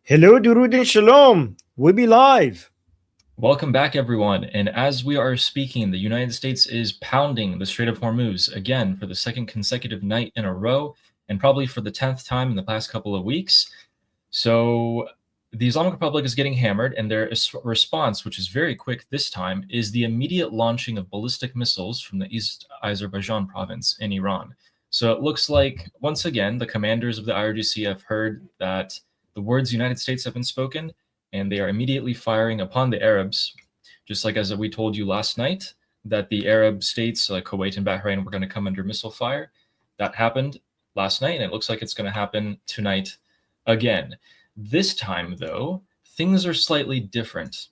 Hello, Durudin Shalom. We be live. Welcome back, everyone. And as we are speaking, the United States is pounding the Strait of Hormuz again for the second consecutive night in a row, and probably for the 10th time in the past couple of weeks. So the Islamic Republic is getting hammered, and their response, which is very quick this time, is the immediate launching of ballistic missiles from the East Azerbaijan province in Iran. So it looks like, once again, the commanders of the IRGC have heard that the words United States have been spoken, and they are immediately firing upon the Arabs, just like as we told you last night, that the Arab states like Kuwait and Bahrain were going to come under missile fire. That happened last night, and it looks like it's going to happen tonight again. This time, though, things are slightly different,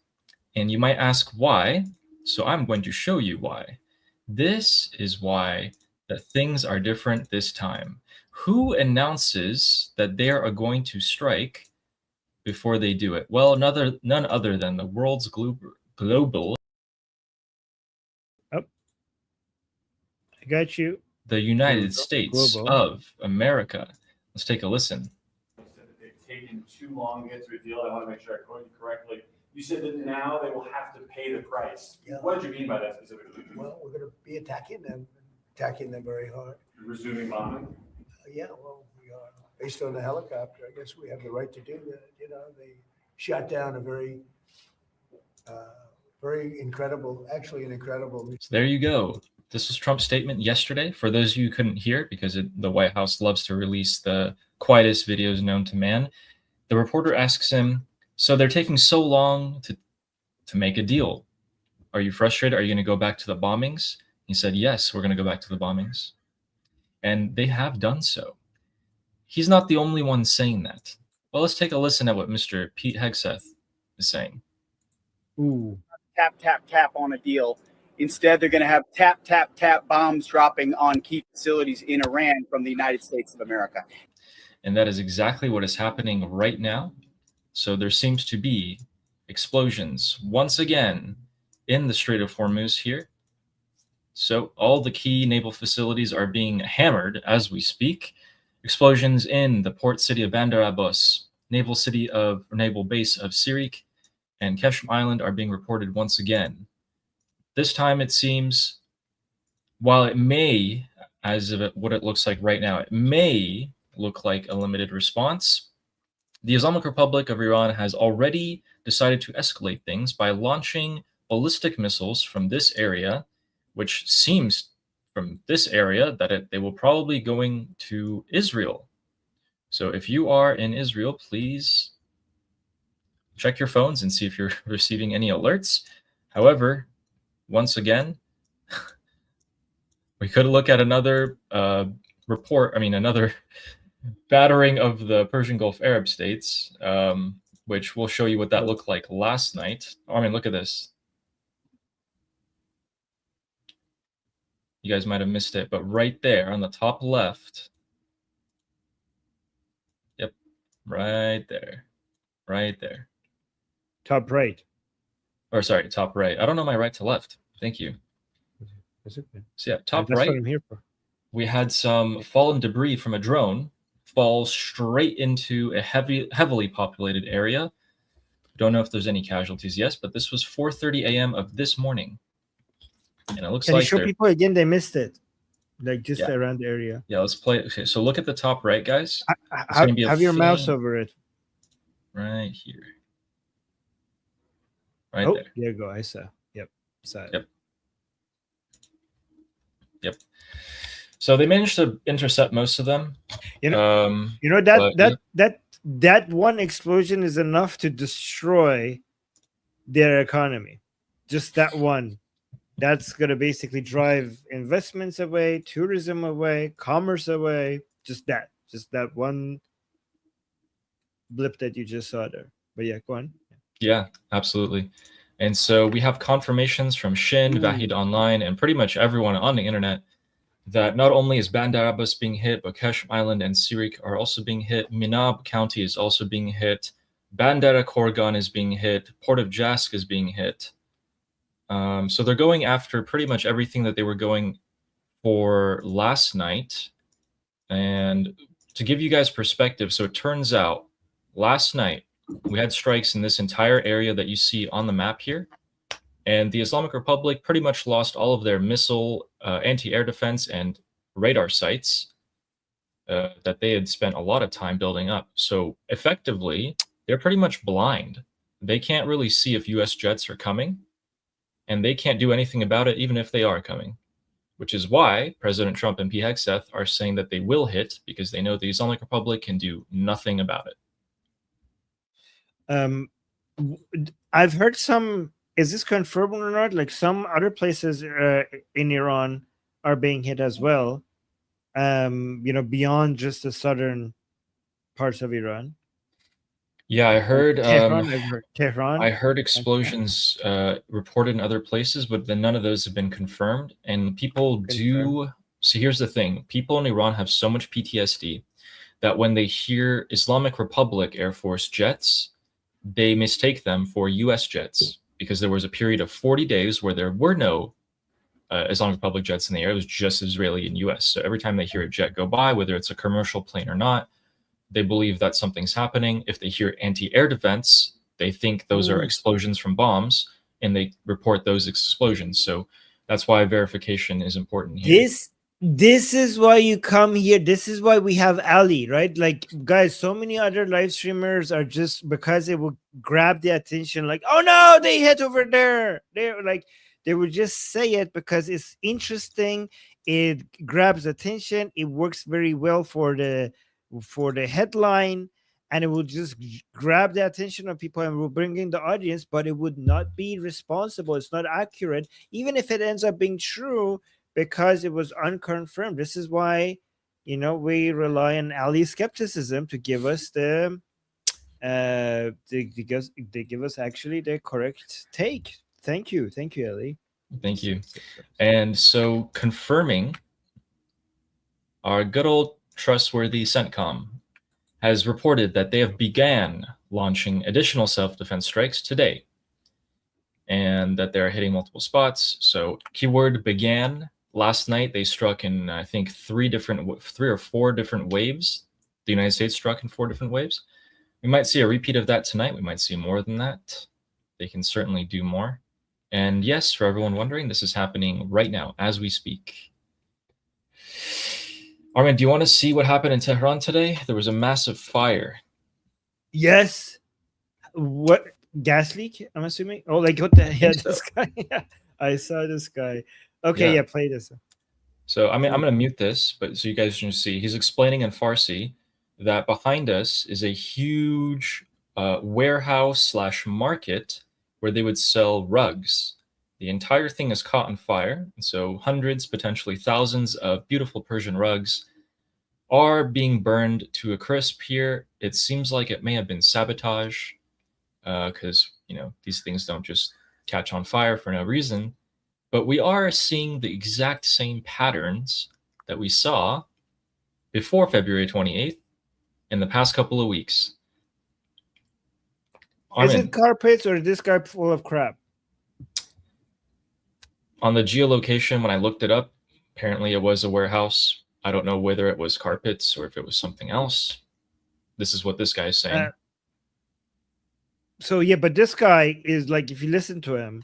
and you might ask why, so I'm going to show you why. This is why that things are different this time. Who announces that they are going to strike before they do it? Well, none other than the world's global. Oh, I got you. The United States Global. of America. Let's take a listen. They've taken too long to get to a deal. I want to make sure I quote you correctly. You said that now they will have to pay the price. Yeah. What did you mean by that specifically? Well, we're going to be attacking them very hard. Resuming bombing? Yeah, well, we are based on the helicopter. I guess we have the right to do that. You know, they shot down a very incredible, actually an incredible. So there you go. This was Trump's statement yesterday. For those of you who couldn't hear it, because the White House loves to release the quietest videos known to man, the reporter asks him, so they're taking so long to make a deal. Are you frustrated? Are you going to go back to the bombings? He said, yes, we're going to go back to the bombings. And they have done so. He's not the only one saying that. Well, let's take a listen at what Mr. Pete Hegseth is saying. Ooh. Tap, tap, tap on a deal. Instead, they're going to have tap, tap, tap bombs dropping on key facilities in Iran from the United States of America. And that is exactly what is happening right now. So there seems to be explosions once again in the Strait of Hormuz here. So all the key naval facilities are being hammered as we speak. Explosions in the port city of Bandar Abbas, naval base of Sirik, and Keshem Island are being reported once again. This time it seems, while it may, as of what it looks like right now, it may look like a limited response, the Islamic Republic of Iran has already decided to escalate things by launching ballistic missiles from this area, which seems from this area that they will probably going to Israel. So if you are in Israel, please check your phones and see if you're receiving any alerts. However, once again, we could look at another another battering of the Persian Gulf Arab states, which will show you what that looked like last night. I mean, look at this. You guys might have missed it, but right there on the top left. Yep, right there. Right there. Top right. Or sorry, top right. I don't know my right to left. Thank you. Is it? So yeah, top That's right. what I'm here for. We had some fallen debris from a drone fall straight into a heavily populated area. Don't know if there's any casualties, yes, but this was 4:30 a.m. of this morning. And it looks Can like you show people again? They missed it. Like just Yeah. around the area. Yeah, let's play. Okay, so look at the top right, guys. Have your mouse over it. Right here. Right Oh, there. there you go. I saw. Yep. Saw it. Yep. Yep. So they managed to intercept most of them. You know that one explosion is enough to destroy their economy. Just that one. That's gonna basically drive investments away, tourism away, commerce away. Just that one blip that you just saw there. But yeah, go on. Yeah, absolutely. And so we have confirmations from Shin, Vahid Online, and pretty much everyone on the internet that not only is Bandar Abbas being hit, but Keshem Island and Sirik are also being hit. Minab County is also being hit. Bandara Khorgan is being hit. Port of Jask is being hit. So they're going after pretty much everything that they were going for last night. And to give you guys perspective, so it turns out last night We had strikes in this entire area that you see on the map here. And the Islamic Republic pretty much lost all of their missile, anti-air defense, and radar sites that they had spent a lot of time building up. So effectively, they're pretty much blind. They can't really see if US jets are coming, and they can't do anything about it even if they are coming, which is why President Trump and P. Hegseth are saying that they will hit, because they know the Islamic Republic can do nothing about it. I've heard some, is this confirmed or not? Like some other places in Iran are being hit as well, beyond just the southern parts of Iran. Yeah, I heard Tehran. I heard explosions reported in other places, but then none of those have been confirmed. And people do. So here's the thing: people in Iran have so much PTSD that when they hear Islamic Republic Air Force jets, they mistake them for US jets, because there was a period of 40 days where there were no Islamic Republic jets in the air. It was just Israeli and US. So every time they hear a jet go by, whether it's a commercial plane or not, they believe that something's happening. If they hear anti-air defense, they think those are explosions from bombs, and they report those explosions. So that's why verification is important here. This is why you come here. This is why we have Ali, right? Like, guys, so many other live streamers are just because it will grab the attention, like, oh no, they hit over there. They're like, they would just say it because it's interesting. It grabs attention. It works very well for the headline, and it will just grab the attention of people and will bring in the audience, but it would not be responsible. It's not accurate, even if it ends up being true, because it was unconfirmed. This is why, we rely on Ali's skepticism to give us they give us actually the correct take. Thank you, Ali. Thank you. And so, confirming, our good old trustworthy CENTCOM has reported that they have began launching additional self-defense strikes today, and that they're hitting multiple spots. So keyword began. Last night they struck in, I think, 3 or 4 different waves. The United States struck in 4 different waves. We might see a repeat of that tonight. We might see more than that. They can certainly do more. And yes, for everyone wondering, this is happening right now as we speak. Armin, do you want to see what happened in Tehran today? There was a massive fire. Yes. What, gas leak, I'm assuming? Oh, like what the hell? This guy. I saw this guy. Okay, yeah, play this. So I'm going to mute this, but so you guys can see, he's explaining in Farsi that behind us is a huge warehouse/market where they would sell rugs. The entire thing is caught on fire, and so hundreds, potentially thousands of beautiful Persian rugs are being burned to a crisp here. It seems like it may have been sabotage, because these things don't just catch on fire for no reason. But we are seeing the exact same patterns that we saw before February 28th in the past couple of weeks. Is it carpets or is this guy full of crap? On the geolocation, when I looked it up, apparently it was a warehouse. I don't know whether it was carpets or if it was something else. This is what this guy is saying. So yeah, but this guy is like, if you listen to him,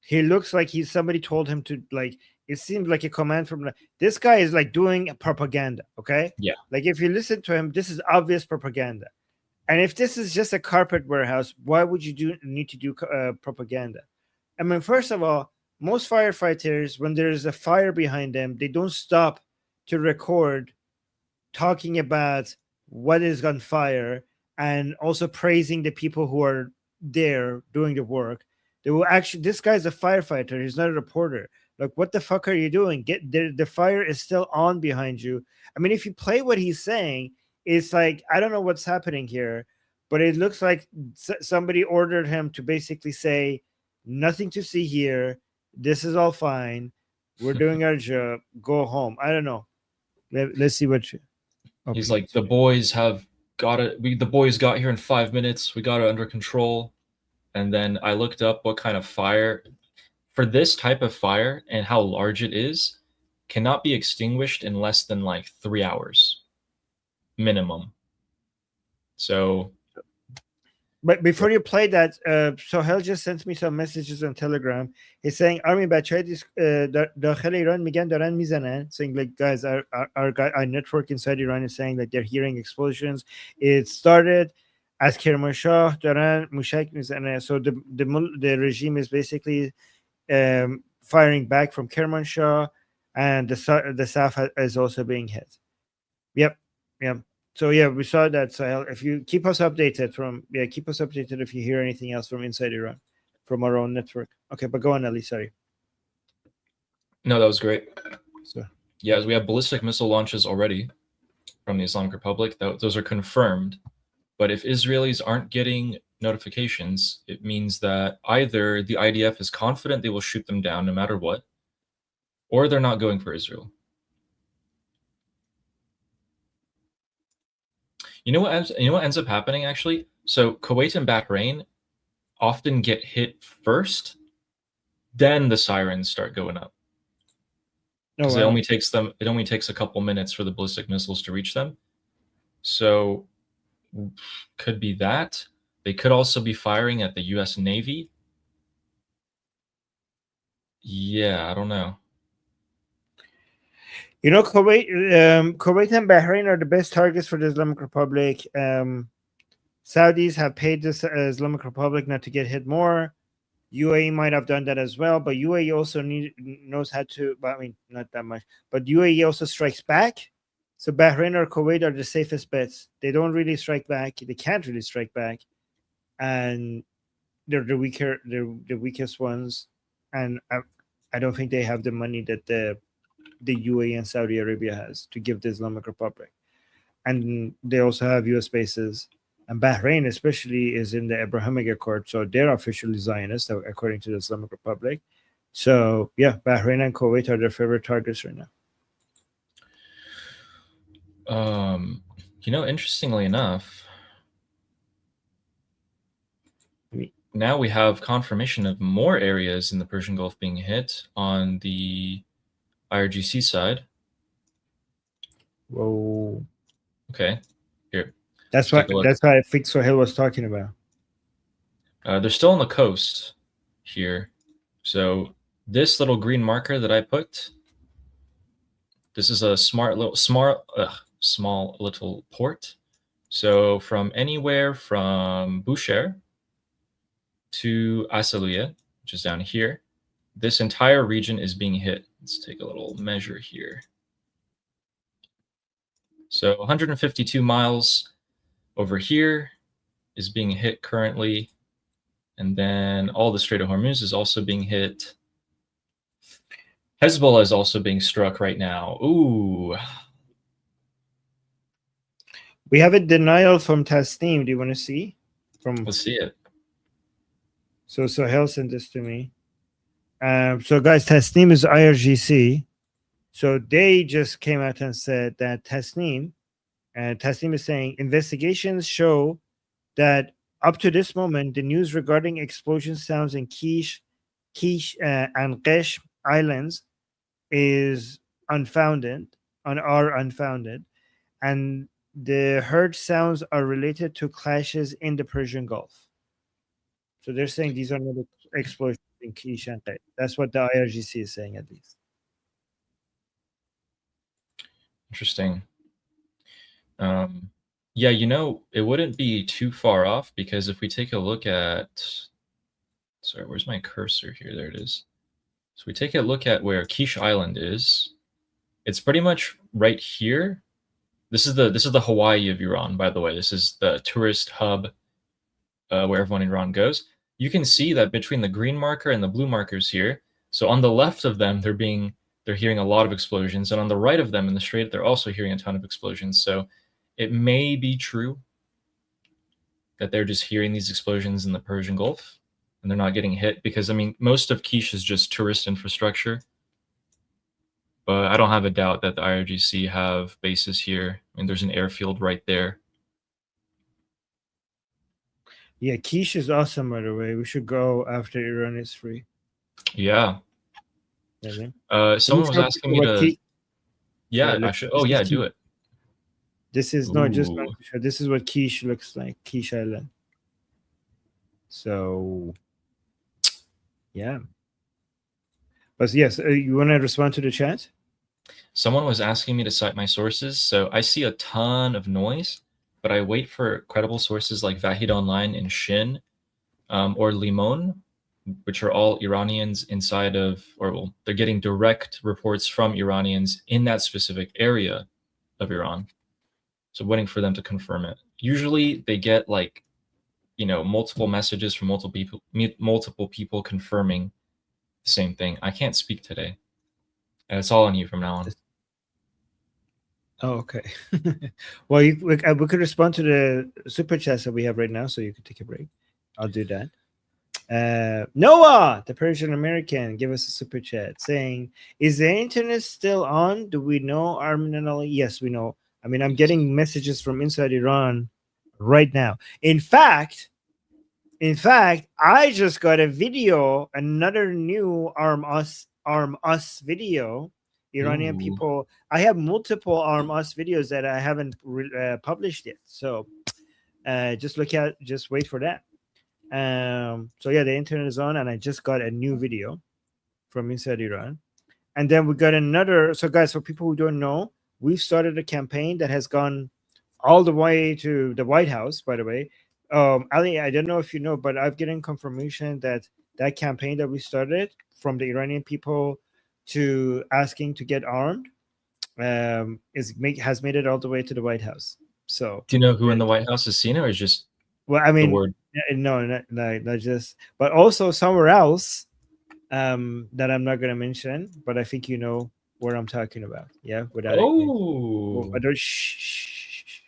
he looks like somebody told him to, like, it seems like a command from this guy is like doing propaganda. Okay. Yeah. Like if you listen to him, this is obvious propaganda. And if this is just a carpet warehouse, why would you need to do propaganda? I mean, first of all, most firefighters, when there's a fire behind them, they don't stop to record talking about what is on fire and also praising the people who are there doing the work. They will actually, this guy's a firefighter. He's not a reporter. Like, what the fuck are you doing? The fire is still on behind you. I mean, if you play what he's saying, it's like, I don't know what's happening here, but it looks like somebody ordered him to basically say, nothing to see here. This is all fine. We're doing our job. Go home. I don't know. Let's see what you. He's like, the boys have got it. The boys got here in 5 minutes. We got it under control. And then I looked up what kind of fire, for this type of fire and how large it is, cannot be extinguished in less than like 3 hours minimum. So But before you play that, Sohail just sent me some messages on Telegram. He's saying army بچهای داخل ایران میگن دارن میزنن, saying like guys, our network inside Iran is saying that they're hearing explosions. It started as Kermanshah دارن موشک میزنن. So the regime is basically firing back from Kermanshah, and the south is also being hit. Yep. So yeah, we saw that. So if you keep us updated if you hear anything else from inside Iran, from our own network. Okay, but go on, Ali. Sorry. No, that was great. So yeah, we have ballistic missile launches already from the Islamic Republic. Those are confirmed. But if Israelis aren't getting notifications, it means that either the IDF is confident they will shoot them down no matter what, or they're not going for Israel. You know what ends up happening, actually? So Kuwait and Bahrain often get hit first, then the sirens start going up. Because it only takes a couple minutes for the ballistic missiles to reach them. So could be that. They could also be firing at the US Navy. Yeah, I don't know. You know, Kuwait and Bahrain are the best targets for the Islamic Republic. Saudis have paid the Islamic Republic not to get hit more. UAE might have done that as well, but UAE also knows how to. I mean, not that much, but UAE also strikes back. So Bahrain or Kuwait are the safest bets. They don't really strike back. They can't really strike back, and they're the weakest ones. And I don't think they have the money that the UAE and Saudi Arabia has to give the Islamic Republic. And they also have US bases. And Bahrain especially is in the Abrahamic Accord, so they're officially Zionist according to the Islamic Republic. So yeah, Bahrain and Kuwait are their favorite targets right now. You know, interestingly enough, now we have confirmation of more areas in the Persian Gulf being hit on the IRGC side. Whoa. Okay, here. That's why I think Sohail was talking about. They're still on the coast here. So this little green marker that I put, this is a small little port. So from anywhere from Bushehr to Asaluya, which is down here, this entire region is being hit. Let's take a little measure here. So 152 miles over here is being hit currently. And then all the Strait of Hormuz is also being hit. Hezbollah is also being struck right now. Ooh. We have a denial from Tasnim. Do you want to see? Let's see it. So Sohail sent this to me. So guys, Tasnim is IRGC. So they just came out and said that Tasnim is saying investigations show that up to this moment, the news regarding explosion sounds in Kish and Qesh islands is unfounded, and the heard sounds are related to clashes in the Persian Gulf. So they're saying these are not explosions in Kish and Qesh. That's what the IRGC is saying, at least. Interesting. Yeah, you know, it wouldn't be too far off, because if we take a look at, sorry, where's my cursor here? There it is. So we take a look at where Kish Island is. It's pretty much right here. This is the Hawaii of Iran, by the way. This is the tourist hub where everyone in Iran goes. You can see that between the green marker and the blue markers here. So on the left of them, they're hearing a lot of explosions, and on the right of them in the strait, they're also hearing a ton of explosions. So it may be true that they're just hearing these explosions in the Persian Gulf and they're not getting hit, because I mean, most of Kish is just tourist infrastructure. But I don't have a doubt that the IRGC have bases here. I mean, there's an airfield right there. Yeah, Kish is awesome, by the way. We should go after Iran is free. Yeah. Someone was asking me to. Yeah, I should. Oh, yeah, do it. This is not just Lancashire. This is what Kish looks like, Kish Island. So, yeah. But yes, you want to respond to the chat? Someone was asking me to cite my sources, so I see a ton of noise, but I wait for credible sources like Vahid Online and Shin, or Limon, which are all Iranians inside of, or well, they're getting direct reports from Iranians in that specific area of Iran. So waiting for them to confirm it. Usually they get like, multiple messages from multiple people confirming the same thing. I can't speak today. And it's all on you from now on. Oh, okay. Well, we could respond to the super chats that we have right now, so you could take a break. I'll do that. Noah, the Persian American, give us a super chat saying, "Is the internet still on? Do we know Armin and Ali?" Yes, we know. I mean, I'm getting messages from inside Iran right now. In fact, I just got a video, another new Arm Us video. Iranian Ooh. people. I have multiple Arm Us videos that I haven't published yet. So just wait for that. So yeah, the internet is on, and I just got a new video from inside Iran. And then we got another. So guys, for people who don't know, we've started a campaign that has gone all the way to the White House, by the way. Ali, I don't know if you know, but I've gotten confirmation that campaign that we started from the Iranian people to asking to get armed has made it all the way to the White House. So do you know who in the White House has seen it, or is just I mean, the word? No, not just, but also somewhere else that I'm not going to mention, but I think you know what I'm talking about. Yeah, without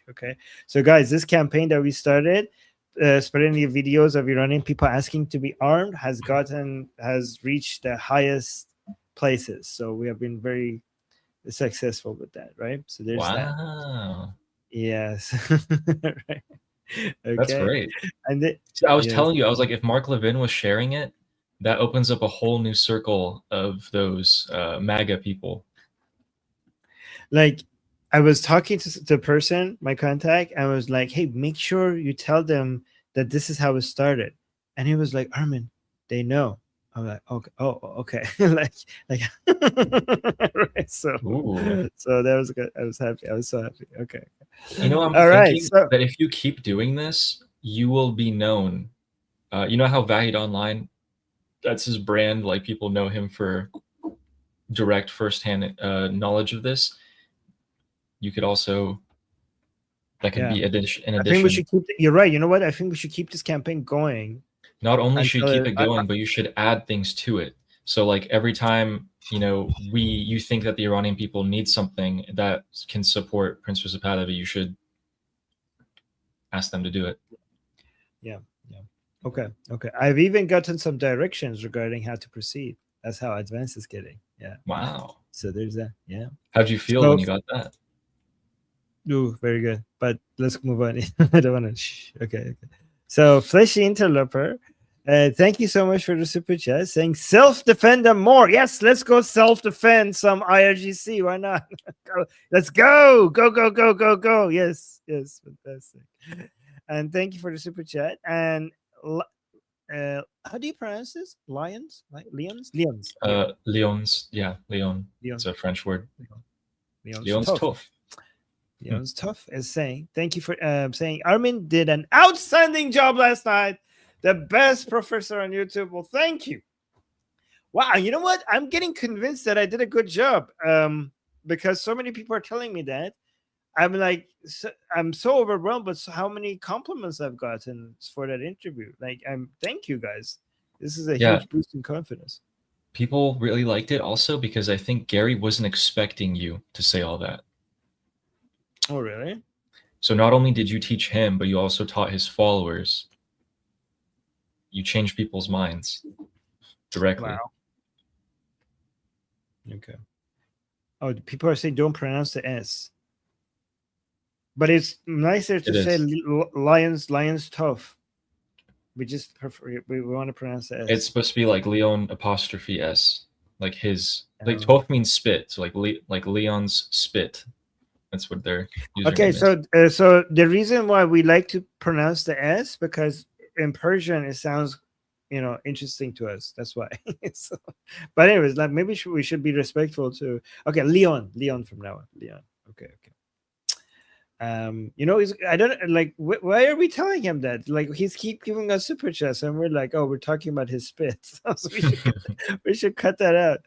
okay. So guys, this campaign that we started, spreading the videos of Iranian people asking to be armed, has reached the highest places. So we have been very successful with that, right? So there's that. Yes. Right. Okay. That's great. And I was telling you, I was like, if Mark Levin was sharing it, that opens up a whole new circle of those MAGA people. Like, I was talking to the person, my contact, and I was like, "Hey, make sure you tell them that this is how it started." And he was like, "Armin, they know." I'm like, "Okay, oh, okay." like, right. So that was good. I was happy. I was so happy. Okay. I'm all thinking right, so that if you keep doing this, you will be known. You know how Vahid Online, that's his brand. Like, people know him for direct firsthand knowledge of this. You could also, that could be an addition. I think we should keep. You're right. You know what? I think we should keep this campaign going. Not only should you keep it going, but you should add things to it. So like every time, you think that the Iranian people need something that can support Prince Reza Pahlavi, you should ask them to do it. Yeah. Okay. I've even gotten some directions regarding how to proceed. That's how advanced it's getting. Yeah. Wow. So there's that. Yeah. How'd you feel when you got that? Ooh, very good. But let's move on. I don't want to. Okay. So Fleshy Interloper, thank you so much for the super chat saying self-defend them more. Yes, let's go self-defend some IRGC. Why not? Let's go. Go. Yes, fantastic. And thank you for the super chat. And how do you pronounce this? Lions? Leons? Leons. Yeah, Leon. It's a French word. Leon's tough. Leon's tough is saying, thank you for saying Armin did an outstanding job last night. The best professor on YouTube. Well, thank you. Wow, you know what? I'm getting convinced that I did a good job because so many people are telling me that. I'm like, I'm so overwhelmed with how many compliments I've gotten for that interview. Like, thank you guys. This is a huge boost in confidence. People really liked it also because I think Gary wasn't expecting you to say all that. Oh, really? So not only did you teach him, but you also taught his followers. You changed people's minds directly. Wow. Okay. Oh, people are saying don't pronounce the S. But it's nicer to say lions tough. We just prefer, we want to pronounce the S. It's supposed to be like Leon apostrophe S. Like his, like tough means spit. So like Leon's spit. That's what they're using. Okay, so the reason why we like to pronounce the S because in Persian, it sounds, interesting to us. That's why. So, but anyways, like maybe we should be respectful to. Okay, Leon from now on. Leon. Okay. I don't like. Why are we telling him that? Like, he's keep giving us super chats, and we're like, oh, we're talking about his spits. So we should cut that out.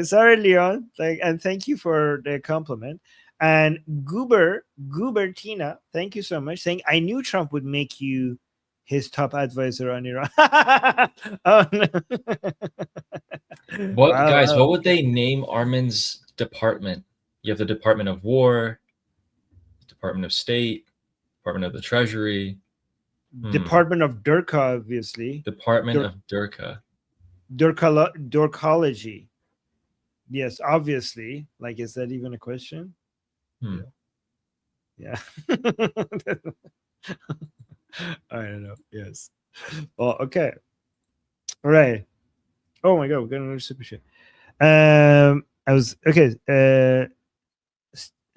Sorry, Leon. And thank you for the compliment. And Goober Tina, thank you so much. Saying, I knew Trump would make you his top advisor on Iran. Oh no. What guys? What would they name Armin's department? You have the Department of War, Department of State, Department of the Treasury, Department of Durka, obviously. Department of Durka. Durkology. Yes, obviously. Like, is that even a question? Yeah. I don't know. Yes. Well, okay. All right. Oh my god, we're gonna another super shit.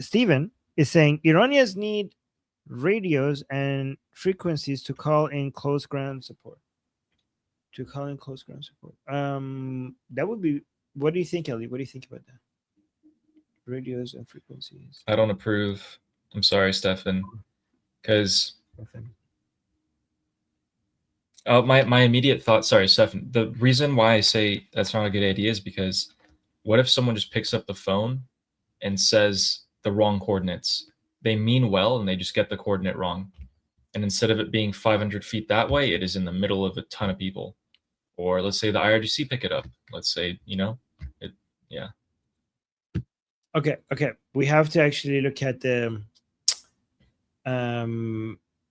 Stephen is saying Iranians need radios and frequencies to call in close ground support. That would be. What do you think, Ellie? What do you think about that? Radios and frequencies. I don't approve. I'm sorry, Stefan, because my immediate thought. Sorry, Stefan. The reason why I say that's not a good idea is because what if someone just picks up the phone and says the wrong coordinates? They mean well and they just get the coordinate wrong. And instead of it being 500 feet that way, it is in the middle of a ton of people. Or let's say the IRGC pick it up. Let's say, yeah. Okay. We have to actually look at the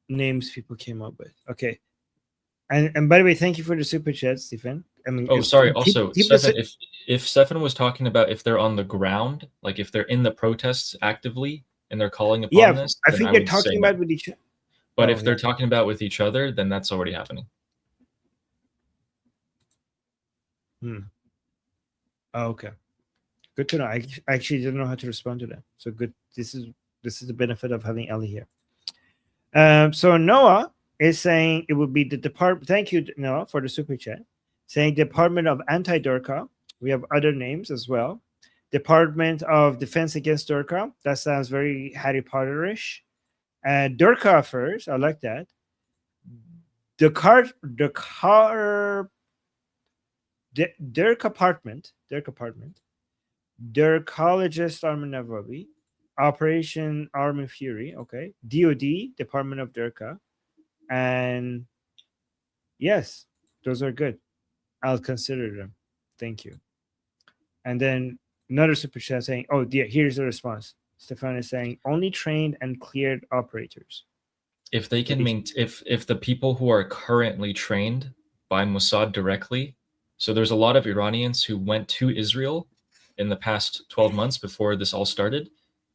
names people came up with. Okay. And by the way, thank you for the super chat, Stephen. I mean, sorry. Also, Stefan, if Stefan was talking about if they're on the ground, like if they're in the protests actively and they're calling upon this, I think they're talking about with each other. But if they're talking about with each other, then that's already happening. Oh, okay. Good to know. I actually didn't know how to respond to that. So good. This is the benefit of having Ellie here. So Noah is saying it would be the department. Thank you, Noah, for the super chat. Saying Department of Anti-Durka. We have other names as well. Department of Defense Against Durka. That sounds very Harry Potter-ish. Durka first. I like that. Durka Department. Durkologist Army Navabi. Operation Army Fury. Okay. DOD, Department of Durka. And yes, those are good. I'll consider them. Thank you. And then another super chat saying, oh, yeah, here's the response. Stefan is saying only trained and cleared operators. If they can if the people who are currently trained by Mossad directly, so there's a lot of Iranians who went to Israel in the past 12 months before this all started,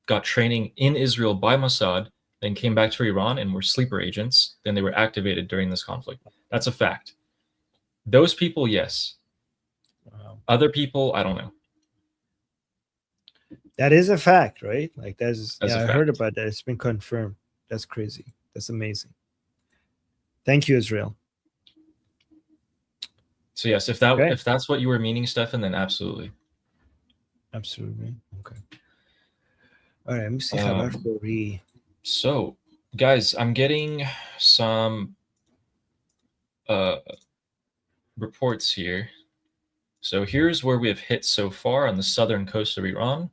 got training in Israel by Mossad, then came back to Iran and were sleeper agents. Then they were activated during this conflict. That's a fact. Those people, yes. Wow. Other people, I don't know. That is a fact, right? Like that's a I fact. heard about that. It's been confirmed. That's crazy. That's amazing. Thank you, Israel. So yes, if that's what you were meaning, Stefan, then absolutely. Absolutely. Okay. All right. Let me see how So, guys, I'm getting some reports here. So here's where we have hit so far on the southern coast of Iran.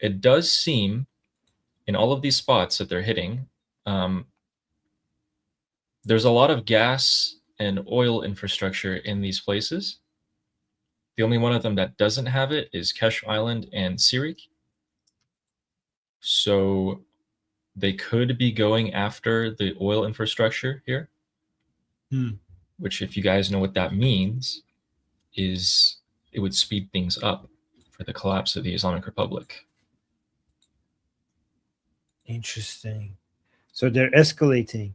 It does seem in all of these spots that they're hitting, there's a lot of gas and oil infrastructure in these places. The only one of them that doesn't have it is Kesh Island and Sirik. So they could be going after the oil infrastructure here, which, if you guys know what that means, is it would speed things up for the collapse of the Islamic Republic. Interesting. So they're escalating.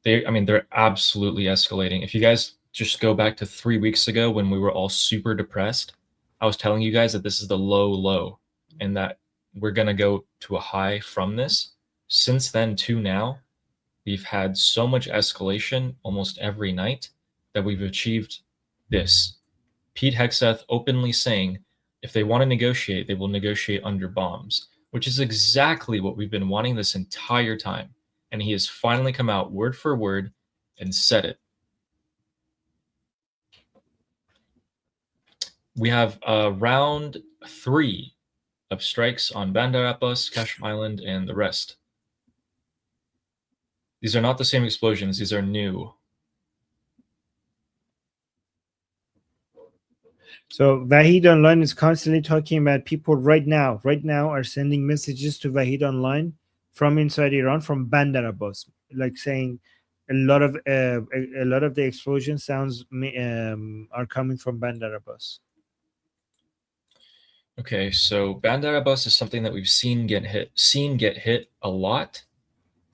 They're absolutely escalating. If you guys just go back to 3 weeks ago when we were all super depressed, I was telling you guys that this is the low and that we're going to go to a high from this. Since then to now, We've had so much escalation almost every night that we've achieved this. Pete Hegseth openly saying if they want to negotiate, they will negotiate under bombs, which is exactly what we've been wanting this entire time. And he has finally come out word for word and said it. We have round 3 of strikes on Bandar Abbas, Kashmir Island, and the rest. These are not the same explosions. These are new. So Vahid Online is constantly talking about people right now are sending messages to Vahid Online from inside Iran, from Bandar Abbas, like saying a lot of the explosion sounds are coming from Bandar Abbas. Okay, so Bandar Abbas is something that we've seen get hit a lot,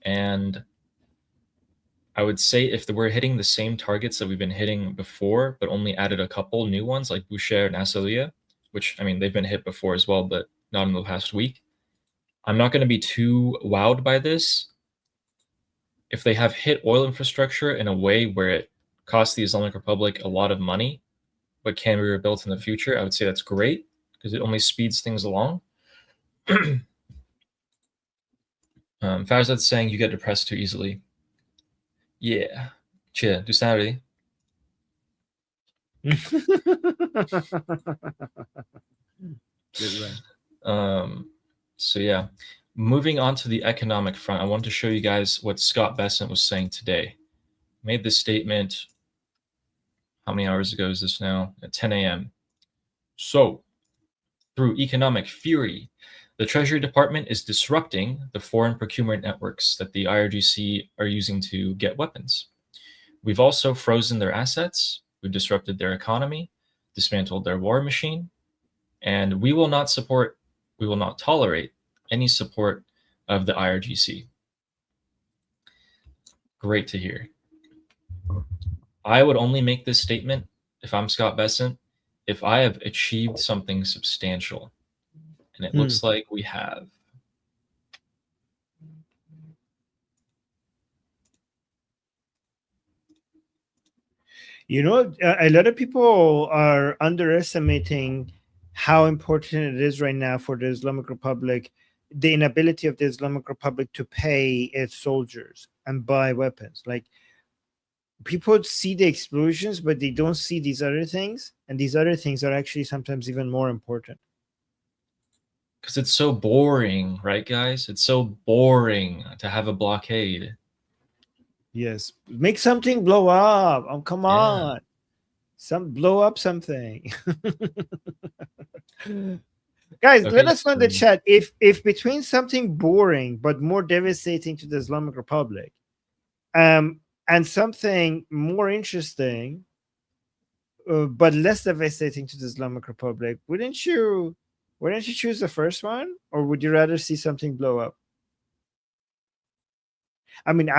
and I would say if we're hitting the same targets that we've been hitting before, but only added a couple new ones like Bushehr and Asaliya, which, I mean, they've been hit before as well, but not in the past week. I'm not going to be too wowed by this. If they have hit oil infrastructure in a way where it costs the Islamic Republic a lot of money, but can be rebuilt in the future, I would say that's great because it only speeds things along. Farzad's saying you get depressed too easily. Yeah. Chill. Du sorry. So yeah, moving on to the economic front, I want to show you guys what Scott Bessent was saying today. Made this statement, how many hours ago is this now? At 10 a.m. So, through economic fury, the Treasury Department is disrupting the foreign procurement networks that the IRGC are using to get weapons. We've also frozen their assets, we've disrupted their economy, dismantled their war machine, and we will not tolerate any support of the IRGC. Great to hear. I would only make this statement, if I'm Scott Bessent, if I have achieved something substantial. And it looks like we have. You know, a lot of people are underestimating how important it is right now for the Islamic Republic, the inability of the Islamic Republic to pay its soldiers and buy weapons. Like, people see the explosions, but they don't see these other things. And these other things are actually sometimes even more important. Because it's so boring, right, guys? It's so boring to have a blockade. Yes. Make something blow up. Oh, come on. Blow up something. Guys, Okay, let us know in the chat if between something boring but more devastating to the Islamic Republic and something more interesting but less devastating to the Islamic Republic, wouldn't you choose the first one, or would you rather see something blow up? I mean,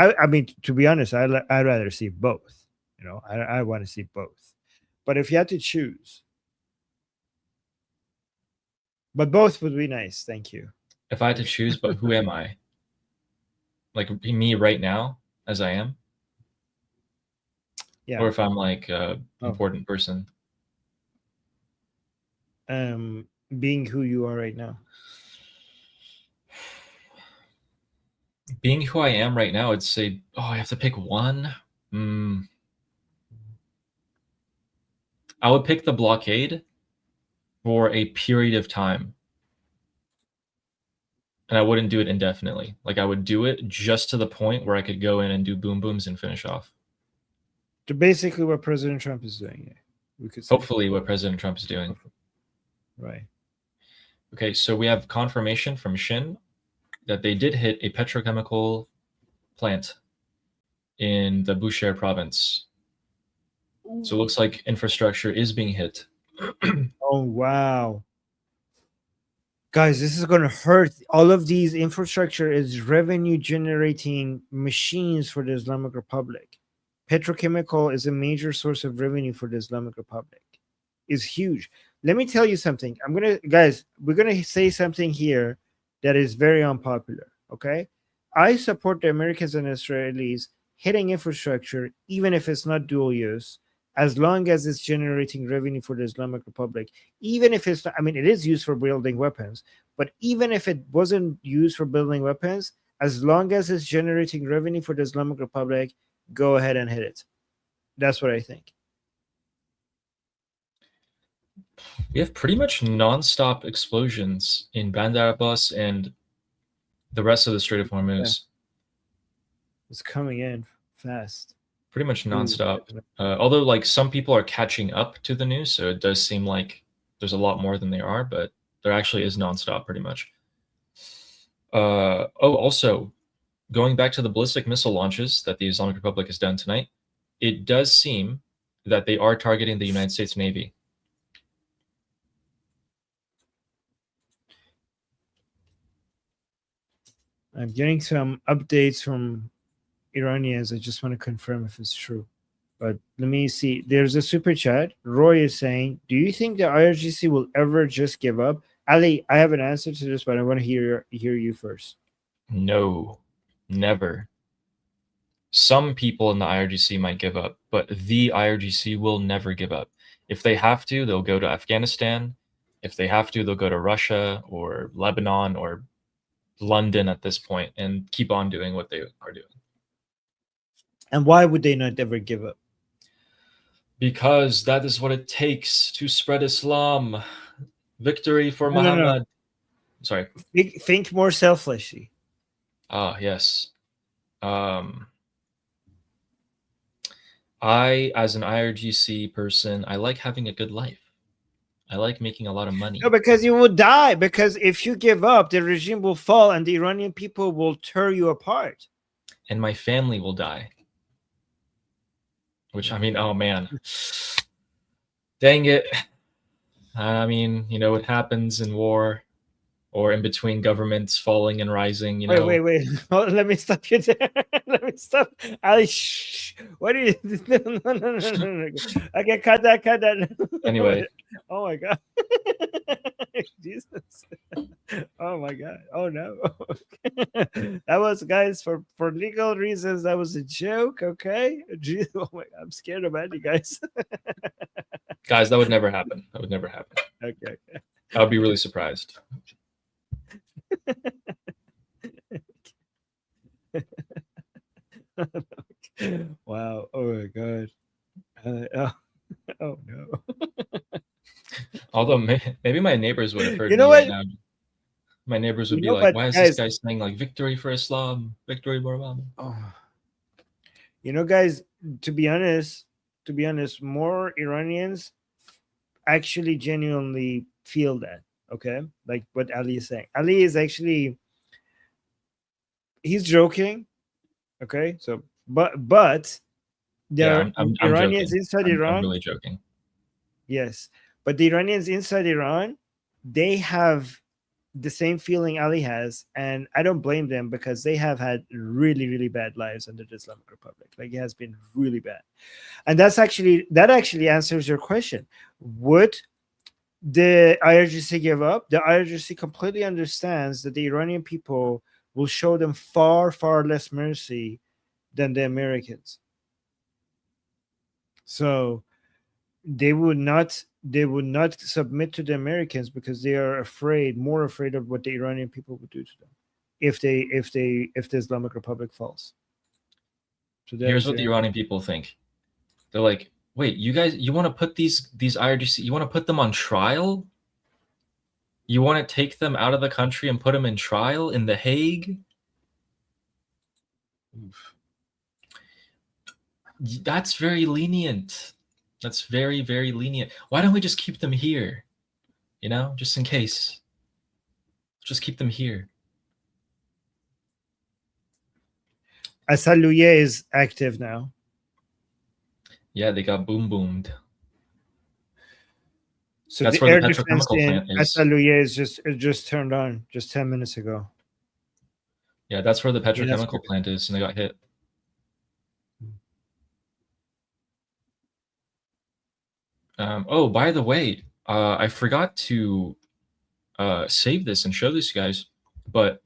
to be honest, I'd rather see both. You know, I want to see both. But if you had to choose, but both would be nice. Thank you. If I had to choose, but who am I? Like me right now, as I am? Yeah. Or if I'm like an important person? Being who you are right now. Being who I am right now, I'd say, I have to pick one. I would pick the blockade for a period of time. And I wouldn't do it indefinitely. Like, I would do it just to the point where I could go in and do boom booms and finish off. To basically what President Trump is doing. Yeah. We could say. Hopefully what President Trump is doing. Right. Okay, so we have confirmation from Shin that they did hit a petrochemical plant in the Bushehr province. So it looks like infrastructure is being hit. Oh, wow. Guys, this is going to hurt. All of these infrastructure is revenue generating machines for the Islamic Republic. Petrochemical is a major source of revenue for the Islamic Republic. It's huge. Let me tell you something. We're going to say something here that is very unpopular. Okay. I support the Americans and Israelis hitting infrastructure, even if it's not dual use, as long as it's generating revenue for the Islamic Republic. Even if it's not, I mean, it is used for building weapons, but even if it wasn't used for building weapons, as long as it's generating revenue for the Islamic Republic, go ahead and hit it. That's what I think. We have pretty much non-stop explosions in Bandar Abbas and the rest of the Strait of Hormuz. It's coming in fast. Pretty much non-stop. Although, like, some people are catching up to the news, so it does seem like there's a lot more than there are, but there actually is non-stop pretty much. Also, going back to the ballistic missile launches that the Islamic Republic has done tonight, it does seem that they are targeting the United States Navy. I'm getting some updates from Iranians. I just want to confirm if it's true. But let me see. There's a super chat. Roy is saying, do you think the IRGC will ever just give up? Ali, I have an answer to this, but I want to hear you first. No, never. Some people in the IRGC might give up, but the IRGC will never give up. If they have to, they'll go to Afghanistan. If they have to, they'll go to Russia or Lebanon or London at this point and keep on doing what they are doing. And why would they not ever give up? Because that is what it takes to spread Islam. Victory for Muhammad. No. Sorry. Think more selfishly. Ah, yes. I, as an IRGC person, I like having a good life. I like making a lot of money. No, because you will die. Because if you give up, the regime will fall and the Iranian people will tear you apart. And my family will die. Which, I mean, oh man. Dang it. I mean, you know, it happens in war or in between governments falling and rising, you know. Wait. Oh, let me stop you there. Let me stop. Ali, shh. What are you? No. Okay, cut that. Anyway. Oh my God. Jesus. Oh my God. Oh no. That was, guys, for legal reasons, that was a joke. Okay. Jeez, oh my God, I'm scared about you guys. Guys, that would never happen. That would never happen. Okay. I would be really surprised. Wow. Oh my God. Oh no. Although maybe my neighbors would have heard You know me what? right now. My neighbors would be like, why is guys, this guy saying like victory for Islam, victory for Muhammad? Oh. You know, guys, to be honest, more Iranians actually genuinely feel that. Okay, like what Ali is saying. Ali is actually, he's joking. Okay, so but there are Iranians inside Iran. I'm really joking. Yes, but the Iranians inside Iran, they have the same feeling Ali has, and I don't blame them because they have had really, really bad lives under the Islamic Republic. Like, it has been really bad, and that actually answers your question. Would the IRGC give up? The IRGC completely understands that the Iranian people will show them far, far less mercy than the Americans. So they would not submit to the Americans because they are more afraid of what the Iranian people would do to them if the Islamic Republic falls. So here's what the Iranian people think. They're like, wait, you guys, you want to put these IRGC, you want to put them on trial? You want to take them out of the country and put them in trial in The Hague? Oof. That's very lenient. That's very, very lenient. Why don't we just keep them here? You know, just in case. Just keep them here. Asaluye is active now. Yeah, they got boomed. So that's where the petrochemical plant is. Asaluye is just turned on just 10 minutes ago. Yeah, that's where the petrochemical plant is, and they got hit. Oh, by the way, I forgot to save this and show this, guys, but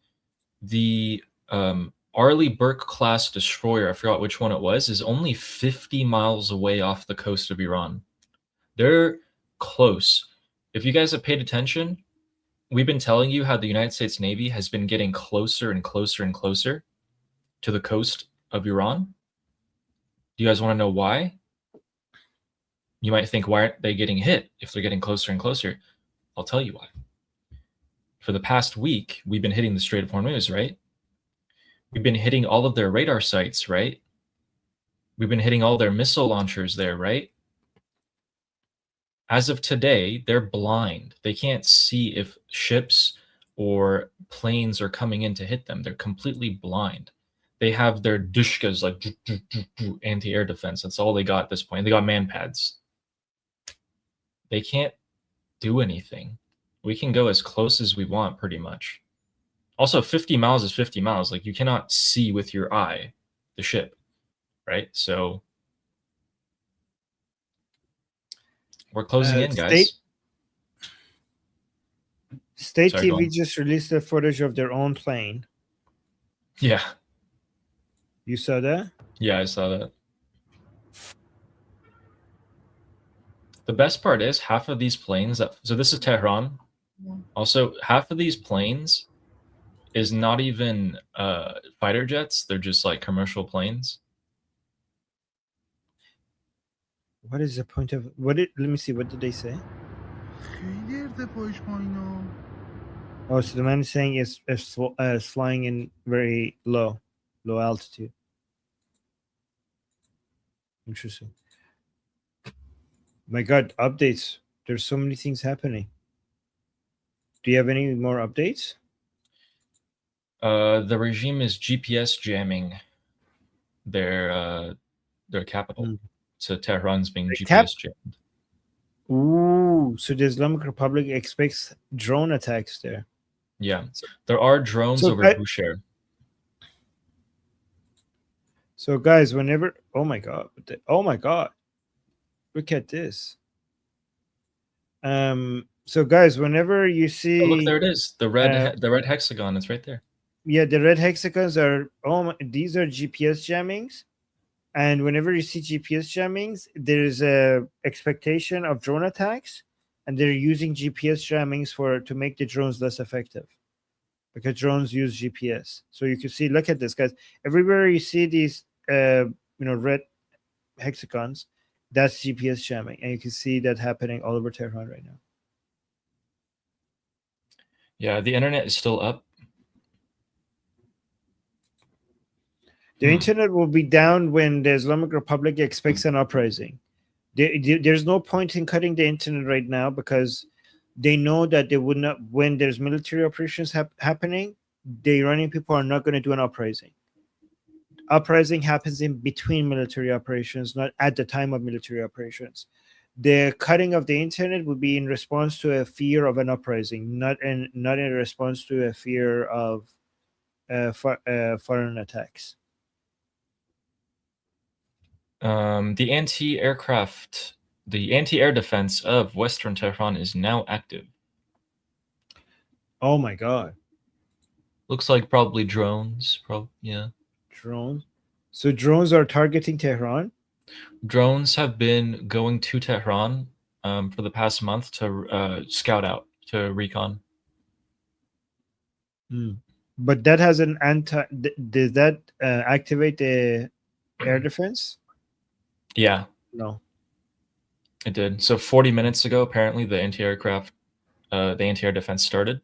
the Arleigh Burke class destroyer, I forgot which one it was, is only 50 miles away off the coast of Iran. They're close. If you guys have paid attention, we've been telling you how the United States Navy has been getting closer and closer and closer to the coast of Iran. Do you guys want to know why? You might think, why aren't they getting hit if they're getting closer and closer? I'll tell you why. For the past week, we've been hitting the Strait of Hormuz, right? We've been hitting all of their radar sites, right? We've been hitting all their missile launchers there, right? As of today, they're blind. They can't see if ships or planes are coming in to hit them. They're completely blind. They have their dushkas, like anti-air defense. That's all they got at this point. They got man pads. They can't do anything. We can go as close as we want, pretty much. Also, 50 miles is 50 miles. Like, you cannot see with your eye the ship, right? So we're closing in, guys. State Sorry, go TV on. just released the footage of their own plane. Yeah. You saw that? Yeah, I saw that. The best part is half of these planes so this is Tehran. Yeah. Also, half of these planes is not even fighter jets. They're just like commercial planes. What is the point of let me see, what did they say? Oh, so the man is saying it's flying in very low altitude. Interesting. My God, updates. There's so many things happening. Do you have any more updates? The regime is GPS jamming their capital. So Tehran's being GPS jammed. Ooh, so the Islamic Republic expects drone attacks there. Yeah, there are drones over Bushehr. So guys, whenever oh my god, look at this. So guys, whenever you see, oh, look, there it is, the red hexagon. It's right there. Yeah, the red hexagons are these are GPS jammings, and whenever you see GPS jammings, there is a expectation of drone attacks, and they're using GPS jammings to make the drones less effective, because drones use GPS. So you can see, look at this, guys. Everywhere you see these, red hexagons, that's GPS jamming, and you can see that happening all over Tehran right now. Yeah, the internet is still up. The internet will be down when the Islamic Republic expects an uprising. There's no point in cutting the internet right now, because they know that they would not, when there's military operations happening, the Iranian people are not going to do an uprising. Uprising happens in between military operations, not at the time of military operations. The cutting of the internet would be in response to a fear of an uprising, not in response to a fear of foreign attacks. The anti-air defense of Western Tehran is now active. Oh my God. Looks like probably drones. Yeah. Drones. So drones are targeting Tehran? Drones have been going to Tehran for the past month to scout out, to recon. But that has an does that activate the air defense? Yeah. No. It did. So 40 minutes ago, apparently, the anti-air defense started.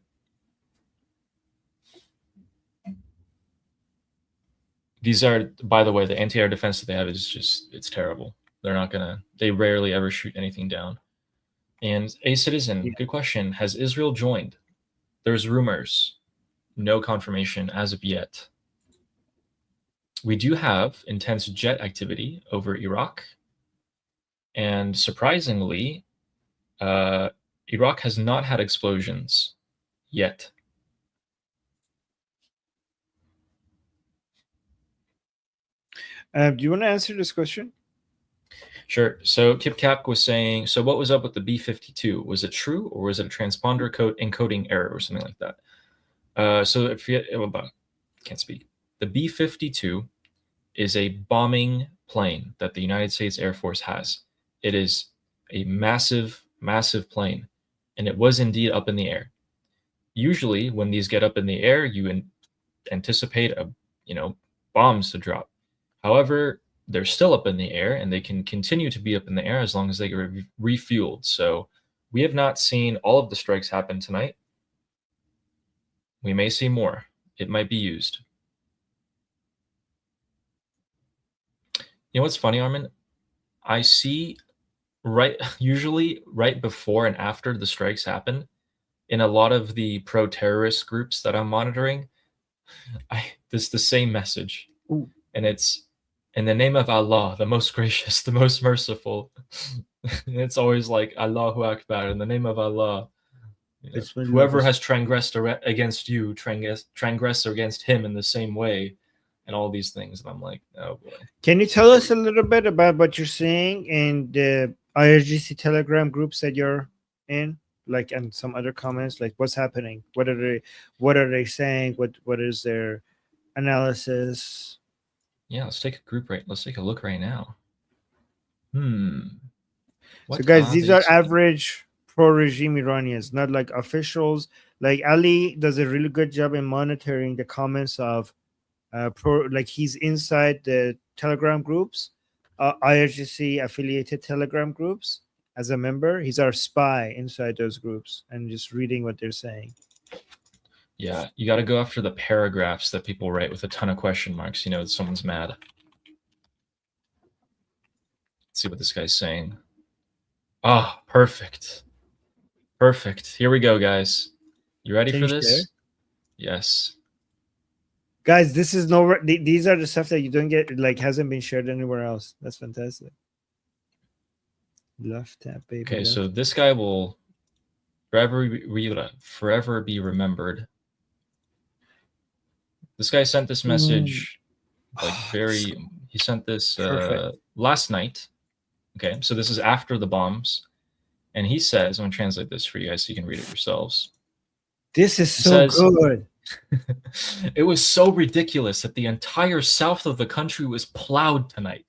These are, by the way, the anti-air defense that they have is just, it's terrible. They rarely ever shoot anything down. And a citizen, good question. Has Israel joined? There's rumors. No confirmation as of yet. We do have intense jet activity over Iraq. And surprisingly, Iraq has not had explosions yet. Do you want to answer this question? Sure. So KipCap was saying, so what was up with the B-52? Was it true, or was it a transponder code encoding error or something like that? So if you can't speak. The B-52 is a bombing plane that the United States Air Force has. It is a massive, massive plane, and it was indeed up in the air. Usually, when these get up in the air, you anticipate bombs to drop. However, they're still up in the air, and they can continue to be up in the air as long as they get refueled. So we have not seen all of the strikes happen tonight. We may see more. It might be used. You know what's funny, Armin? I see usually right before and after the strikes happen, in a lot of the pro-terrorist groups that I'm monitoring, there's the same message. Ooh. And it's, in the name of Allah, the most gracious, the most merciful. It's always like, Allahu Akbar, in the name of Allah. Whoever has transgressed against you, transgress against him in the same way, and all these things. And I'm like, oh boy. Can you tell us a little bit about what you're seeing in the IRGC Telegram groups that you're in? Like, and some other comments, like what's happening? What are they saying? What is their analysis? Yeah, let's take a look right now. So guys, these are average pro-regime Iranians, not like officials. Like Ali does a really good job in monitoring the comments of like he's inside the Telegram groups, IRGC affiliated Telegram groups as a member. He's our spy inside those groups and just reading what they're saying. Yeah, you got to go after the paragraphs that people write with a ton of question marks. You know, someone's mad. Let's see what this guy's saying. Ah, perfect. Perfect. Here we go, guys. You ready for this? Share? Yes. Guys, this is these are the stuff that you don't get, like hasn't been shared anywhere else. That's fantastic. Love that, baby. Okay, so this guy will forever be remembered. This guy sent this message he sent this last night. Okay, so this is after the bombs. And he says, I'm going to translate this for you guys so you can read it yourselves. This is so good. It was so ridiculous that the entire south of the country was plowed tonight.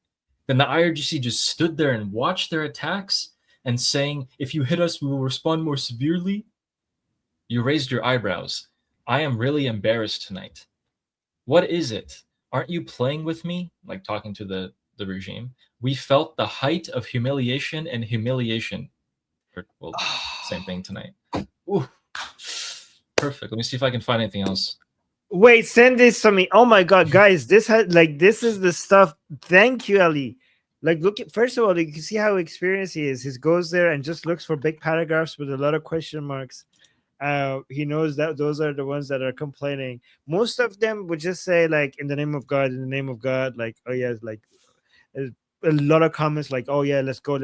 Then the IRGC just stood there and watched their attacks and saying, if you hit us, we will respond more severely. You raised your eyebrows. I am really embarrassed tonight. What is it? Aren't you playing with me? Like talking to the regime. We felt the height of humiliation and humiliation. Well, same thing tonight. Ooh. Perfect. Let me see if I can find anything else. Wait, send this to me. Oh my god, guys, this is the stuff. Thank you, Ali. Like, look at, first of all, you can see how experienced he is. He goes there and just looks for big paragraphs with a lot of question marks. He knows that those are the ones that are complaining. Most of them would just say, like, in the name of God, in the name of God, like, oh yeah, like a lot of comments like, oh yeah, let's go.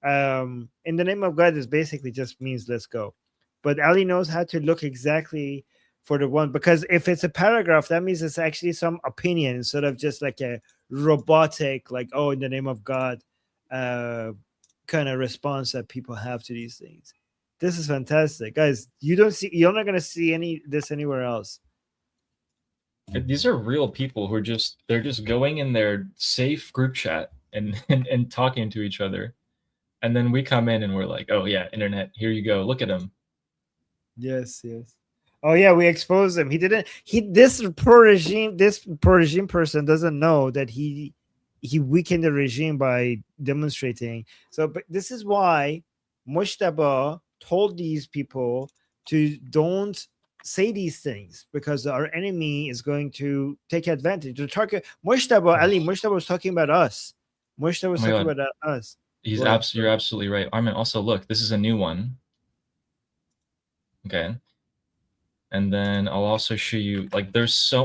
In the name of God is basically just means let's go. But Ali knows how to look exactly for the one, because if it's a paragraph, that means it's actually some opinion instead of just like a robotic, like, oh, in the name of God kind of response that people have to these things. This is fantastic, guys. You're not gonna see this anywhere else. These are real people who are they're just going in their safe group chat and talking to each other. And then we come in and we're like, oh yeah, internet, here you go. Look at him. Yes. Oh yeah, we exposed him. This pro-regime person doesn't know that he weakened the regime by demonstrating. So, but this is why Mojtaba told these people to don't say these things, because our enemy is going to take advantage. The target Mojtaba was talking about us. Mojtaba was talking about us. You're absolutely right. Armin, also look, this is a new one. Okay. And then I'll also show you, like,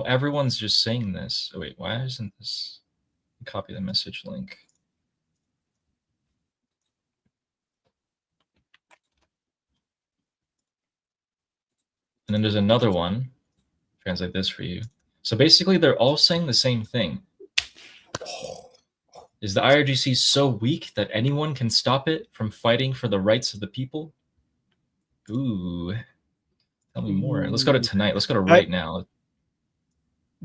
everyone's just saying this. Oh wait, why isn't this? Copy the message link. And then there's another one. Translate this for you. So basically they're all saying the same thing. Is the IRGC so weak that anyone can stop it from fighting for the rights of the people? Ooh. Tell me more. Let's go to tonight. Let's go to right now.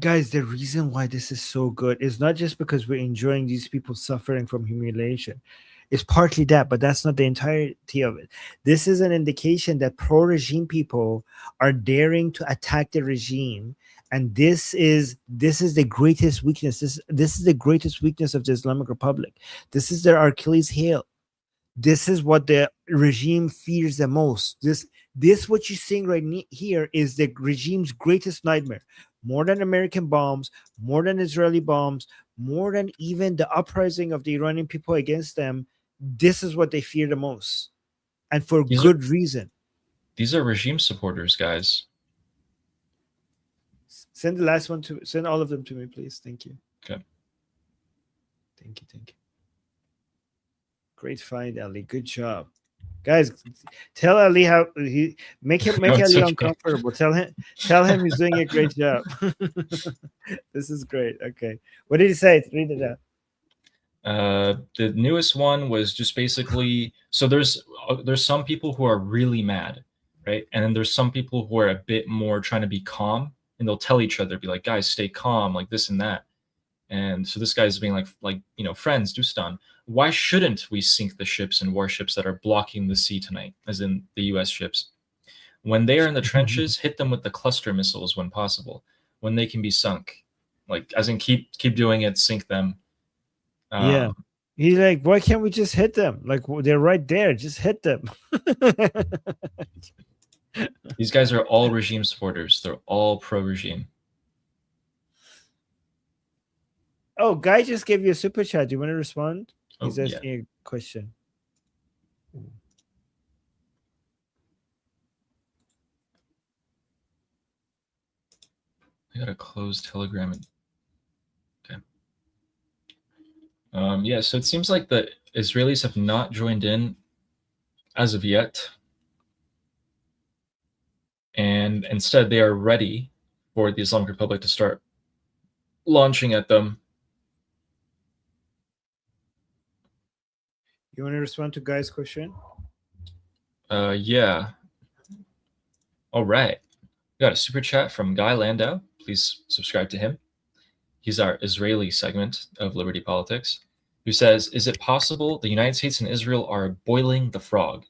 guys, the reason why this is so good is not just because we're enjoying these people suffering from humiliation. It's partly that, but that's not the entirety of it. This is an indication that pro-regime people are daring to attack the regime, and this is the greatest weakness. This is the greatest weakness of the Islamic Republic. This is their Achilles heel. This is what the regime fears the most. This what you're seeing right here is the regime's greatest nightmare. More than American bombs, more than Israeli bombs, more than even the uprising of the Iranian people against them. This is what they fear the most, and for good reason. These are regime supporters, guys. Send the last one send all of them to me, please. Thank you. Okay. Thank you. Great find, Ali. Good job, guys. Tell Ali how he make Ali uncomfortable. Tell him he's doing a great job. This is great. Okay, what did he say? Read it out. The newest one was just basically, so there's some people who are really mad, right? And then there's some people who are a bit more trying to be calm, and they'll tell each other, be like, guys, stay calm, like this and that. And so this guy's being like, friends, Dustan, why shouldn't we sink the ships and warships that are blocking the sea tonight, as in the US ships? When they are in the trenches, hit them with the cluster missiles when possible, when they can be sunk. Like, as in keep doing it, sink them. Yeah. He's like, why can't we just hit them? Like, they're right there. Just hit them. These guys are all regime supporters. They're all pro-regime. Oh, Guy just gave you a super chat. Do you want to respond? He's asking a question. I gotta close Telegram. Okay. So it seems like the Israelis have not joined in as of yet. And instead, they are ready for the Islamic Republic to start launching at them. You want to respond to Guy's question? Yeah. All right. We got a super chat from Guy Landau. Please subscribe to him. He's our Israeli segment of Liberty Politics, who says, is it possible the United States and Israel are boiling the frog?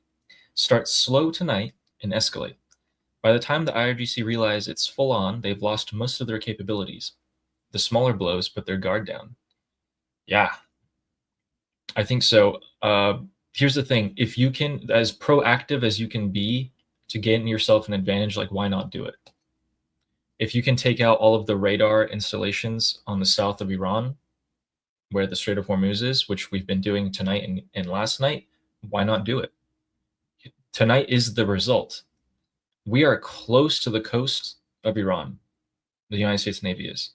Start slow tonight and escalate. By the time the IRGC realize it's full on, they've lost most of their capabilities. The smaller blows put their guard down. Yeah, I think so. Here's the thing. If you can, as proactive as you can be to gain yourself an advantage, like, why not do it? If you can take out all of the radar installations on the south of Iran, where the Strait of Hormuz is, which we've been doing tonight and last night, why not do it? Tonight is the result. We are close to the coast of Iran. The United States Navy is.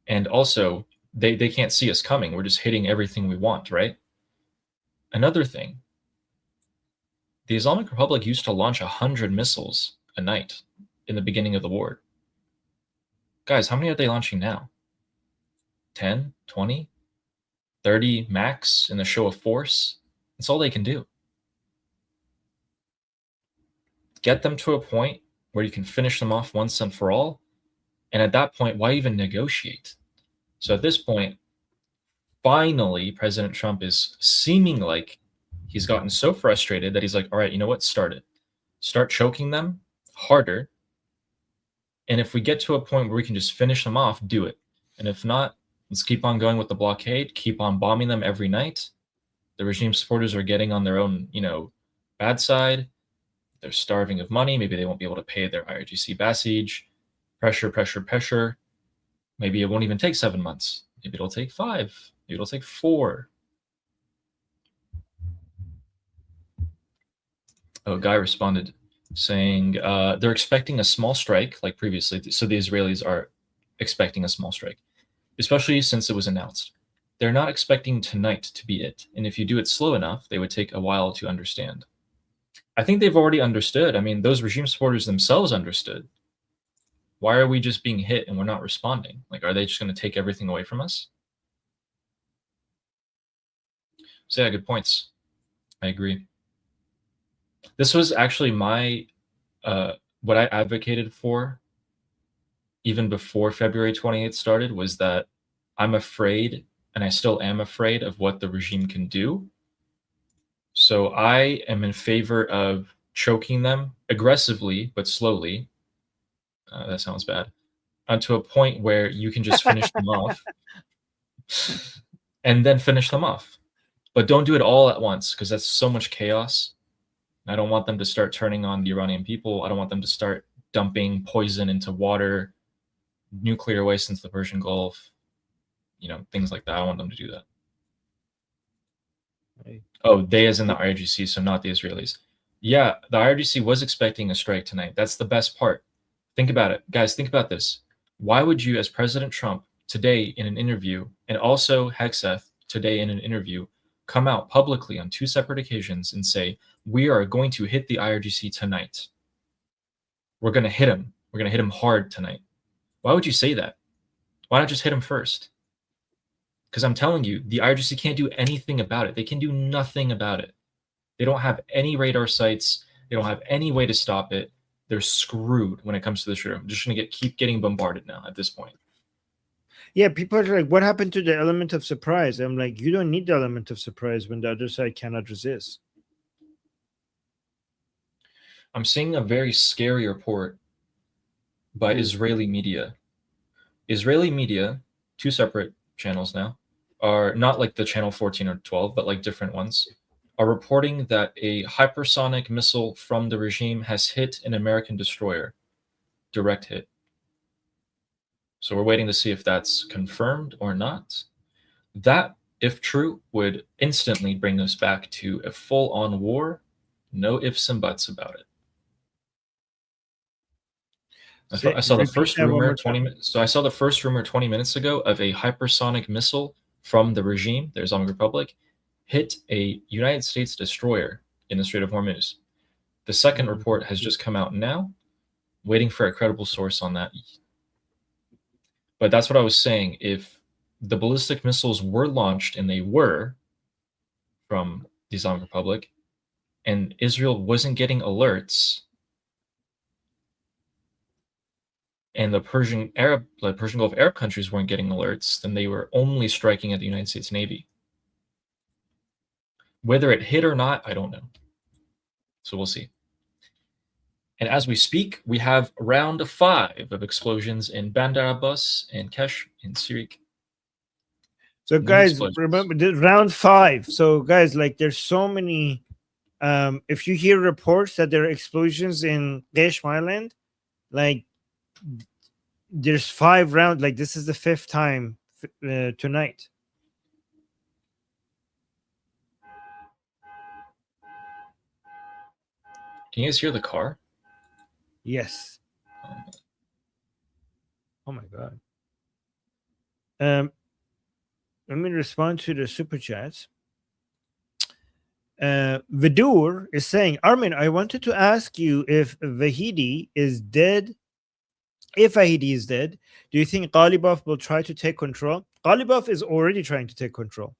And also, they can't see us coming. We're just hitting everything we want, right? Another thing, the Islamic Republic used to launch 100 missiles a night in the beginning of the war. Guys, how many are they launching now? 10, 20, 30 max in the show of force? That's all they can do. Get them to a point where you can finish them off once and for all. And at that point, why even negotiate? So at this point, finally, President Trump is seeming like he's gotten so frustrated that he's like, all right, you know what? Start it. Start choking them harder. And if we get to a point where we can just finish them off, do it. And if not, let's keep on going with the blockade, keep on bombing them every night. The regime supporters are getting on their own, bad side. They're starving of money. Maybe they won't be able to pay their IRGC Basij. Pressure. Maybe it won't even take 7 months. Maybe it'll take 5. Maybe it'll take 4. Oh, Guy responded saying they're expecting a small strike like previously. So the Israelis are expecting a small strike, especially since it was announced. They're not expecting tonight to be it. And if you do it slow enough, they would take a while to understand. I think they've already understood. I mean, those regime supporters themselves understood. Why are we just being hit and we're not responding? Like, are they just going to take everything away from us? So yeah, good points. I agree. This was actually my, what I advocated for even before February 28th started, was that I'm afraid, and I still am afraid of what the regime can do. So I am in favor of choking them aggressively, but slowly. That sounds bad. To a point where you can just finish them off and then finish them off. But don't do it all at once, because that's so much chaos. I don't want them to start turning on the Iranian people. I don't want them to start dumping poison into water, nuclear waste into the Persian Gulf, things like that. I don't want them to do that. Right. Oh, they as in the IRGC, so not the Israelis. Yeah, the IRGC was expecting a strike tonight. That's the best part. Think about it. Guys, think about this. Why would you, as President Trump, today in an interview, and also Hegseth today in an interview, come out publicly on 2 separate occasions and say, we are going to hit the IRGC tonight. We're going to hit him. We're going to hit him hard tonight. Why would you say that? Why not just hit him first? Because I'm telling you, the IRGC can't do anything about it. They can do nothing about it. They don't have any radar sites. They don't have any way to stop it. They're screwed when it comes to this room. Just going to keep getting bombarded now at this point. Yeah, people are like, what happened to the element of surprise? I'm like, you don't need the element of surprise when the other side cannot resist. I'm seeing a very scary report by Israeli media. Israeli media, 2 separate channels now, are not like the channel 14 or 12, but like different ones, are reporting that a hypersonic missile from the regime has hit an American destroyer. Direct hit. So we're waiting to see if that's confirmed or not. That, if true, would instantly bring us back to a full-on war. No ifs and buts about it. I saw the first rumor 20 minutes. So I saw the first rumor 20 minutes ago of a hypersonic missile from the regime, the Islamic Republic, hit a United States destroyer in the Strait of Hormuz. The second report has just come out now, waiting for a credible source on that. But that's what I was saying. If the ballistic missiles were launched, and they were, from the Islamic Republic, and Israel wasn't getting alerts, and the Persian Gulf Arab countries weren't getting alerts, then they were only striking at the United States Navy. Whether it hit or not, I don't know. So we'll see. And as we speak, we have round 5 of explosions in Bandar Abbas and Kesh in Syria. So guys, remember this round 5. So guys, like there's so many. If you hear reports that there are explosions in Qeshm Island, like there's 5 rounds. Like this is the 5th time tonight. Can you guys hear the car? Yes. Oh my god. Let me respond to the super chats. Vidur is saying, Armin, I wanted to ask you if Vahidi is dead. If Vahidi is dead, do you think Ghalibaf will try to take control? Ghalibaf is already trying to take control.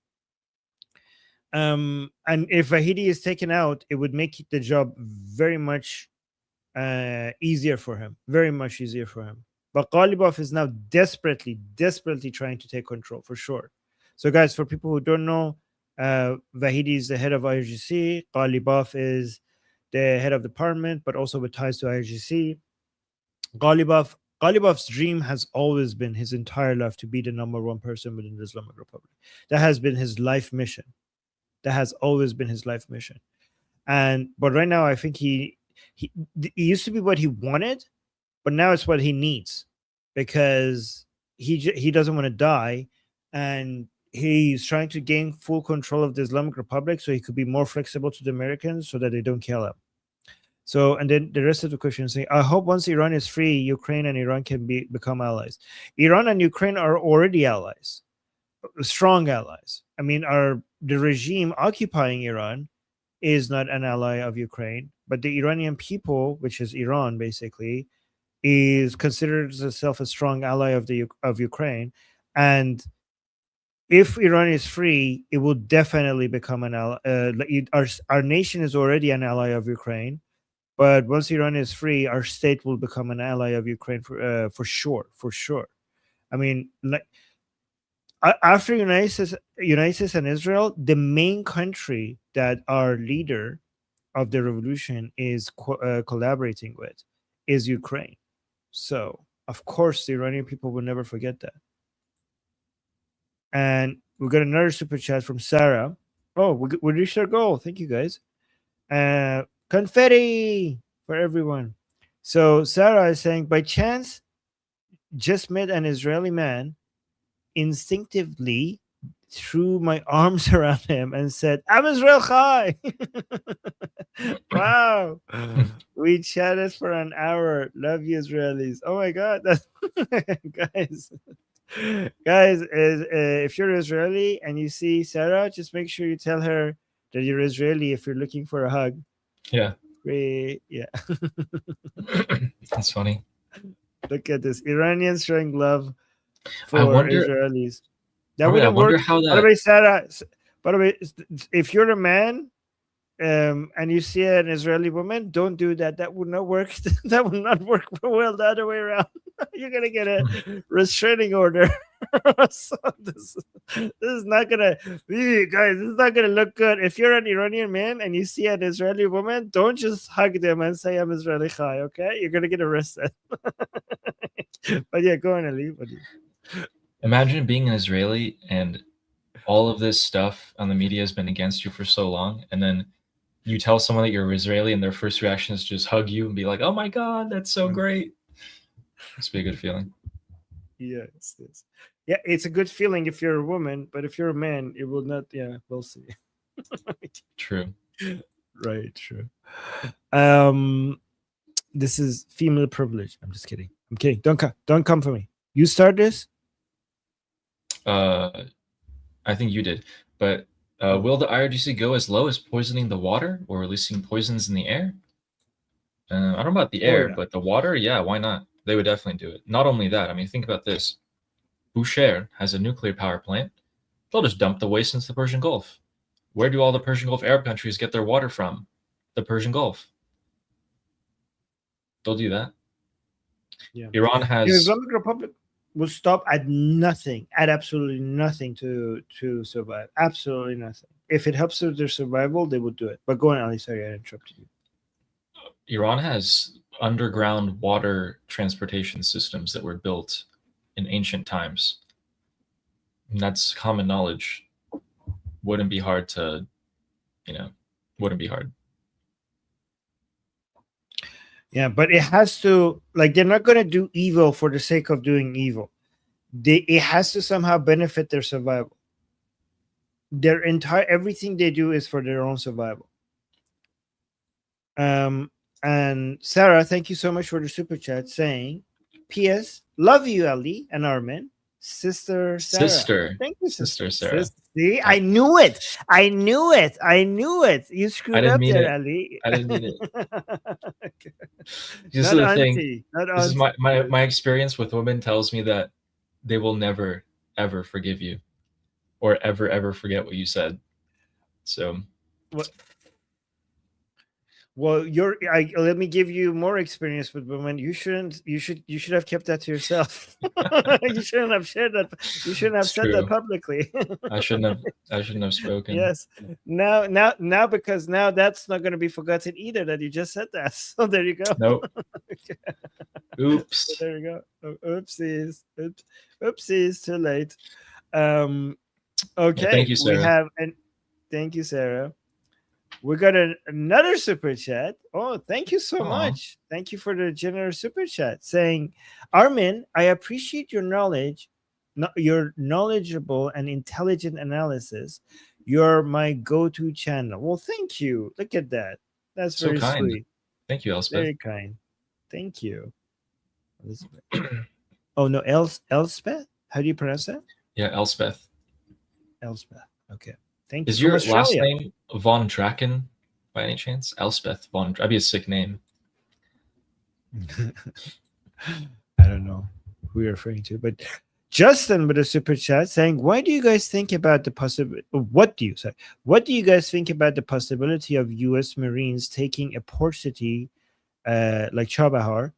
And if Vahidi is taken out, it would make the job very much easier for him. Very much easier for him. But Ghalibaf is now desperately trying to take control, for sure. So guys, for people who don't know, Vahidi is the head of IRGC. Ghalibaf is the head of the parliament, but also with ties to IRGC. Ghalibaf's dream has always been his entire life to be the #1 person within the Islamic Republic. That has been his life mission. That has always been his life mission. But right now, I think he used to be what he wanted, but now it's what he needs, because he doesn't want to die, and he's trying to gain full control of the Islamic Republic so he could be more flexible to the Americans so that they don't kill him. So, and then the rest of the question is saying, I hope once Iran is free, Ukraine and Iran can become allies. Iran and Ukraine are already allies, strong allies. I mean, the regime occupying Iran is not an ally of Ukraine, but the Iranian people, which is Iran basically, is considers itself a strong ally of Ukraine. And if Iran is free, it will definitely become an ally. Our nation is already an ally of Ukraine. But once Iran is free, our state will become an ally of Ukraine for sure, for sure. I mean, like after United States and Israel, the main country that our leader of the revolution is collaborating with is Ukraine. So, of course, the Iranian people will never forget that. And we got another super chat from Sarah. Oh, we reached our goal. Thank you, guys. Confetti for everyone. So Sarah is saying, by chance, just met an Israeli man, instinctively threw my arms around him and said, "I'm Israel Chai." Wow. We chatted for an hour. Love you, Israelis. Oh my God. That's guys, if you're Israeli and you see Sarah, just make sure you tell her that you're Israeli if you're looking for a hug. Yeah. Yeah. That's funny. Look at this. Iranians showing love for Israelis. That wouldn't work. How that... By the way, Sarah, by the way, if you're a man and you see an Israeli woman, don't do that. That would not work. That would not work well the other way around. You're going to get a restraining order. So this is not gonna, guys, this is not gonna look good. If you're an Iranian man and you see an Israeli woman, don't just hug them and say, "I'm Israeli Chai," okay? You're gonna get arrested. But yeah, go on, Ali. Imagine being an Israeli and all of this stuff on the media has been against you for so long, and then you tell someone that you're Israeli and their first reaction is just hug you and be like, "Oh my God, that's so great." Must be a good feeling. Yes. Yeah, it's a good feeling if you're a woman, but if you're a man, it will not. Yeah, we'll see. True. Right, true. This is female privilege. I'm just kidding. I'm kidding. Don't come for me. You start this? I think you did. But will the IRGC go as low as poisoning the water or releasing poisons in the air? I don't know about the air, but the water, yeah, why not? They would definitely do it. Not only that, I mean, think about this. Bushehr has a nuclear power plant. They'll just dump the waste into the Persian Gulf. Where do all the Persian Gulf Arab countries get their water from? The Persian Gulf. They'll do that. Yeah. Iran has... The Islamic Republic will stop at nothing, at absolutely nothing to survive. Absolutely nothing. If it helps with their survival, they will do it. But go on, Ali. Sorry, I interrupted you. Iran has underground water transportation systems that were built in ancient times. And that's common knowledge. Wouldn't be hard to, wouldn't be hard. Yeah, but it has to, like, they're not going to do evil for the sake of doing evil. It has to somehow benefit their survival. Everything they do is for their own survival. And Sarah, thank you so much for the super chat saying, P.S. Love you, Ali and Armin. Sister Sarah. Thank you, Sister Sarah. See, I knew it. You screwed up there, Ali. I didn't mean it. Okay. This is the thing. This is my experience with women tells me that they will never, ever forgive you or ever forget what you said. So... Well, let me give you more experience with women. You should have kept that to yourself. You shouldn't have shared that. You shouldn't have said that publicly. I shouldn't have spoken. Yes. Now, because now that's not going to be forgotten either that you just said that. So there you go. Nope. Oops. So there you go. Oopsies. Oopsies. Too late. Okay. Well, thank you, Sarah. Thank you, Sarah. We got another super chat. Oh, thank you so much. Thank you for the generous super chat saying, Armin, I appreciate your knowledge, your knowledgeable and intelligent analysis. You're my go-to channel. Well, thank you. Look at that. That's very sweet. Thank you, Elspeth. Very kind. Thank you. Oh, no, Elspeth? How do you pronounce that? Yeah, Elspeth. Elspeth. Okay. Thank you. Is your last name Von Draken by any chance? Elspeth Von Draken. That'd be a sick name. I don't know who you're referring to, but Justin with a super chat saying, what do you guys think about the possibility of U.S. Marines taking a port city like Chabahar,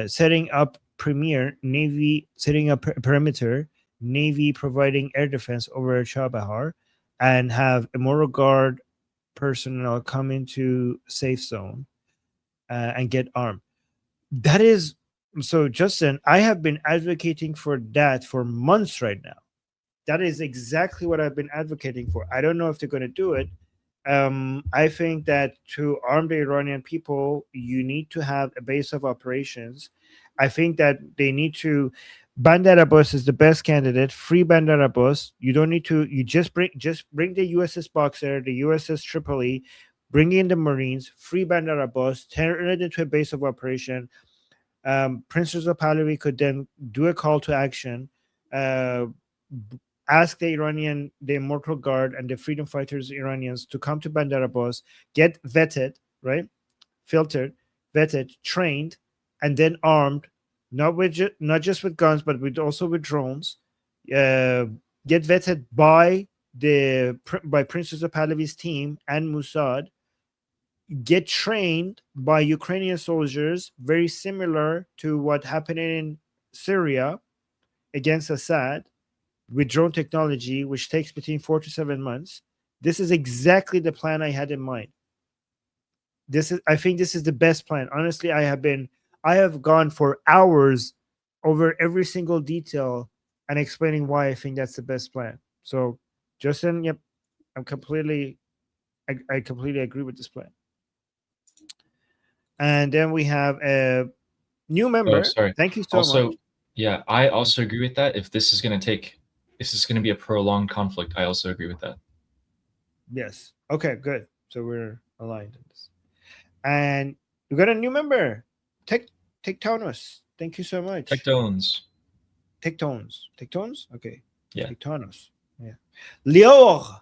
setting up perimeter, Navy providing air defense over Chabahar, and have Immoral Guard personnel come into safe zone and get armed. That is so, Justin. I have been advocating for that for months right now. That is exactly what I've been advocating for. I don't know if they're going to do it. I think that to arm the Iranian people, you need to have a base of operations. I think that they need to. Bandar Abbas is the best candidate. Free Bandar Abbas. You don't need to. You just bring the USS Boxer, the USS Tripoli, bring in the Marines. Free Bandar Abbas. Turn it into a base of operation. Prince Reza Pahlavi could then do a call to action. Ask the Immortal Guard and the freedom fighters Iranians to come to Bandar Abbas, get vetted, right? Filtered, vetted, trained, and then armed, not just with guns, but also with drones. Get vetted by Prince Reza Pahlavi's team and Mossad. Get trained by Ukrainian soldiers, very similar to what happened in Syria against Assad, with drone technology, which takes between 4 to 7 months. This is exactly the plan I had in mind. I think this is the best plan. Honestly, I have gone for hours over every single detail and explaining why I think that's the best plan. So, Justin, yep, I completely agree with this plan. And then we have a new member. Oh, sorry. Thank you so much. Yeah, I also agree with that. If this is going to be a prolonged conflict, I also agree with that. Yes. Okay, good. So we're aligned in this. And we got a new member, Tectonos. Thank you so much. Tectones. Okay. Yeah. Tectonos. Yeah. Lior,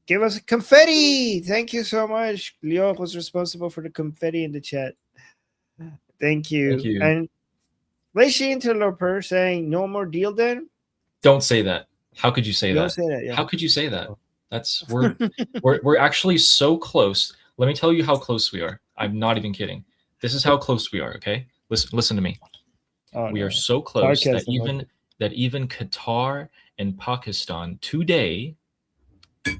give us a confetti. Thank you so much. Lior was responsible for the confetti in the chat. Thank you. Thank you. And Leishi Interloper saying no more deal then? Don't say that. How could you say Don't that? say that, yeah. How could you say that? That's we're actually so close. Let me tell you how close we are. I'm not even kidding. This is how close we are, okay? Listen to me. We are so close that even Qatar and Pakistan today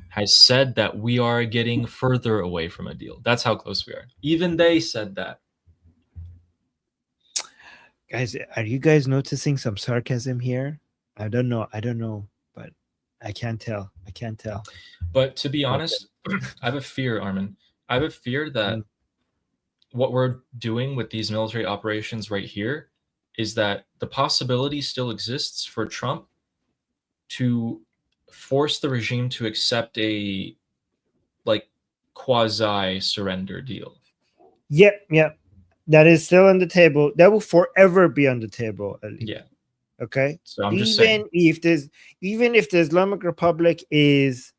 has said that we are getting further away from a deal. That's how close we are. Even they said that. Guys, are you guys noticing some sarcasm here? I don't know, but I can't tell. But to be honest, I have a fear, Armin. I have a fear that what we're doing with these military operations right here is that the possibility still exists for Trump to force the regime to accept a quasi surrender deal. Yep. That is still on the table. That will forever be on the table. Yeah. Okay. So I'm just saying, even if the Islamic Republic is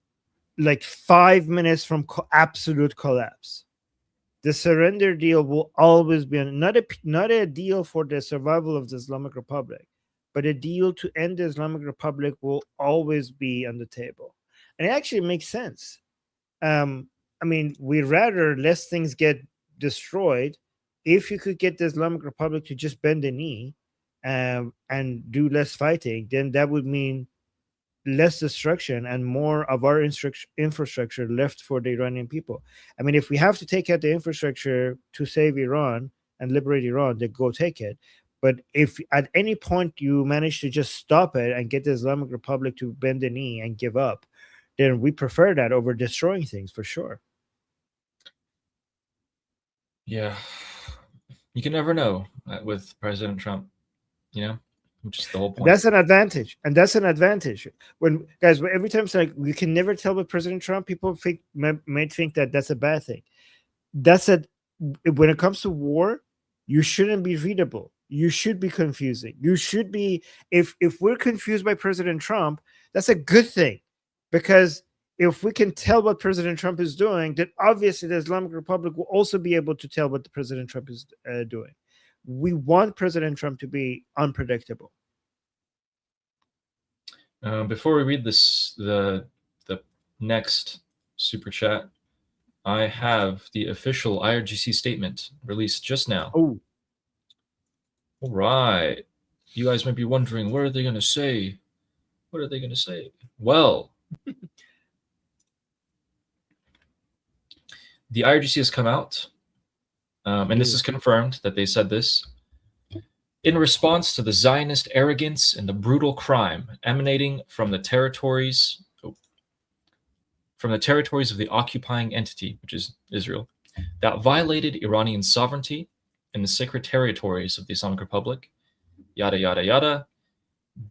like 5 minutes from absolute collapse, the surrender deal will always be not a deal for the survival of the Islamic Republic, but a deal to end the Islamic Republic will always be on the table. And it actually makes sense. I mean, we'd rather less things get destroyed. If you could get the Islamic Republic to just bend the knee and do less fighting, then that would mean less destruction and more of our infrastructure left for the Iranian people. I mean, if we have to take out the infrastructure to save Iran and liberate Iran, then go take it. But if at any point you manage to just stop it and get the Islamic Republic to bend the knee and give up, then we prefer that over destroying things for sure. Yeah. You can never know with President Trump, which is the whole point. That's an advantage. And that's an advantage. When guys, every time it's like you can never tell with President Trump, people may think that that's a bad thing. When it comes to war, you shouldn't be readable. You should be confusing. You should be, if we're confused by President Trump, that's a good thing. Because if we can tell what President Trump is doing, then obviously the Islamic Republic will also be able to tell what the President Trump is doing. We want President Trump to be unpredictable. Before we read the next super chat, I have the official IRGC statement released just now. Oh, All right. You guys might be wondering, what are they going to say? What are they going to say? Well, the IRGC has come out, and this is confirmed that they said this. In response to the Zionist arrogance and the brutal crime emanating from the territories of the occupying entity, which is Israel, that violated Iranian sovereignty and the sacred territories of the Islamic Republic, yada, yada, yada,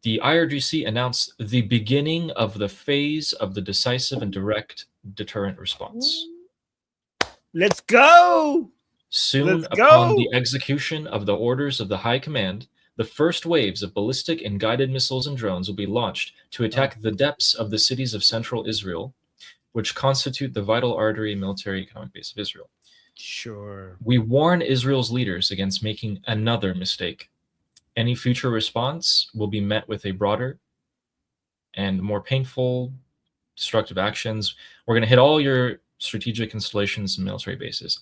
the IRGC announced the beginning of the phase of the decisive and direct deterrent response. let's go! Soon Let's upon go! the execution of the orders of the High Command, the first waves of ballistic and guided missiles and drones will be launched to attack the depths of the cities of central Israel, which constitute the vital artery and military economic base of Israel. Sure. We warn Israel's leaders against making another mistake. Any future response will be met with a broader and more painful, destructive actions. We're going to hit all your strategic installations and military bases.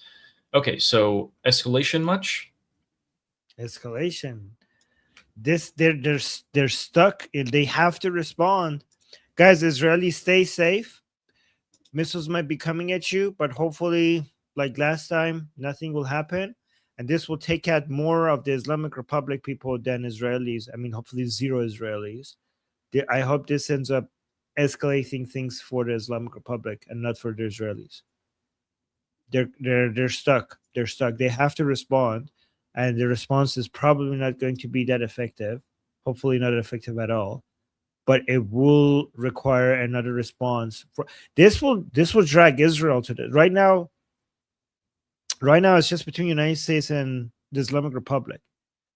Okay, so escalation much? Escalation. They're stuck. They have to respond. Guys, Israelis, stay safe. Missiles might be coming at you, but hopefully, like last time, nothing will happen. And this will take out more of the Islamic Republic people than Israelis. I mean, hopefully zero Israelis. I hope this ends up escalating things for the Islamic Republic and not for the Israelis. They're stuck. They're stuck. They have to respond, and the response is probably not going to be that effective. Hopefully, not effective at all. But it will require another response. This will drag Israel to this. Right now, it's just between the United States and the Islamic Republic.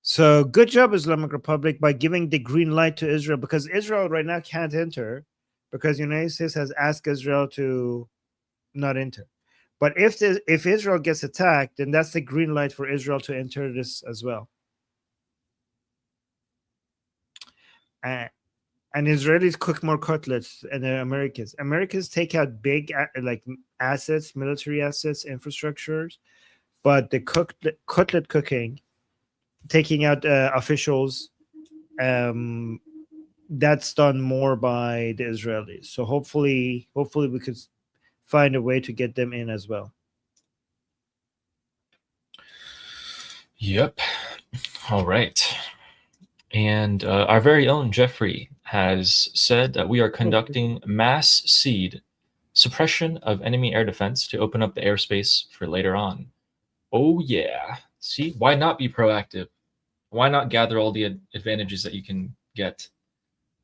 So good job, Islamic Republic, by giving the green light to Israel, because Israel right now can't enter because the United States has asked Israel to not enter. But if Israel gets attacked, then that's the green light for Israel to enter this as well. And Israelis cook more cutlets than the Americans. Americans take out big assets, military assets, infrastructures, but the cutlet cooking, taking out officials, that's done more by the Israelis. So hopefully we could find a way to get them in as well. Yep. All right. And our very own Jeffrey has said that we are conducting mass seed suppression of enemy air defense to open up the airspace for later on. Oh, yeah. See, why not be proactive? Why not gather all the advantages that you can get?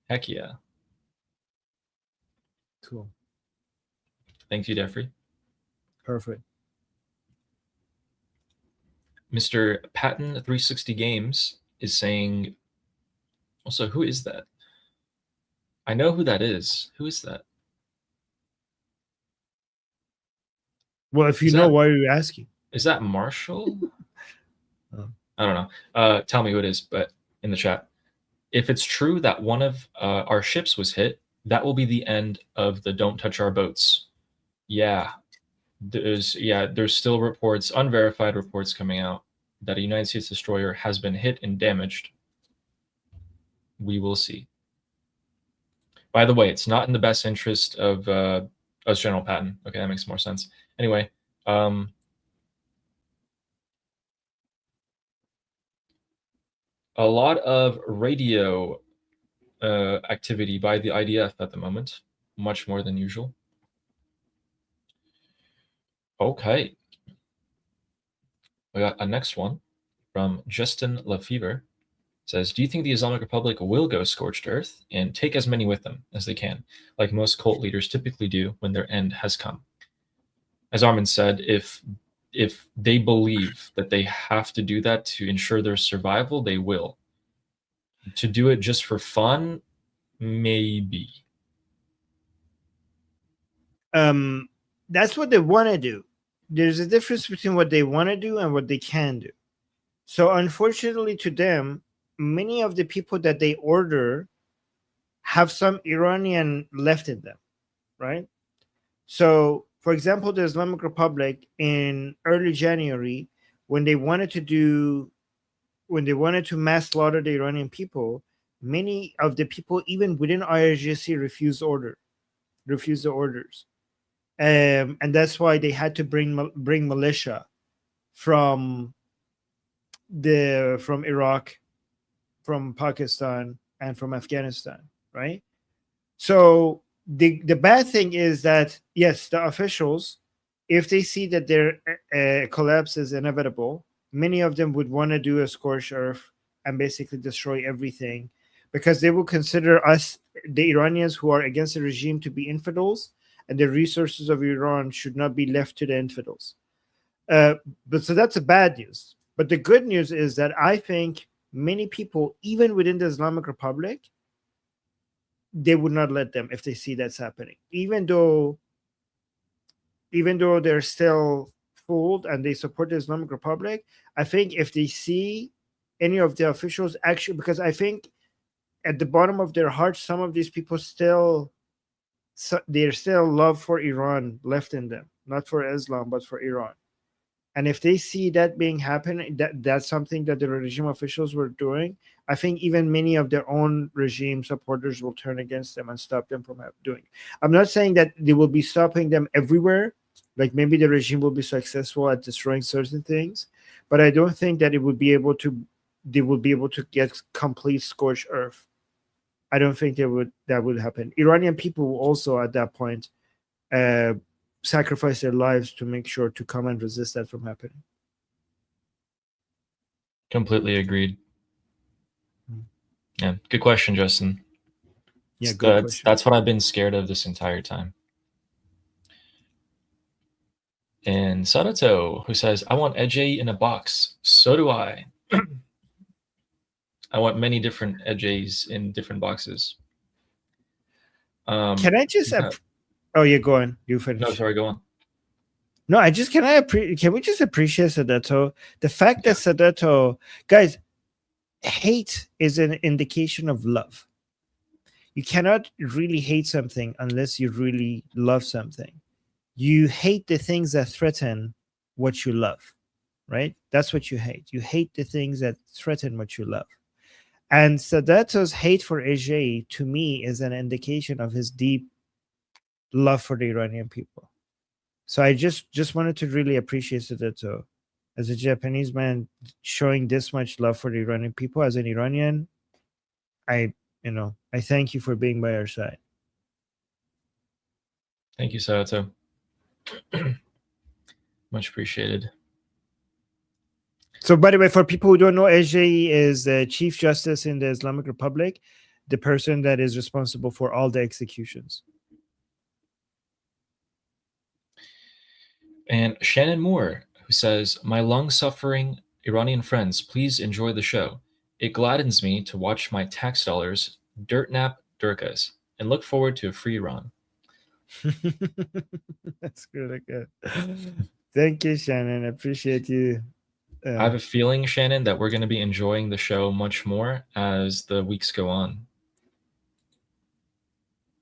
Heck yeah. Cool. Thank you, Jeffrey. Perfect. Mr. Patton 360 Games is saying, also, who is that? I know who that is. Who is that? Well, if you know, why are you asking? Is that Marshall? Oh. I don't know. Tell me who it is, but in the chat. If it's true that one of our ships was hit, that will be the end of the Don't Touch Our Boats. Yeah. There's still reports, unverified reports coming out that a United States destroyer has been hit and damaged. We will see. By the way, it's not in the best interest of us, General Patton. Okay, that makes more sense. Anyway, a lot of radio activity by the IDF at the moment, much more than usual. Okay. We got a next one from Justin Lefevre. Says, do you think the Islamic Republic will go scorched earth and take as many with them as they can, like most cult leaders typically do when their end has come? As Armin said, if they believe that they have to do that to ensure their survival, they will. To do it just for fun, maybe. That's what they want to do. There's a difference between what they want to do and what they can do. So unfortunately to them, many of the people that they order have some Iranian left in them, right? So for example, the Islamic Republic in early January, when they wanted to mass slaughter the Iranian people, many of the people, even within IRGC, refused the orders, and that's why they had to bring militia from Iraq, from Pakistan, and from Afghanistan, right? So the bad thing is that, yes, the officials, if they see that their collapse is inevitable, many of them would want to do a scorched earth and basically destroy everything, because they will consider us, the Iranians who are against the regime, to be infidels, and the resources of Iran should not be left to the infidels. But so that's a bad news. But the good news is that I think many people, even within the Islamic Republic, they would not let them if they see that's happening, even though they're still fooled and they support the Islamic Republic. I think if they see any of the officials actually, because I think at the bottom of their hearts, some of these people there's still love for Iran left in them, not for Islam, but for Iran. And if they see that being happen, that's something that the regime officials were doing, I think even many of their own regime supporters will turn against them and stop them from doing it. I'm not saying that they will be stopping them everywhere. Like maybe the regime will be successful at destroying certain things, but I don't think that they will be able to get complete scorched earth. I don't think that would happen. Iranian people will also at that point sacrifice their lives to make sure to come and resist that from happening. Completely agreed. Yeah, good question, Justin. Yeah, good question. That's what I've been scared of this entire time. And Sadato, who says, I want Edge in a box. So do I. I want many different edges in different boxes. Can I just... Oh, yeah, go on. You finish. No, sorry, go on. No, can we just appreciate Sadato? The fact that Sadato... Guys, hate is an indication of love. You cannot really hate something unless you really love something. You hate the things that threaten what you love, right? That's what you hate. You hate the things that threaten what you love. And Sadato's hate for Ajay, to me, is an indication of his deep love for the Iranian people. So I just wanted to really appreciate Sadato as a Japanese man showing this much love for the Iranian people. As an Iranian, I thank you for being by our side. Thank you, Sadato. Much appreciated. So, by the way, for people who don't know, Ajay is the Chief Justice in the Islamic Republic, the person that is responsible for all the executions. And Shannon Moore, who says, my long-suffering Iranian friends, please enjoy the show. It gladdens me to watch my tax dollars dirt nap Durkas and look forward to a free Iran. That's really good. Thank you, Shannon. I appreciate you. I have a feeling, Shannon, that we're going to be enjoying the show much more as the weeks go on.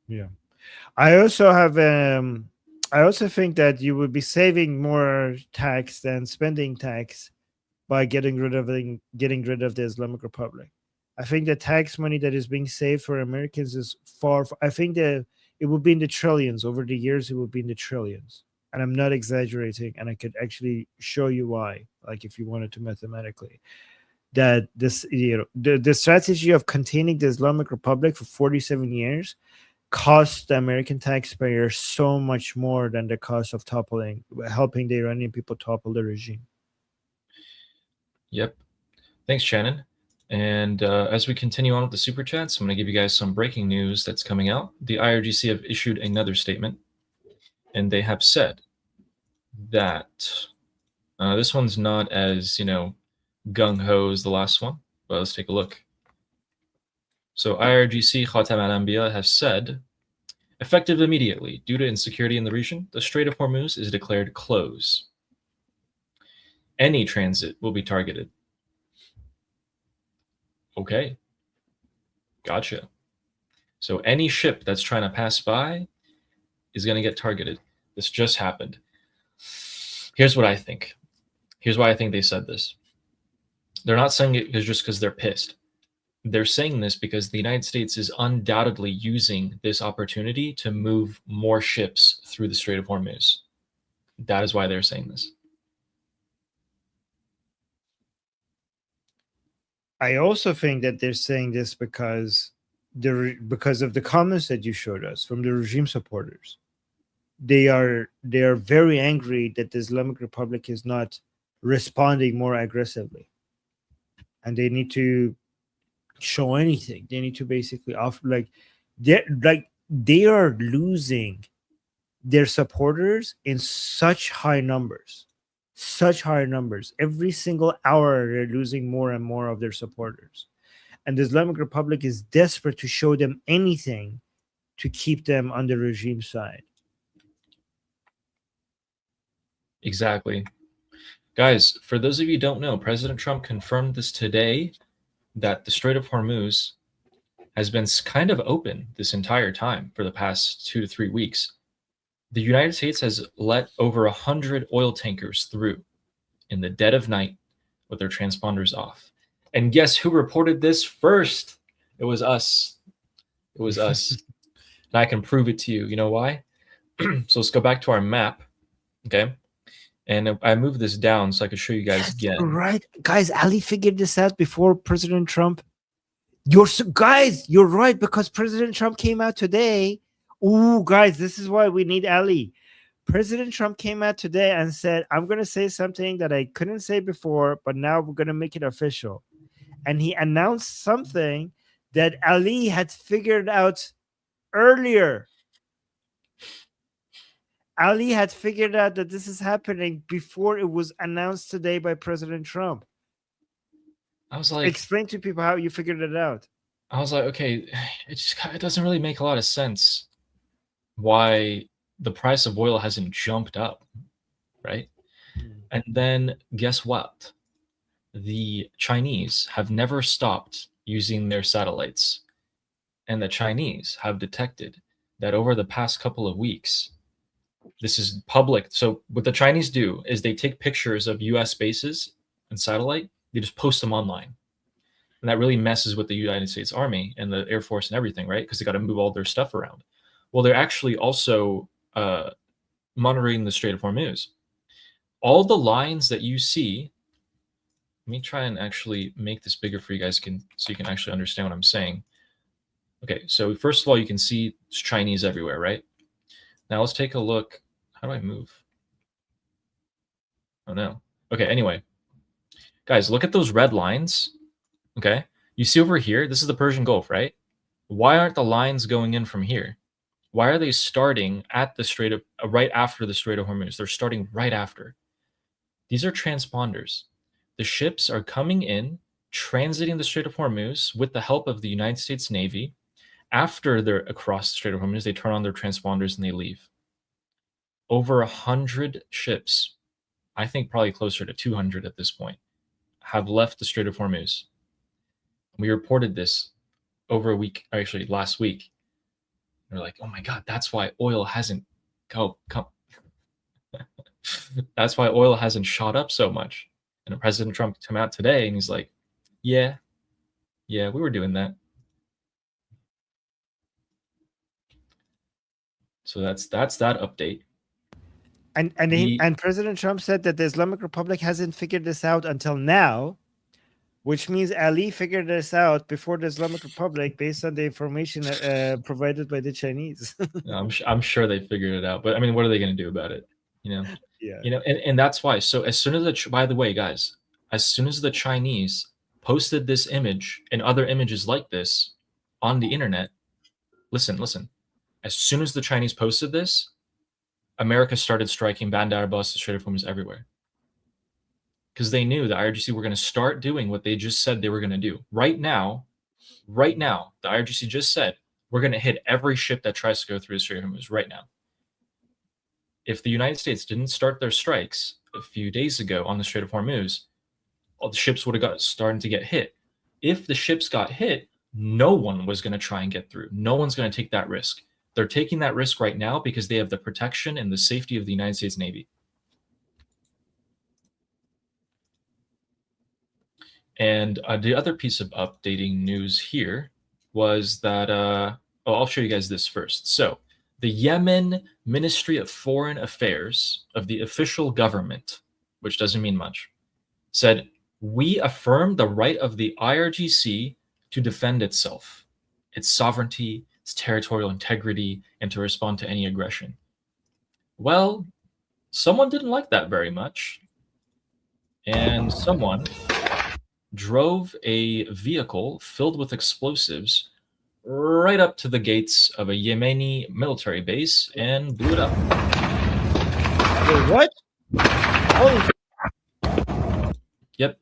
Yeah. I also have I also think that you would be saving more tax than spending tax by getting rid of the Islamic Republic. I think the tax money that is being saved for Americans is I think that it will be in the trillions. Over the years, it will be in the trillions. And I'm not exaggerating, and I could actually show you why, like if you wanted to mathematically, that this, the strategy of containing the Islamic Republic for 47 years cost the American taxpayer so much more than the cost of helping the Iranian people topple the regime. Yep. Thanks, Shannon. And as we continue on with the super chats, I'm going to give you guys some breaking news that's coming out. The IRGC have issued another statement, and they have said that this one's not as, gung-ho as the last one, but let's take a look. So IRGC Khatam al-Anbiya has said, effective immediately, due to insecurity in the region, the Strait of Hormuz is declared closed. Any transit will be targeted. Okay. Gotcha. So any ship that's trying to pass by is going to get targeted. This just happened. Here's what I think. Here's why I think they said this. They're not saying it just because they're pissed. They're saying this because the United States is undoubtedly using this opportunity to move more ships through the Strait of Hormuz. That is why they're saying this. I also think that they're saying this because of the comments that you showed us from the regime supporters. They are very angry that the Islamic Republic is not responding more aggressively, and they need to show anything. They need to basically offer they are losing their supporters in such high numbers. Every single hour they're losing more and more of their supporters, and the Islamic Republic is desperate to show them anything to keep them on the regime side. Exactly. Guys, for those of you who don't know, President Trump confirmed this today, that the Strait of Hormuz has been kind of open this entire time for the past 2 to 3 weeks. The United States has let over 100 oil tankers through in the dead of night with their transponders off. And guess who reported this first? It was us. It was us. And I can prove it to you. You know why? So let's go back to our map. Okay. And I moved this down so I could show you guys again. Right. Guys, Ali figured this out before President Trump. You're right, because President Trump came out today. Ooh, guys, this is why we need Ali. President Trump came out today and said, I'm going to say something that I couldn't say before, but now we're going to make it official. And he announced something that Ali had figured out earlier. Ali had figured out that this is happening before it was announced today by President Trump. I was like, explain to people how you figured it out. I was like, okay, it doesn't really make a lot of sense why the price of oil hasn't jumped up, right? And then guess what? The Chinese have never stopped using their satellites. And the Chinese have detected that over the past couple of weeks, this is public. So what the Chinese do is they take pictures of US bases and satellite, they just post them online. And that really messes with the United States Army and the Air Force and everything, right? Because they got to move all their stuff around. Well, they're actually also monitoring the Strait of Hormuz. All the lines that you see, let me try and actually make this bigger for you guys so you can actually understand what I'm saying. Okay, so first of all, you can see it's Chinese everywhere, right? Now let's take a look. How do I move? Oh no. Okay, anyway. Guys, look at those red lines. Okay, you see over here, this is the Persian Gulf, right? Why aren't the lines going in from here? Why are they starting at the Strait of, right after the Strait of Hormuz? They're starting right after. These are transponders. The ships are coming in, transiting the Strait of Hormuz with the help of the United States Navy. After they're across the Strait of Hormuz, they turn on their transponders and they leave. Over 100 ships, I think probably closer to 200 at this point, have left the Strait of Hormuz. We reported this over a week, actually last week. We're like, oh my God, that's why oil hasn't come. That's why oil hasn't shot up so much. And President Trump came out today and he's like, yeah, we were doing that. So that's that update. And President Trump said that the Islamic Republic hasn't figured this out until now, which means Ali figured this out before the Islamic Republic based on the information provided by the Chinese. I'm sure they figured it out, but I mean, what are they going to do about it? You know? Yeah. You know, and that's why. So as soon as by the way, guys, as soon as the Chinese posted this image and other images like this on the internet, listen. As soon as the Chinese posted this, America started striking Bandar Abbas, the Strait of Hormuz everywhere. Because they knew the IRGC were going to start doing what they just said they were going to do. Right now, the IRGC just said, we're going to hit every ship that tries to go through the Strait of Hormuz right now. If the United States didn't start their strikes a few days ago on the Strait of Hormuz, all the ships would have starting to get hit. If the ships got hit, no one was going to try and get through. No one's going to take that risk. they're taking that risk right now because they have the protection and the safety of the United States Navy. And the other piece of updating news here was that, I'll show you guys this first. So the Yemen Ministry of Foreign Affairs of the official government, which doesn't mean much, said, "We affirm the right of the IRGC to defend itself, its sovereignty, its territorial integrity, and to respond to any aggression." Well, someone didn't like that very much. And someone drove a vehicle filled with explosives right up to the gates of a Yemeni military base and blew it up. Wait, what? Holy Yep.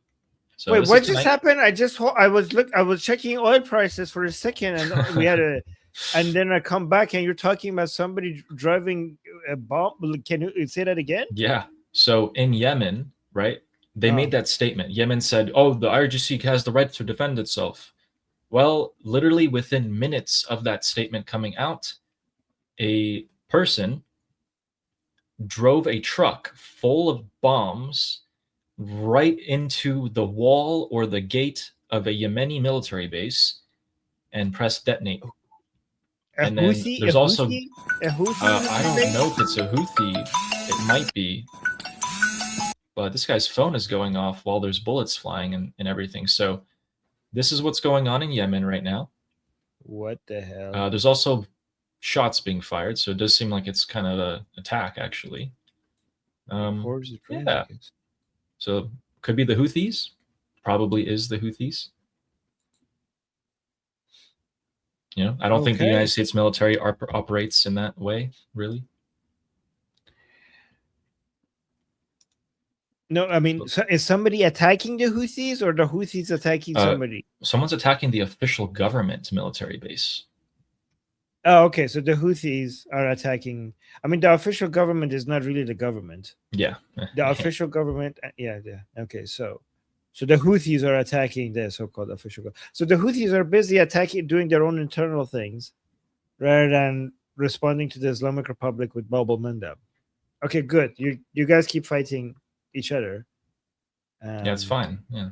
So Wait, this what is just tonight. happened? I was checking oil prices for a second, and we had and then I come back and you're talking about somebody driving a bomb. Can you say that again? Yeah. So in Yemen, right, they made that statement. Yemen said, "Oh, the IRGC has the right to defend itself." Well, literally within minutes of that statement coming out, a person drove a truck full of bombs right into the wall or the gate of a Yemeni military base and pressed detonate. And then there's also, I don't know if it's a Houthi. It might be. But this guy's phone is going off while there's bullets flying and everything. So this is what's going on in Yemen right now. What the hell? There's also shots being fired, so it does seem like it's kind of an attack, actually. Yeah. So could be the Houthis. Probably is the Houthis. You know, I don't think the United States military operates in that way, really. No, I mean, so is somebody attacking the Houthis or the Houthis attacking somebody? Someone's attacking the official government military base. Oh, okay. So the Houthis are attacking. I mean, the official government is not really the government. Yeah. The official government. Yeah. Okay. So the Houthis are attacking the so-called official government. So the Houthis are busy attacking, doing their own internal things, rather than responding to the Islamic Republic with Bab al-Mandab. Okay, good. You guys keep fighting each other. Yeah, it's fine. Yeah.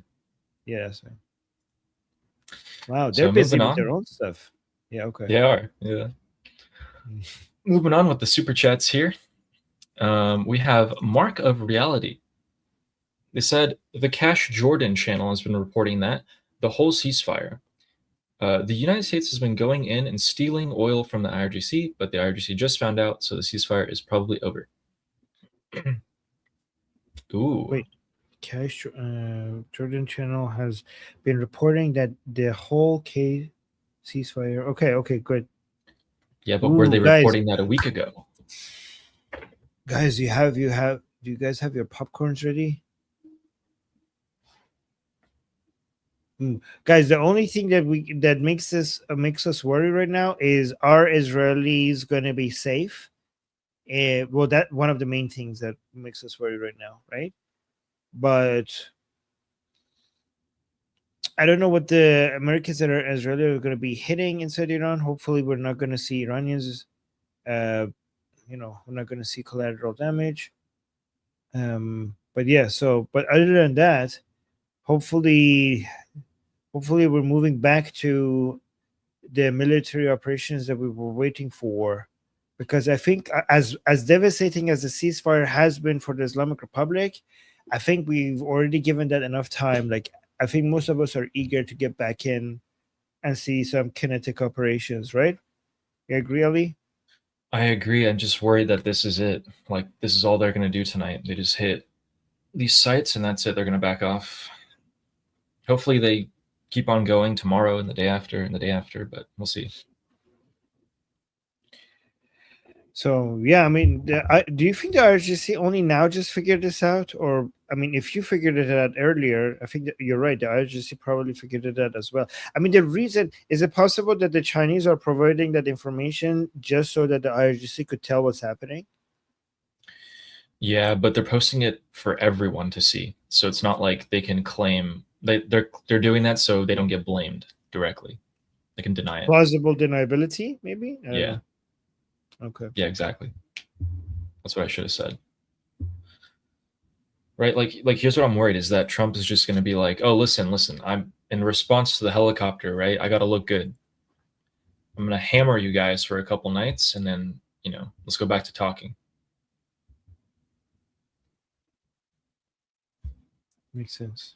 Yeah, that's fine. Wow, they're So busy moving with their on. own stuff. Yeah, okay. They are. Yeah. Moving on with the super chats here. We have Mark of Reality. They said the Cash Jordan channel has been reporting that the whole ceasefire. The United States has been going in and stealing oil from the IRGC, but the IRGC just found out, so the ceasefire is probably over. Ooh. Wait, Cash Jordan channel has been reporting that the whole case ceasefire. Okay, good. Yeah, but were they reporting that a week ago? Guys, do you guys have your popcorns ready? Guys, the only thing that makes us worry right now is, are Israelis going to be safe? Well, that one of the main things that makes us worry right now, right? But I don't know what the Americans that are Israeli are going to be hitting inside Iran. Hopefully, we're not going to see Iranians. We're not going to see collateral damage. But yeah. But other than that, hopefully we're moving back to the military operations that we were waiting for. Because I think as devastating as the ceasefire has been for the Islamic Republic, I think we've already given that enough time. Like, I think most of us are eager to get back in and see some kinetic operations, right? You agree, Ali? I agree. I'm just worried that this is it. Like, this is all they're going to do tonight. They just hit these sites and that's it. They're going to back off. Hopefully they keep on going tomorrow and the day after, but we'll see. So, yeah, I mean, do you think the IRGC only now just figured this out? Or, I mean, if you figured it out earlier, I think that you're right. The IRGC probably figured it out as well. I mean, the reason, is it possible that the Chinese are providing that information just so that the IRGC could tell what's happening? Yeah, but they're posting it for everyone to see. So it's not like they can claim they're doing that so they don't get blamed directly. They can deny it. Plausible deniability, maybe? Yeah. Okay. Yeah, exactly. That's what I should have said. Right? Like here's what I'm worried is that Trump is just going to be like, "Oh, listen, I'm in response to the helicopter, right? I got to look good. I'm going to hammer you guys for a couple nights and then, let's go back to talking." Makes sense.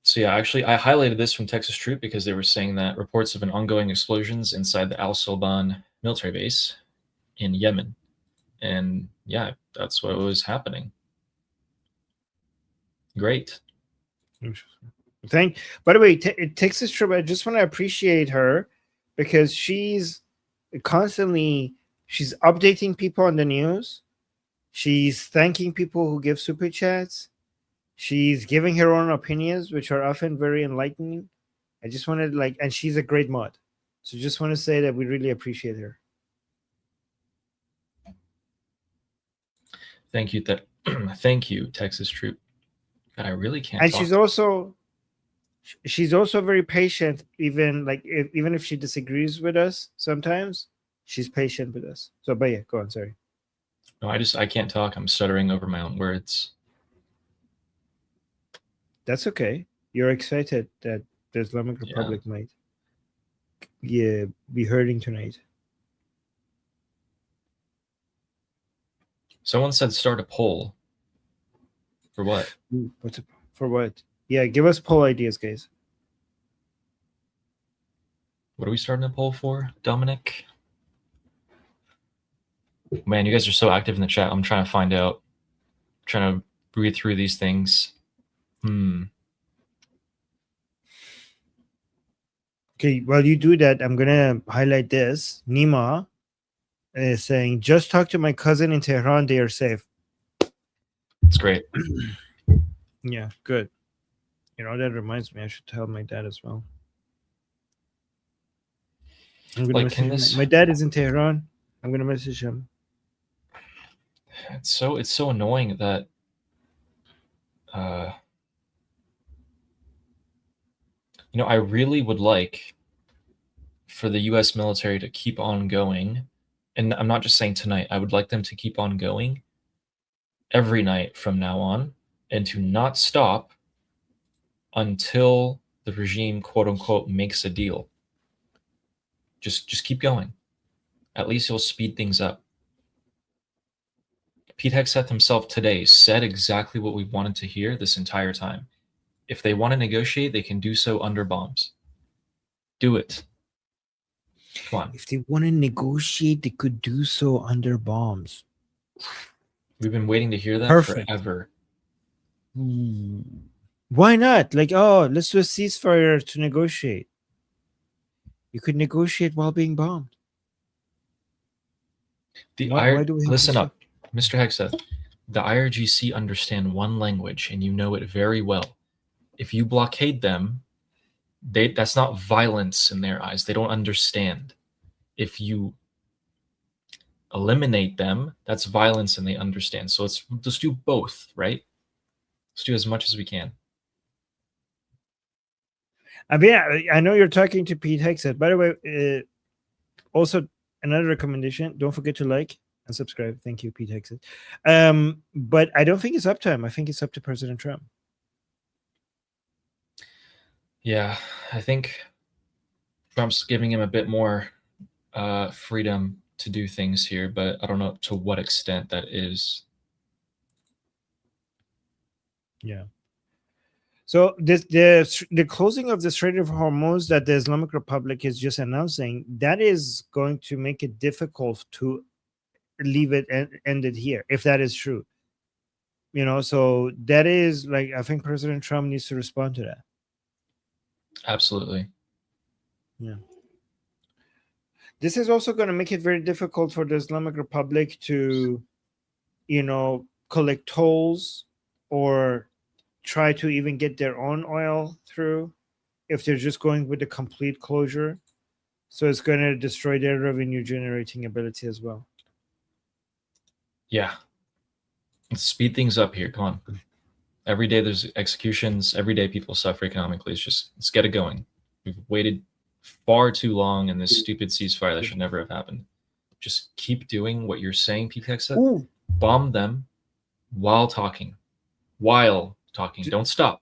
So yeah, actually, I highlighted this from Texas Troop because they were saying that reports of an ongoing explosions inside the Al Sulban military base in Yemen, and yeah, that's what was happening. Great. By the way, Texas Troop, I just want to appreciate her because she's constantly she's updating people on the news. She's thanking people who give super chats. She's giving her own opinions, which are often very enlightening. I just wanted and she's a great mod. So just want to say that we really appreciate her. Thank you, thank you, Texas Troop. God, I really can't. And she's also very patient, even even if she disagrees with us sometimes. She's patient with us. So, but yeah, go on. Sorry. No, I can't talk. I'm stuttering over my own words. That's okay. You're excited that the Islamic Republic might be hurting tonight. Someone said start a poll. For what? For what? Yeah, give us poll ideas, guys. What are we starting a poll for, Dominic? Man, you guys are so active in the chat. I'm trying to find out. I'm trying to read through these things. Okay, while you do that, I'm gonna highlight this. Nima is saying, "Just talk to my cousin in Tehran. They are safe." It's great. Yeah, good. That reminds me, I should tell my dad as well. I'm gonna message him. My dad is in Tehran. I'm gonna message him. It's so annoying that I really would like for the US military to keep on going, and I'm not just saying tonight. I would like them to keep on going every night from now on and to not stop until the regime, quote unquote, makes a deal. Just keep going. At least it'll speed things up. Pete Hegseth himself today said exactly what we wanted to hear this entire time. If they want to negotiate, they can do so under bombs. Do it. Come on. If they want to negotiate, they could do so under bombs. We've been waiting to hear that forever. Why not? Let's do a ceasefire to negotiate. You could negotiate while being bombed. Listen up, Mr. Hegseth. The IRGC understand one language, and you know it very well. If you blockade them, that's not violence in their eyes. They don't understand. If you eliminate them, that's violence and they understand. So let's do both, right? Let's do as much as we can. I mean, I know you're talking to Pete Hegseth. By the way, also another recommendation: don't forget to like and subscribe. Thank you, Pete Hegseth. But I don't think it's up to him. I think it's up to President Trump. Yeah, I think Trump's giving him a bit more freedom to do things here, but I don't know to what extent that is. Yeah. So the closing of the Strait of Hormuz that the Islamic Republic is just announcing, that is going to make it difficult to leave it ended here, if that is true. So that is I think President Trump needs to respond to that. Absolutely. Yeah. This is also going to make it very difficult for the Islamic Republic to, collect tolls or try to even get their own oil through if they're just going with the complete closure. So it's going to destroy their revenue generating ability as well. Yeah. Let's speed things up here. Come on. Every day there's executions. Every day people suffer economically. Let's get it going. We've waited far too long in this stupid ceasefire that should never have happened. Just keep doing what you're saying, PTX said. Ooh, Bomb them while talking. Don't stop.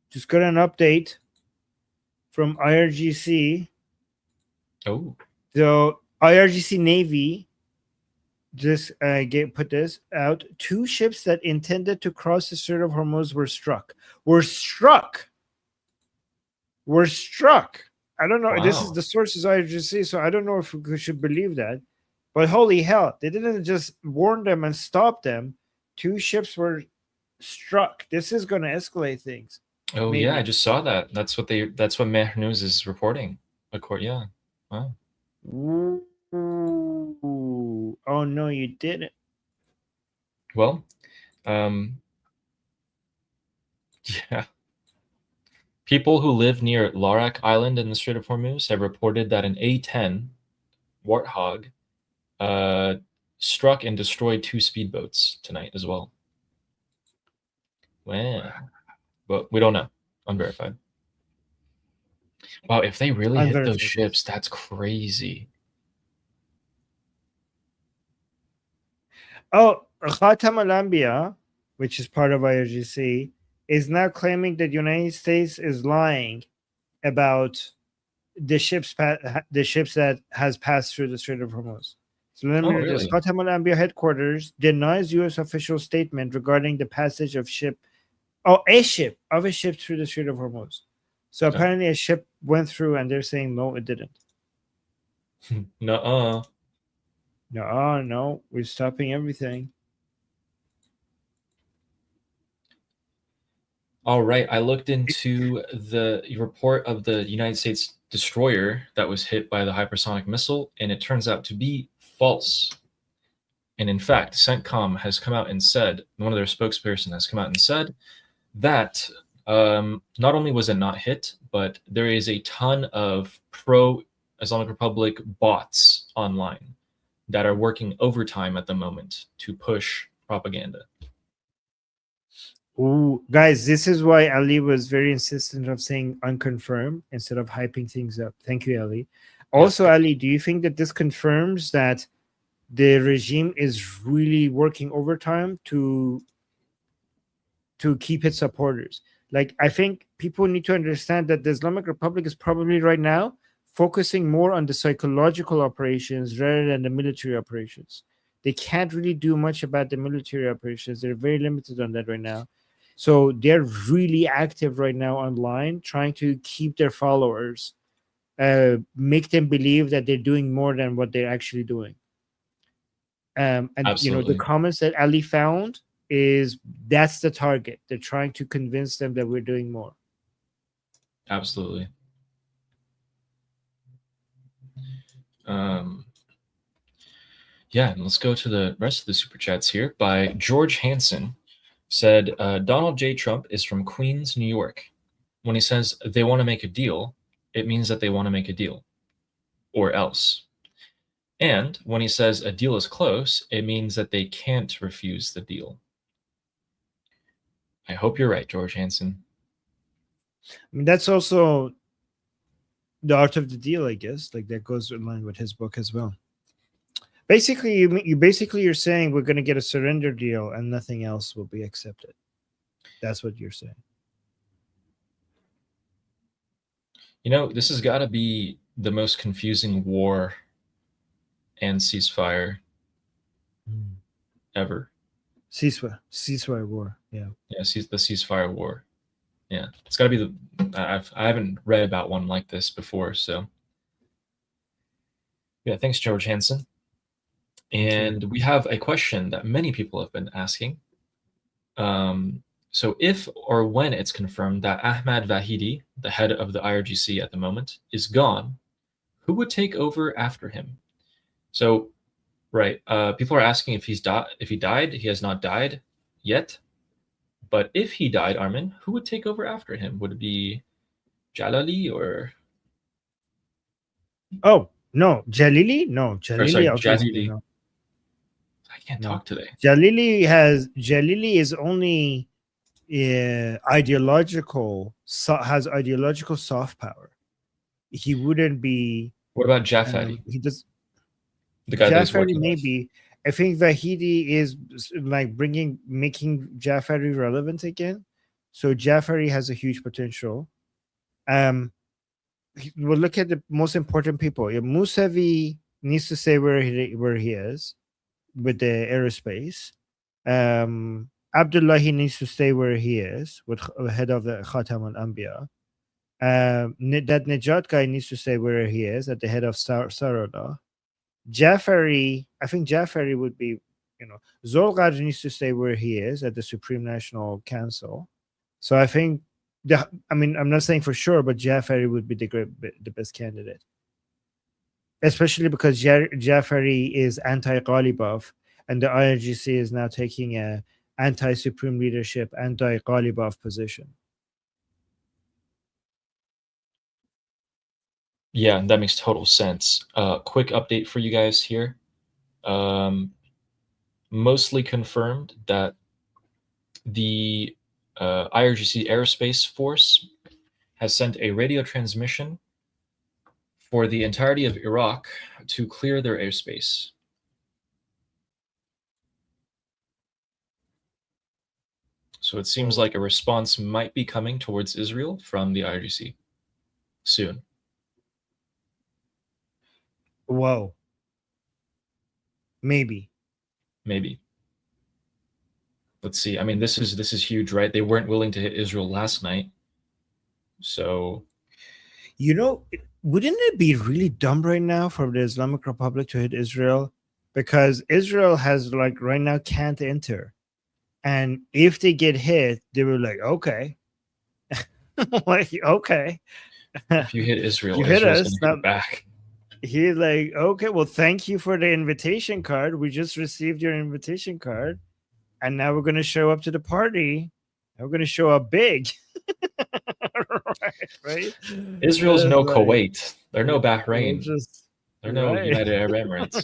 just got an update from IRGC. Oh, So IRGC Navy just put this out. 2 ships that intended to cross the Strait of Hormuz were struck. I don't know. This is Wow. the source is IRGC, so I don't know if we should believe that. But holy hell, they didn't just warn them and stop them. 2 ships were struck. This is going to escalate things. oh Maybe. yeah, I just saw that. That's what Mehr News is reporting. Yeah. Wow. Ooh. Oh no, you didn't. Well, yeah. People who live near Larak Island in the Strait of Hormuz have reported that an A-10 Warthog struck and destroyed 2 speedboats tonight as well. Wow. But we don't know. Unverified. Wow, if they really hit those Unverified. ships, that's crazy. Oh, Khatam al-Anbiya, which is part of IRGC, is now claiming that the United States is lying about the ships that has passed through the Strait of Hormuz. So let me read this. Really? Khatam al-Anbiya headquarters denies U.S. official statement regarding the passage of a ship through the Strait of Hormuz. So Okay. apparently a ship went through, and they're saying no, it didn't. Nuh-uh. No, we're stopping everything. All right, I looked into the report of the United States destroyer that was hit by the hypersonic missile, and it turns out to be false. And in fact, CENTCOM has come out and said, one of their spokesperson has come out and said that not only was it not hit, but there is a ton of pro-Islamic Republic bots online that are working overtime at the moment to push propaganda. Ooh, guys, this is why Ali was very insistent of saying unconfirmed instead of hyping things up. Thank you, Ali. Also, Ali, do you think that this confirms that the regime is really working overtime to keep its supporters? Like, I think people need to understand that the Islamic Republic is probably right now focusing more on the psychological operations rather than the military operations. They can't really do much about the military operations. They're very limited on that right now. So they're really active right now online, trying to keep their followers, make them believe that they're doing more than what they're actually doing. And Absolutely. the comments that Ali found that's the target. They're trying to convince them that we're doing more. Absolutely. Yeah, and let's go to the rest of the super chats here. By George Hansen, said Donald J. Trump is from Queens, New York. When he says they want to make a deal, it means that they want to make a deal, or else. And when he says a deal is close, it means that they can't refuse the deal. I hope you're right, George Hansen. I mean, that's also the art of the deal, I guess. Like, that goes in line with his book as well. Basically, you're saying we're going to get a surrender deal and nothing else will be accepted. That's what you're saying. You know, this has got to be the most confusing war and ceasefire ever. Ceasefire war. Yeah. Yeah, the ceasefire war. Yeah, it's got to be I haven't read about one like this before, so yeah. Thanks, George Hansen. And we have a question that many people have been asking. So if or when it's confirmed that Ahmad Vahidi, the head of the IRGC at the moment, is gone, who would take over after him? So, right, people are asking if he died. He has not died yet. But if he died, Armin, who would take over after him? Would it be Jalali or? Oh, no. Jalili? No. Jalili. No. I can't talk today. Jalili is only ideological has ideological soft power. He wouldn't be. What about Jafari? He does. The guy that he's Jafari working with? maybe. I think Vahidi is like making Jafari relevant again. So Jafari has a huge potential. We'll look at the most important people. Musavi needs to stay where he is with the aerospace. Abdullahi needs to stay where he is with head of the Khatam al-Anbiya. That Najat guy needs to stay where he is at the head of Sarada. Jafari, I think Jafari would be, Zolgar needs to stay where he is at the Supreme National Council. So I think, I'm not saying for sure, but Jafari would be the best candidate. Especially because Jafari is anti-Ghalibaf, and the IRGC is now taking a anti-Supreme Leadership, anti-Ghalibaf position. Yeah, that makes total sense. Quick update for you guys here. Mostly confirmed that the IRGC Aerospace Force has sent a radio transmission for the entirety of Iraq to clear their airspace. So it seems like a response might be coming towards Israel from the IRGC soon. Whoa. Maybe. Let's see. I mean, this is huge, right? They weren't willing to hit Israel last night. So, wouldn't it be really dumb right now for the Islamic Republic to hit Israel? Because Israel has right now can't enter. And if they get hit, they were like, okay. Okay. If you hit Israel, You hit Israel's us, gonna hit back. He's like, okay, well, thank you for the invitation card. We just received your invitation card. And now we're going to show up to the party. And we're going to show up big. right? Israel's no Kuwait. They're no Bahrain. They're no right. United Arab Emirates.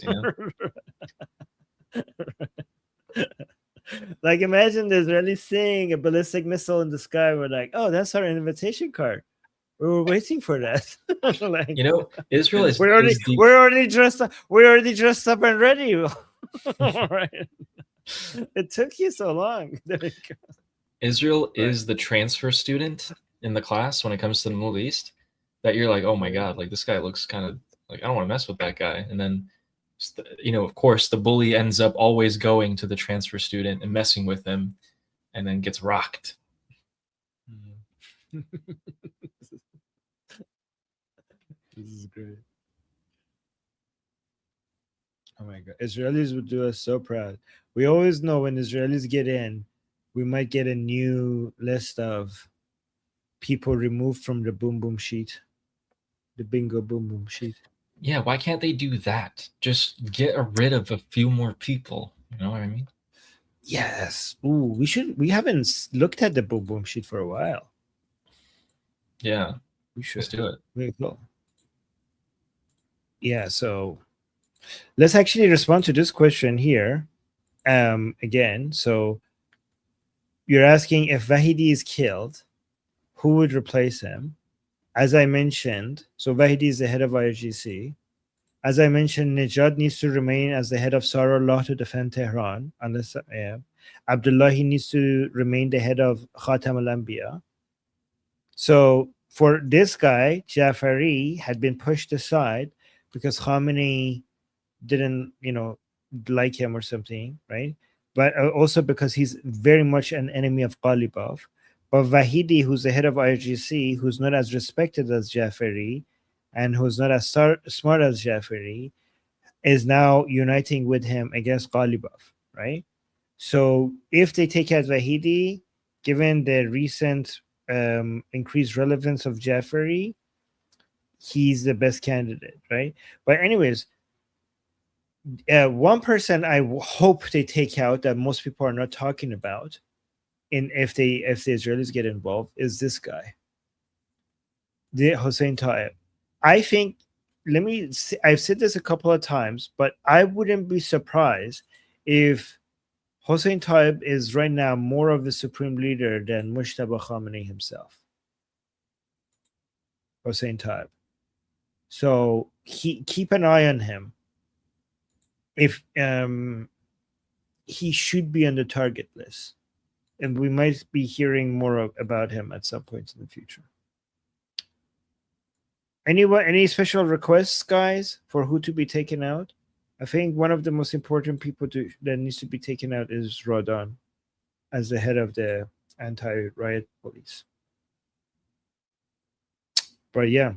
Like, imagine the Israelis seeing a ballistic missile in the sky. We're like, oh, that's our invitation card. We were waiting for that. Israel is. We're already dressed up. We're already dressed up and ready. Right. It took you so long. Israel is the transfer student in the class when it comes to the Middle East that you're like, oh my God, like this guy looks kind of like, I don't want to mess with that guy. And then, of course, the bully ends up always going to the transfer student and messing with him and then gets rocked. This is great. Oh my God. Israelis would do us so proud. We always know when Israelis get in, we might get a new list of people removed from the boom boom sheet, the bingo boom boom sheet. Yeah, why can't they do that? Just get rid of a few more people. You know what I mean? Yes. Ooh, we haven't looked at the boom boom sheet for a while. Yeah. We should. Let's do it. Very cool. Yeah, so let's actually respond to this question here. Again, so you're asking if Vahidi is killed, who would replace him? As I mentioned, so Vahidi is the head of IRGC. As I mentioned, Nejad needs to remain as the head of Sarallah to defend Tehran, unless Abdullahi needs to remain the head of Khatam al-Anbiya. So for this guy, Jafari had been pushed aside because Khamenei didn't, like him or something, right? But also because he's very much an enemy of Ghalibaf. But Vahidi, who's the head of IRGC, who's not as respected as Jafari, and who's not as smart as Jafari, is now uniting with him against Ghalibaf, right? So if they take out Vahidi, given the recent increased relevance of Jafari, he's the best candidate, right? But anyways, one person I hope they take out that most people are not talking about, if the Israelis get involved, is this guy, the Hossein Taeb. I think, I've said this a couple of times, but I wouldn't be surprised if Hossein Taib is right now more of the supreme leader than Mushtaba Khamenei himself. Hossein Taib. So keep an eye on him. If he should be on the target list, and we might be hearing more about him at some point in the future. Any special requests, guys, for who to be taken out? I think one of the most important people that needs to be taken out is Rodon as the head of the anti-riot police. But yeah.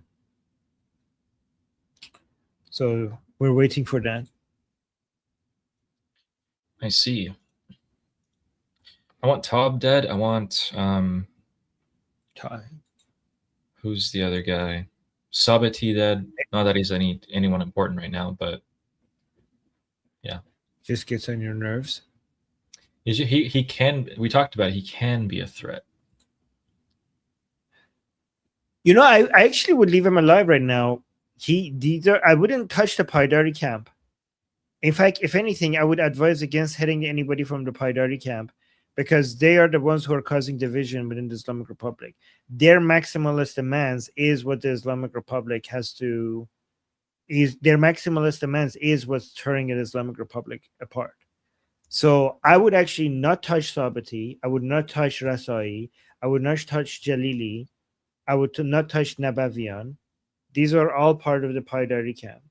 So we're waiting for that. I see. I want Taub dead. I want who's the other guy? Sabati dead. Not that he's anyone important right now, but yeah. Just gets on your nerves. He can, we talked about it, he can be a threat. You know, I actually would leave him alive right now. I wouldn't touch the Paidari camp. In fact, if anything, I would advise against hitting anybody from the Paidari camp, because they are the ones who are causing division within the Islamic Republic. Their maximalist demands is what the Islamic Republic has to. Their maximalist demands is what's tearing the Islamic Republic apart. So I would actually not touch Sabati. I would not touch Rasai. I would not touch Jalili. I would not touch Nabavian. These are all part of the Paidari camp.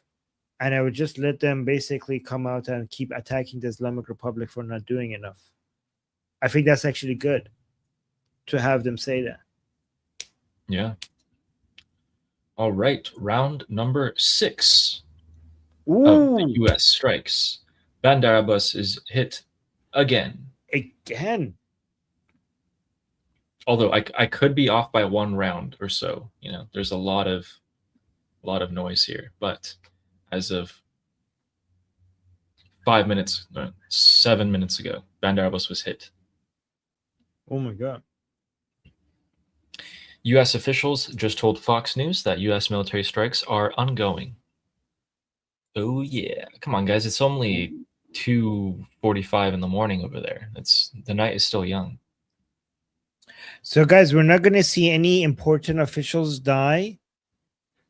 And I would just let them basically come out and keep attacking the Islamic Republic for not doing enough. I think that's actually good to have them say that. Yeah. All right. Round number 6 of the U.S. strikes. Bandar Abbas is hit again. Again. Although I could be off by 1 round or so. You know, there's a lot of noise here. But as of 7 minutes ago, Bandar Abbas was hit. Oh my God. U.S. officials just told Fox News that U.S. military strikes are ongoing. Oh yeah, come on, guys! It's only 2:45 in the morning over there. The night is still young. So, guys, we're not going to see any important officials die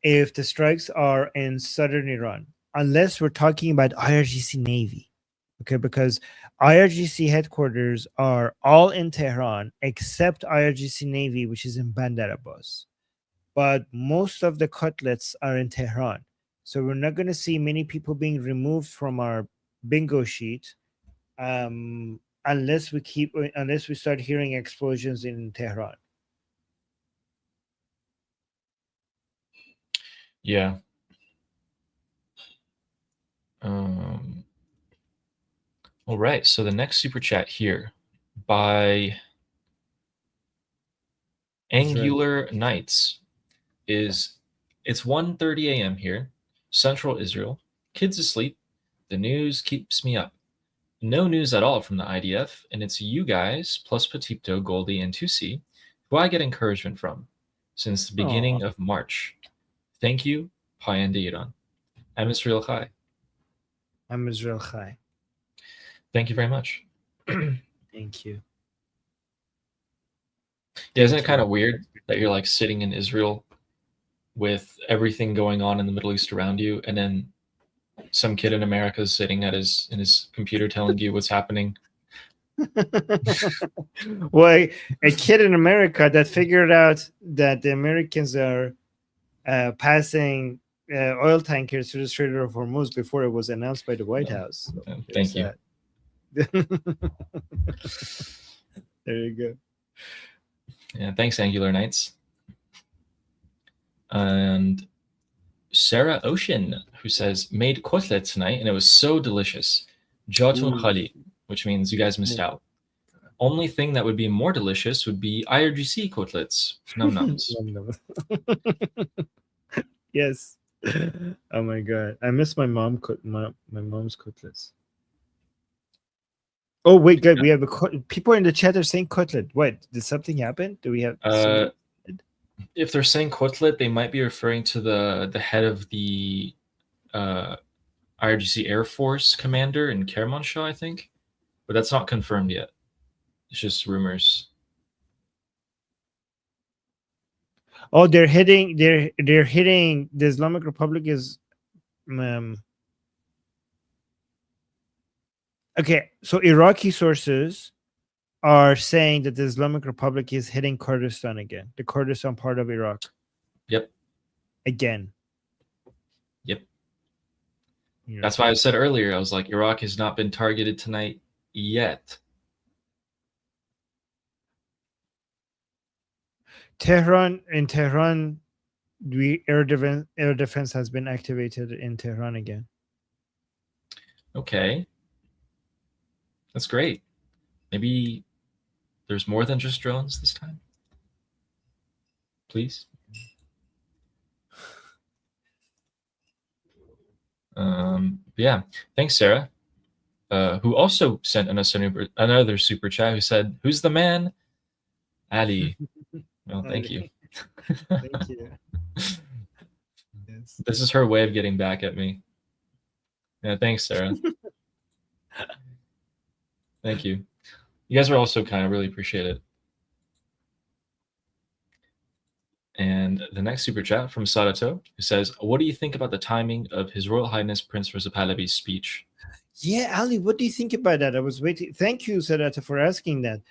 if the strikes are in southern Iran, unless we're talking about IRGC Navy. Okay, because IRGC headquarters are all in Tehran except IRGC Navy, which is in Bandar Abbas. But most of the cutlets are in Tehran. So we're not going to see many people being removed from our bingo sheet unless we start hearing explosions in Tehran. Yeah. All right, so the next super chat here by Angular Knights is, it's 1:30 a.m. here, Central Israel, kids asleep, the news keeps me up. No news at all from the IDF, and it's you guys, plus Petito, Goldie, and 2C, who I get encouragement from since the beginning of March. Thank you, Payende Iran. I'm Israel Chai. I'm Israel Chai. Thank you very much. Thank you. Yeah, isn't it kind of weird that you're like sitting in Israel with everything going on in the Middle East around you, and then some kid in America is sitting in his computer telling you what's happening? Well, a kid in America that figured out that the Americans are passing oil tankers through the Strait of Hormuz before it was announced by the White House. So thank you. There you go. Yeah, thanks, Angular Knights. And Sarah Ocean, who says, made kotlet tonight, and it was so delicious. Jatun Khali, which means you guys missed out. Only thing that would be more delicious would be IRGC kotlets. Num nums. Yes. Oh my God, I miss my mom's kotlets. Oh wait, good. We have people in the chat are saying kotlet. What? Did something happen? Do we have? If they're saying kotlet, they might be referring to the head of the IRGC Air Force commander in Kermanshah, I think. but that's not confirmed yet. It's just rumors. Oh, they're hitting the Islamic Republic is okay, so Iraqi sources are saying that the Islamic Republic is hitting Kurdistan again, the Kurdistan part of Iraq. Yep. Again. Yep. Yeah. That's why I said earlier, I was like, Iraq has not been targeted tonight yet. Tehran, air defense has been activated in Tehran again. Okay. That's great. Maybe there's more than just drones this time. Please. Yeah. Thanks, Sarah. Who also sent us another super chat who said, "Who's the man?" Ali. Well, thank you. Thank you. Yes. This is her way of getting back at me. Yeah, thanks, Sarah. Thank you. You guys are also kind of really appreciate it. And the next super chat from Sarato, who says, "What do you think about the timing of His Royal Highness Prince Reza Pahlavi's speech?" Yeah, Ali, what do you think about that? I was waiting. Thank you, Sarata, for asking that.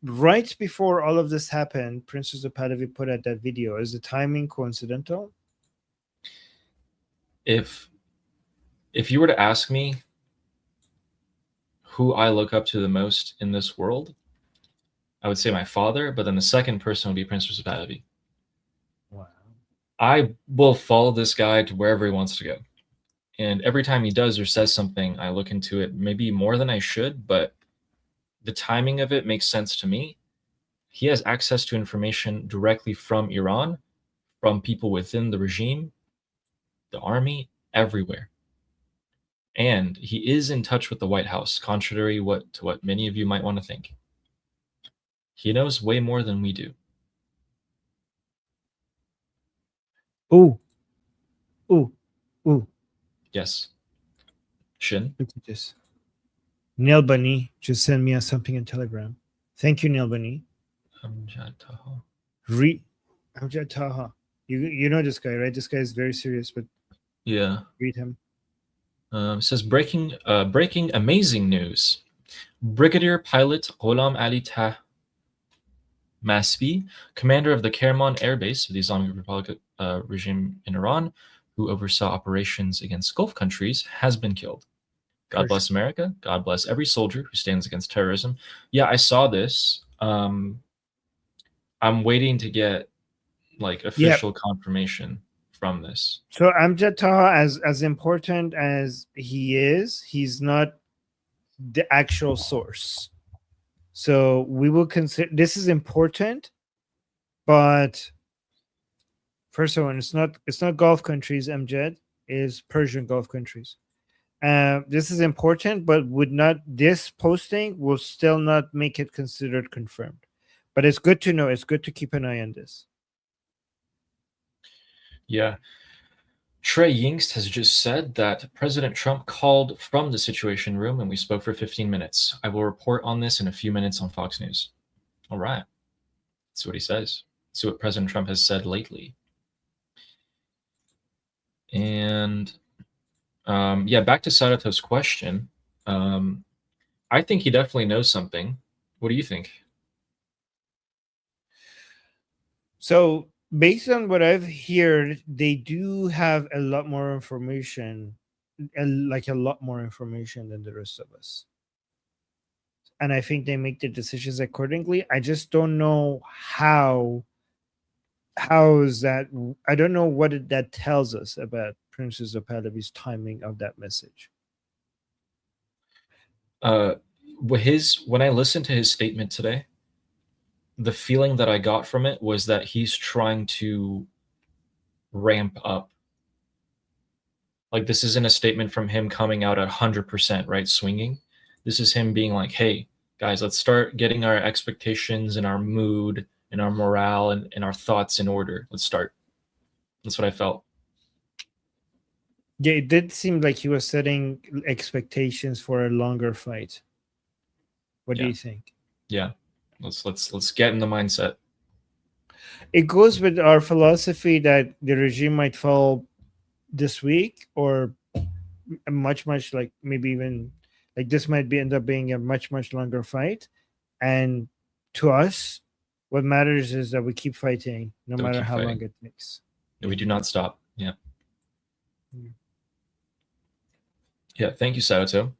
Right before all of this happened, Prince Reza Pahlavi put out that video. Is the timing coincidental? If you were to ask me who I look up to the most in this world, I would say my father, but then the second person would be Prince Reza Pahlavi. Wow. I will follow this guy to wherever he wants to go. And every time he does or says something, I look into it maybe more than I should, but the timing of it makes sense to me. He has access to information directly from Iran, from people within the regime, the army, everywhere. And he is in touch with the White House, contrary to what many of you might want to think. He knows way more than we do. Ooh. Yes. Shin? Look at this. Neil Bunny just sent me something in Telegram. Thank you, Neil Bunny. Amjad Taha. Amjad Taha. You know this guy, right? This guy is very serious, but Yeah. read him. It says breaking amazing news. Brigadier Pilot Ghulam Ali Tah Masbi, commander of the Kerman Air Base of the Islamic Republic regime in Iran, who oversaw operations against Gulf countries, has been killed. God bless America. God bless every soldier who stands against terrorism. Yeah, I saw this. I'm waiting to get like official confirmation from this. So Amjad Taha, as important as he is, he's not the actual source. So we will consider this is important, but first of all, it's not Gulf countries. Amjad is Persian Gulf countries. This is important, but this posting will still not make it considered confirmed. But it's good to know. It's good to keep an eye on this. Yeah. Trey Yingst has just said that President Trump called from the Situation Room and we spoke for 15 minutes. I will report on this in a few minutes on Fox News. All right. That's what he says. That's what President Trump has said lately. And yeah, back to Sarato's question. I think he definitely knows something. What do you think? So based on what I've heard, they do have a lot more information, like a lot more information than the rest of us. And I think they make their decisions accordingly. I just don't know how is that. I don't know what that tells us about Prince Reza Pahlavi's timing of that message. When I listened to his statement today, the feeling that I got from it was that he's trying to ramp up. Like, this isn't a statement from him coming out at 100%, right, swinging. This is him being like, hey, guys, let's start getting our expectations and our mood and our morale and our thoughts in order. Let's start. That's what I felt. Yeah, it did seem like he was setting expectations for a longer fight. What do Yeah. you think? Yeah, let's get in the mindset. It goes with our philosophy that the regime might fall this week, or much like maybe even like this might be end up being a much longer fight. And to us, what matters is that we keep fighting no That we matter keep how long fighting. it takes. We do not stop. Yeah. Yeah. Yeah. Thank you, Saoto.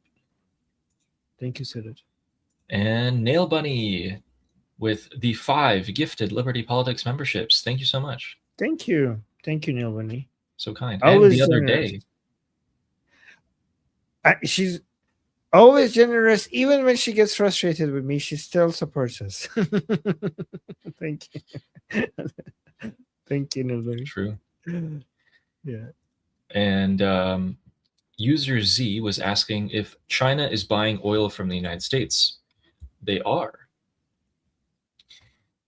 Thank you, Sidit. And Nail Bunny with the 5 gifted Liberty Politics memberships. Thank you so much. Thank you, Neil Winnie. So kind. Always and the other generous. day, She's always generous, even when she gets frustrated with me. She still supports us. Thank you. Thank you, Neil Winnie. true. Yeah. And user Z was asking if China is buying oil from the United States. They are.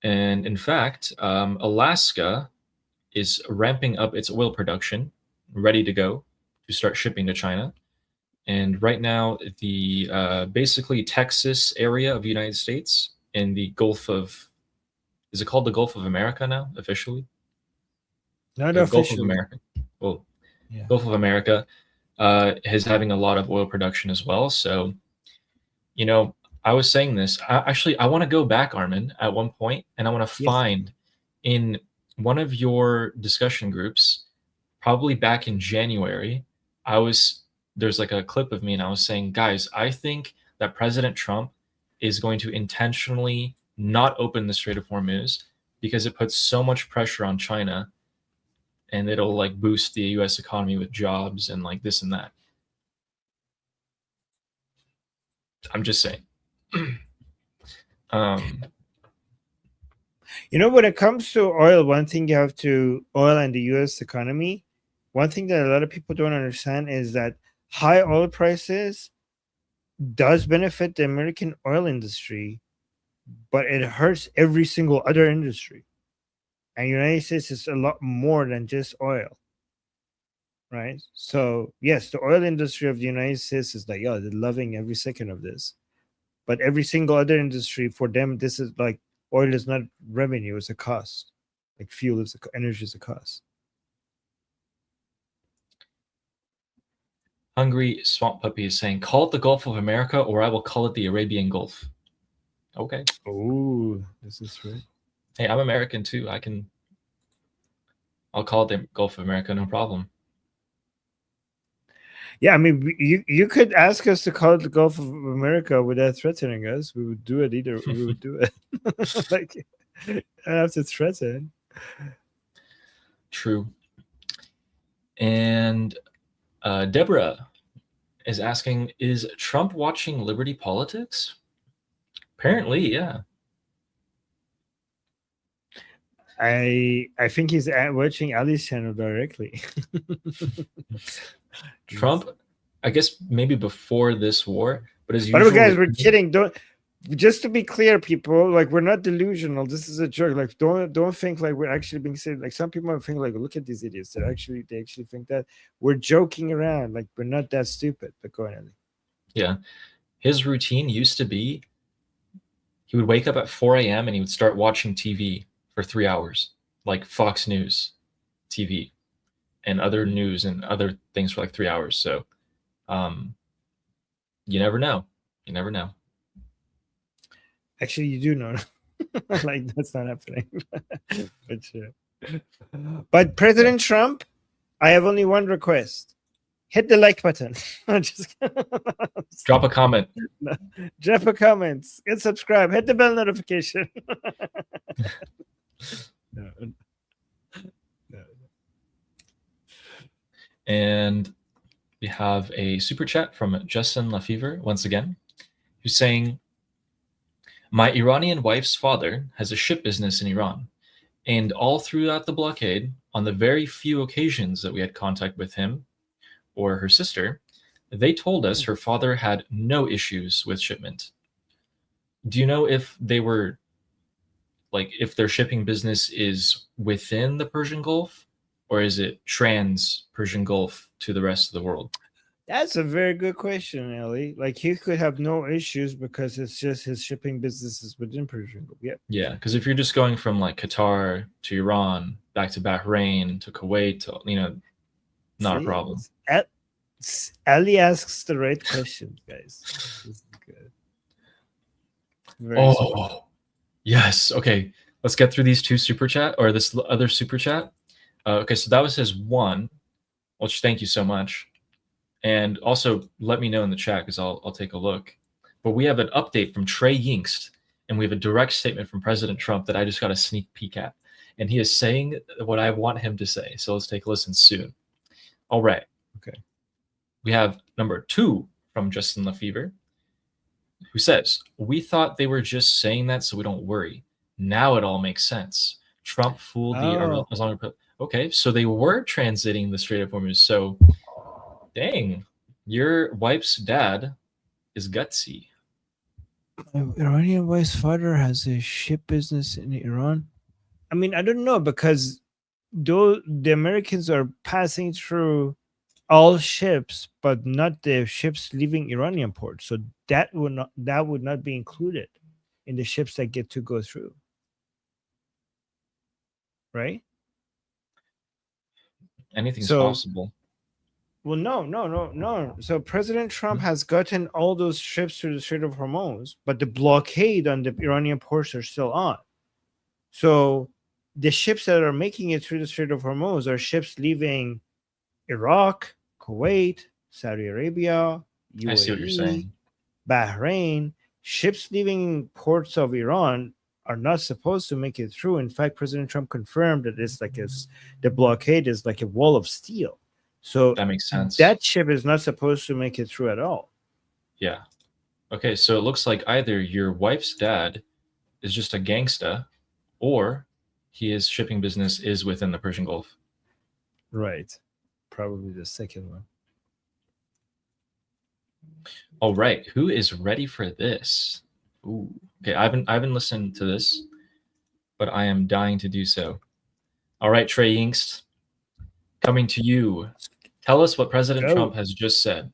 And in fact, Alaska is ramping up its oil production, ready to go to start shipping to China. And right now, the basically Texas area of the United States in the Gulf of, is it called the Gulf of America now officially? Not Gulf of officially. America. Well, Yeah. Gulf of America is having a lot of oil production as well. So, you know, I was saying this. I want to go back, Armin, at one point, and I want to Yes. find in one of your discussion groups, probably back in January, there's like a clip of me, and I was saying, guys, I think that President Trump is going to intentionally not open the Strait of Hormuz because it puts so much pressure on China, and it'll like boost the U.S. economy with jobs and like this and that. I'm just saying. You know, when it comes to oil, one thing you have to oil and the U.S. economy, one thing that a lot of people don't understand is that high oil prices does benefit the American oil industry, but it hurts every single other industry. And United States is a lot more than just oil, right? So yes, the oil industry of the United States is like, yeah, they're loving every second of this, but every single other industry for them, this is like oil is not revenue; it's a cost. Like fuel is energy is a cost. Hungry Swamp Puppy is saying, call it the Gulf of America, or I will call it the Arabian Gulf. Okay. Oh, this is right. Hey, I'm American too. I'll call it the Gulf of America, no problem. Yeah, I mean, you could ask us to call it the Gulf of America without threatening us. We would do it either. We would do it. Like, I don't have to threaten. True. And Deborah is asking, is Trump watching Liberty Politics? Apparently, yeah. I think he's watching Ali's channel directly. Trump, I guess maybe before this war, but as By the usual, way, guys, we're kidding. Don't. Just to be clear, people, like we're not delusional. This is a joke. Like, don't think like we're actually being serious. Like some people think like, look at these idiots. They actually think that we're joking around. Like we're not that stupid. But go ahead. Yeah, his routine used to be he would wake up at 4 a.m. and he would start watching TV for 3 hours, like Fox News TV and other news and other things for like 3 hours. So you never know. You never know. Actually, you do know. Like that's not happening. But sure. But President Trump, I have only one request. Hit the like button. Just drop a comment. Drop a comment. Hit subscribe. Hit the bell notification. No. And we have a super chat from Justin Lafever once again, who's saying, my Iranian wife's father has a ship business in Iran, and all throughout the blockade, on the very few occasions that we had contact with him or her sister, they told us her father had no issues with shipment. Do you know if they were, like, if their shipping business is within the Persian Gulf or is it trans Persian Gulf to the rest of the world? That's a very good question, Ellie. Like he could have no issues because it's just his shipping businesses within Persian Gulf. Yeah. Yeah, because if you're just going from like Qatar to Iran, back to Bahrain to Kuwait, to, not a problem. Ali asks the right questions, guys. This is good. Very smart. Yes. Okay, let's get through these two super chat or this other super chat. Okay, so that was his one, which thank you so much. And also let me know in the chat because I'll take a look. But we have an update from Trey Yingst, and we have a direct statement from President Trump that I just got a sneak peek at. And he is saying what I want him to say. So let's take a listen soon. All right. Okay. We have number 2 from Justin Lefevre, who says, "We thought they were just saying that so we don't worry. Now it all makes sense. Trump fooled the Islamic Republic." Okay, so they were transiting the Strait of Hormuz. So, dang, your wife's dad is gutsy. Iranian wife's father has a ship business in Iran. I mean, I don't know because though the Americans are passing through all ships, but not the ships leaving Iranian ports. So that would not be included in the ships that get to go through. Right? Anything's possible. Well, no. So President Trump has gotten all those ships through the Strait of Hormuz, but the blockade on the Iranian ports are still on. So the ships that are making it through the Strait of Hormuz are ships leaving Iraq, Kuwait, Saudi Arabia, UAE, I see what you're saying. Bahrain. Ships leaving ports of Iran are not supposed to make it through. In fact, President Trump confirmed that it's like the blockade is like a wall of steel. So that makes sense. That ship is not supposed to make it through at all. Yeah. Okay, so it looks like either your wife's dad is just a gangsta, or his shipping business is within the Persian Gulf. Right. Probably the second one. All right, who is ready for this? Ooh. Okay, I haven't listened to this, but I am dying to do so. All right, Trey Yingst, coming to you. Tell us what President Trump has just said.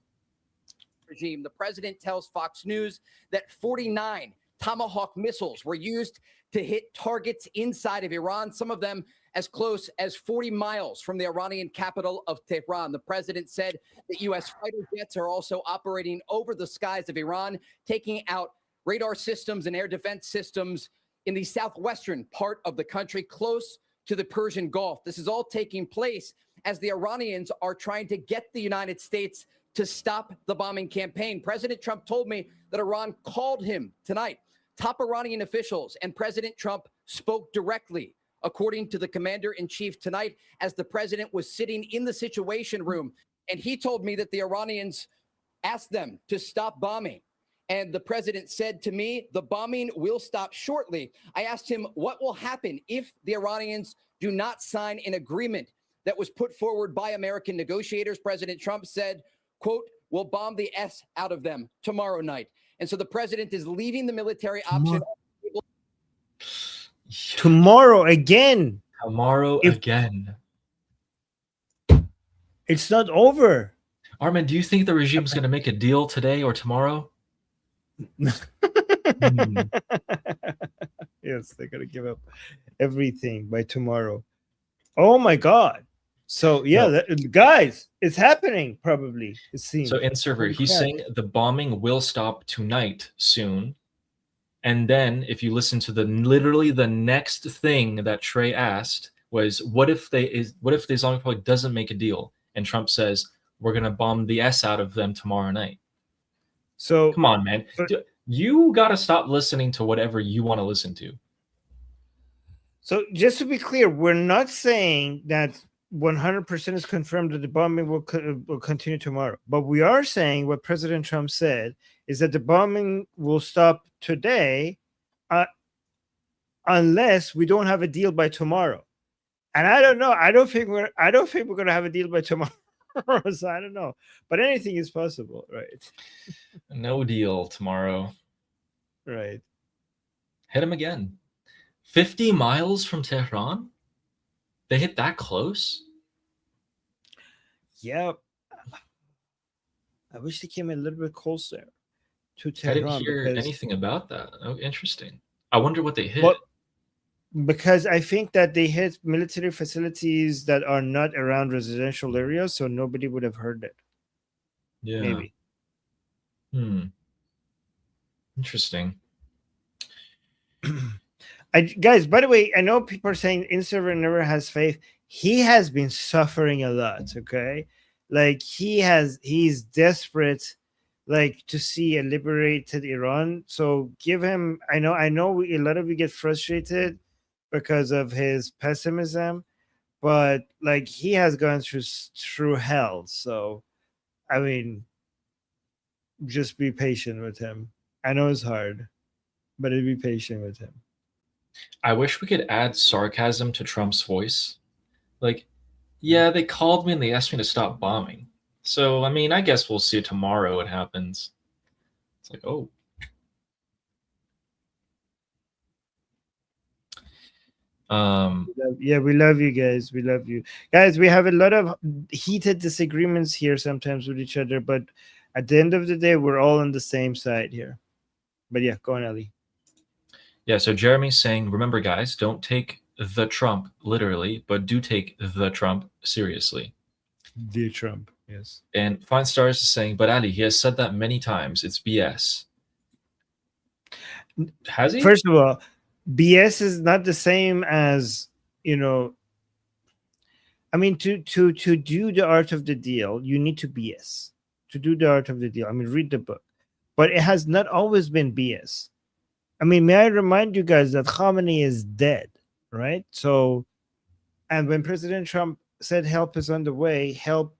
Regime. The president tells Fox News that 49 Tomahawk missiles were used to hit targets inside of Iran, some of them as close as 40 miles from the Iranian capital of Tehran. The president said that U.S. fighter jets are also operating over the skies of Iran, taking out radar systems and air defense systems in the southwestern part of the country, close to the Persian Gulf. This is all taking place as the Iranians are trying to get the United States to stop the bombing campaign. President Trump told me that Iran called him tonight. Top Iranian officials and President Trump spoke directly, according to the commander-in-chief tonight, as the president was sitting in the Situation Room. And he told me that the Iranians asked them to stop bombing. And the president said to me, the bombing will stop shortly. I asked him what will happen if the Iranians do not sign an agreement that was put forward by American negotiators. President Trump said, quote, "We'll bomb the S out of them tomorrow night." And so the president is leaving the military option. Tomorrow again. Again. It's not over. Armin, do you think the regime is going to make a deal today or tomorrow? Yes, they're going to give up everything by tomorrow. Oh my God. So yeah, guys, it's happening probably, it seems. So in server, he's saying the bombing will stop tonight soon. And then if you listen to literally the next thing that Trey asked was, what if the Islamic Republic doesn't make a deal? And Trump says, we're going to bomb the S out of them tomorrow night. So come on, man. You got to stop listening to whatever you want to listen to. So just to be clear, we're not saying that 100% is confirmed that the bombing will continue tomorrow. But we are saying what President Trump said is that the bombing will stop today unless we don't have a deal by tomorrow. And I don't know. I don't think we're going to have a deal by tomorrow. So I don't know. But anything is possible, right? No deal tomorrow. Right. Hit him again. 50 miles from Tehran? They hit that close? Yep. I wish they came a little bit closer to I Tehran. didn't hear because, anything about that. Oh, interesting. I wonder what they hit. Well, because I think that they hit military facilities that are not around residential areas, so nobody would have heard it. Yeah. Maybe. Interesting. Guys, by the way, I know people are saying Inserver never has faith. He has been suffering a lot, okay? Like he's desperate like to see a liberated Iran. So give him, I know a lot of you get frustrated because of his pessimism, but like he has gone through hell. So I mean, just be patient with him. I know it's hard, but be patient with him. I wish we could add sarcasm to Trump's voice. Like, yeah, they called me and they asked me to stop bombing. So, I mean, I guess we'll see tomorrow what happens. It's like, oh. Yeah, we love you guys. We love you guys. We have a lot of heated disagreements here sometimes with each other, but at the end of the day, we're all on the same side here. But yeah, go on, Ellie. Yeah, so Jeremy's saying, remember, guys, don't take the Trump literally, but do take the Trump seriously. The Trump, yes. And Fine Stars is saying, but Ali, he has said that many times. It's BS. Has he? First of all, BS is not the same as, you know, I mean, to do the art of the deal, you need to BS. To do the art of the deal, I mean, read the book. But it has not always been BS. I mean, may I remind you guys that Khamenei is dead, right? So, and when President Trump said help is on the way, help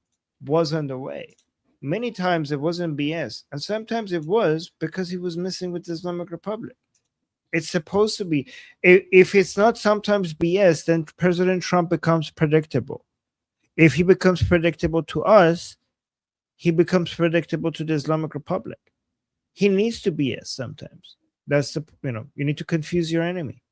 was on the way. Many times it wasn't BS, and sometimes it was because he was messing with the Islamic Republic. It's supposed to be. If it's not sometimes BS, then President Trump becomes predictable. If he becomes predictable to us, he becomes predictable to the Islamic Republic. He needs to BS sometimes. That's the, you need to confuse your enemy.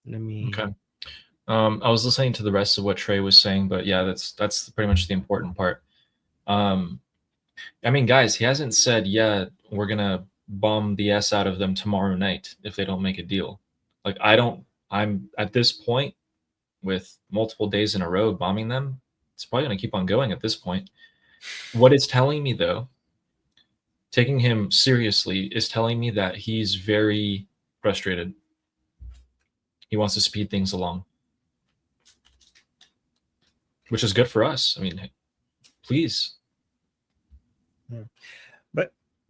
Let me. Okay. I was listening to the rest of what Trey was saying, but yeah, that's pretty much the important part. I mean, guys, he hasn't said, yeah, we're gonna bomb the S out of them tomorrow night if they don't make a deal. Like, I'm at this point with multiple days in a row bombing them. It's probably gonna keep on going at this point. What it's telling me, though, taking him seriously, is telling me that he's very frustrated. He wants to speed things along, which is good for us. I mean, please. Yeah.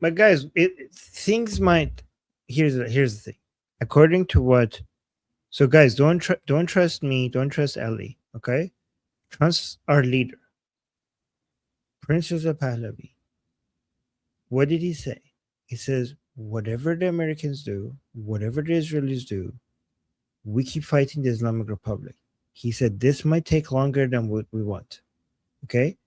But guys, things might. Here's the thing. According to what, so guys, don't trust me. Don't trust Ellie. Okay, trust our leader, Prince Reza Pahlavi. What did he say? He says, whatever the Americans do, whatever the Israelis do, we keep fighting the Islamic Republic. He said this might take longer than what we want. Okay?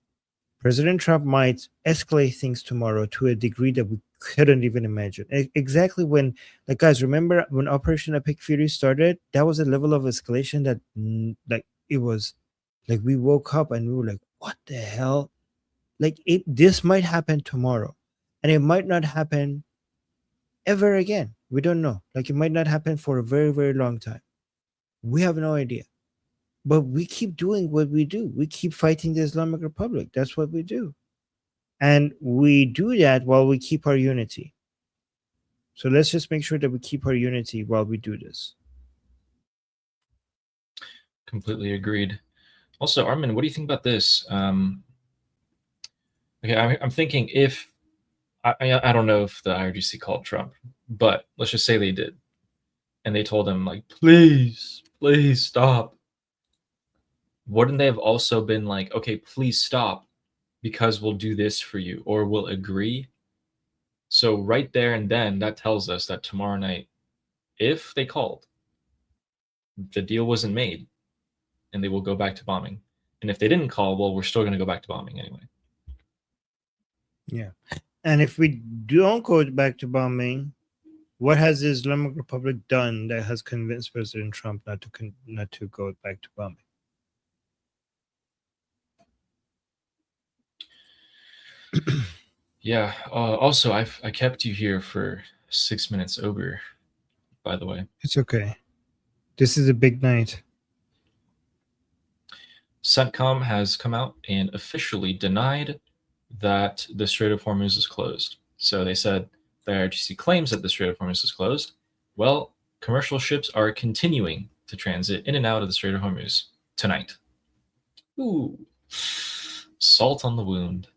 President Trump might escalate things tomorrow to a degree that we couldn't even imagine. Exactly when, like, guys, remember when Operation Epic Fury started? That was a level of escalation that, like, it was like we woke up and we were like, what the hell? Like, this might happen tomorrow, and it might not happen ever again. We don't know. Like, it might not happen for a very, very long time. We have no idea. But we keep doing what we do. We keep fighting the Islamic Republic. That's what we do. And we do that while we keep our unity. So let's just make sure that we keep our unity while we do this. Completely agreed. Also, Armin, what do you think about this? Okay, I'm thinking if I don't know if the IRGC called Trump, but let's just say they did, and they told him, like, please stop. Wouldn't they have also been like, okay, please stop, because we'll do this for you, or we'll agree? So right there and then, that tells us that tomorrow night, if they called, the deal wasn't made, and they will go back to bombing. And if they didn't call, well, we're still going to go back to bombing anyway. Yeah. And if we don't go back to bombing, what has the Islamic Republic done that has convinced President Trump not to go back to bombing? Yeah. Also, I kept you here for 6 minutes over, by the way. It's okay. This is a big night. CENTCOM has come out and officially denied that the Strait of Hormuz is closed. So they said the IRGC claims that the Strait of Hormuz is closed. Well, commercial ships are continuing to transit in and out of the Strait of Hormuz tonight. Ooh, salt on the wound.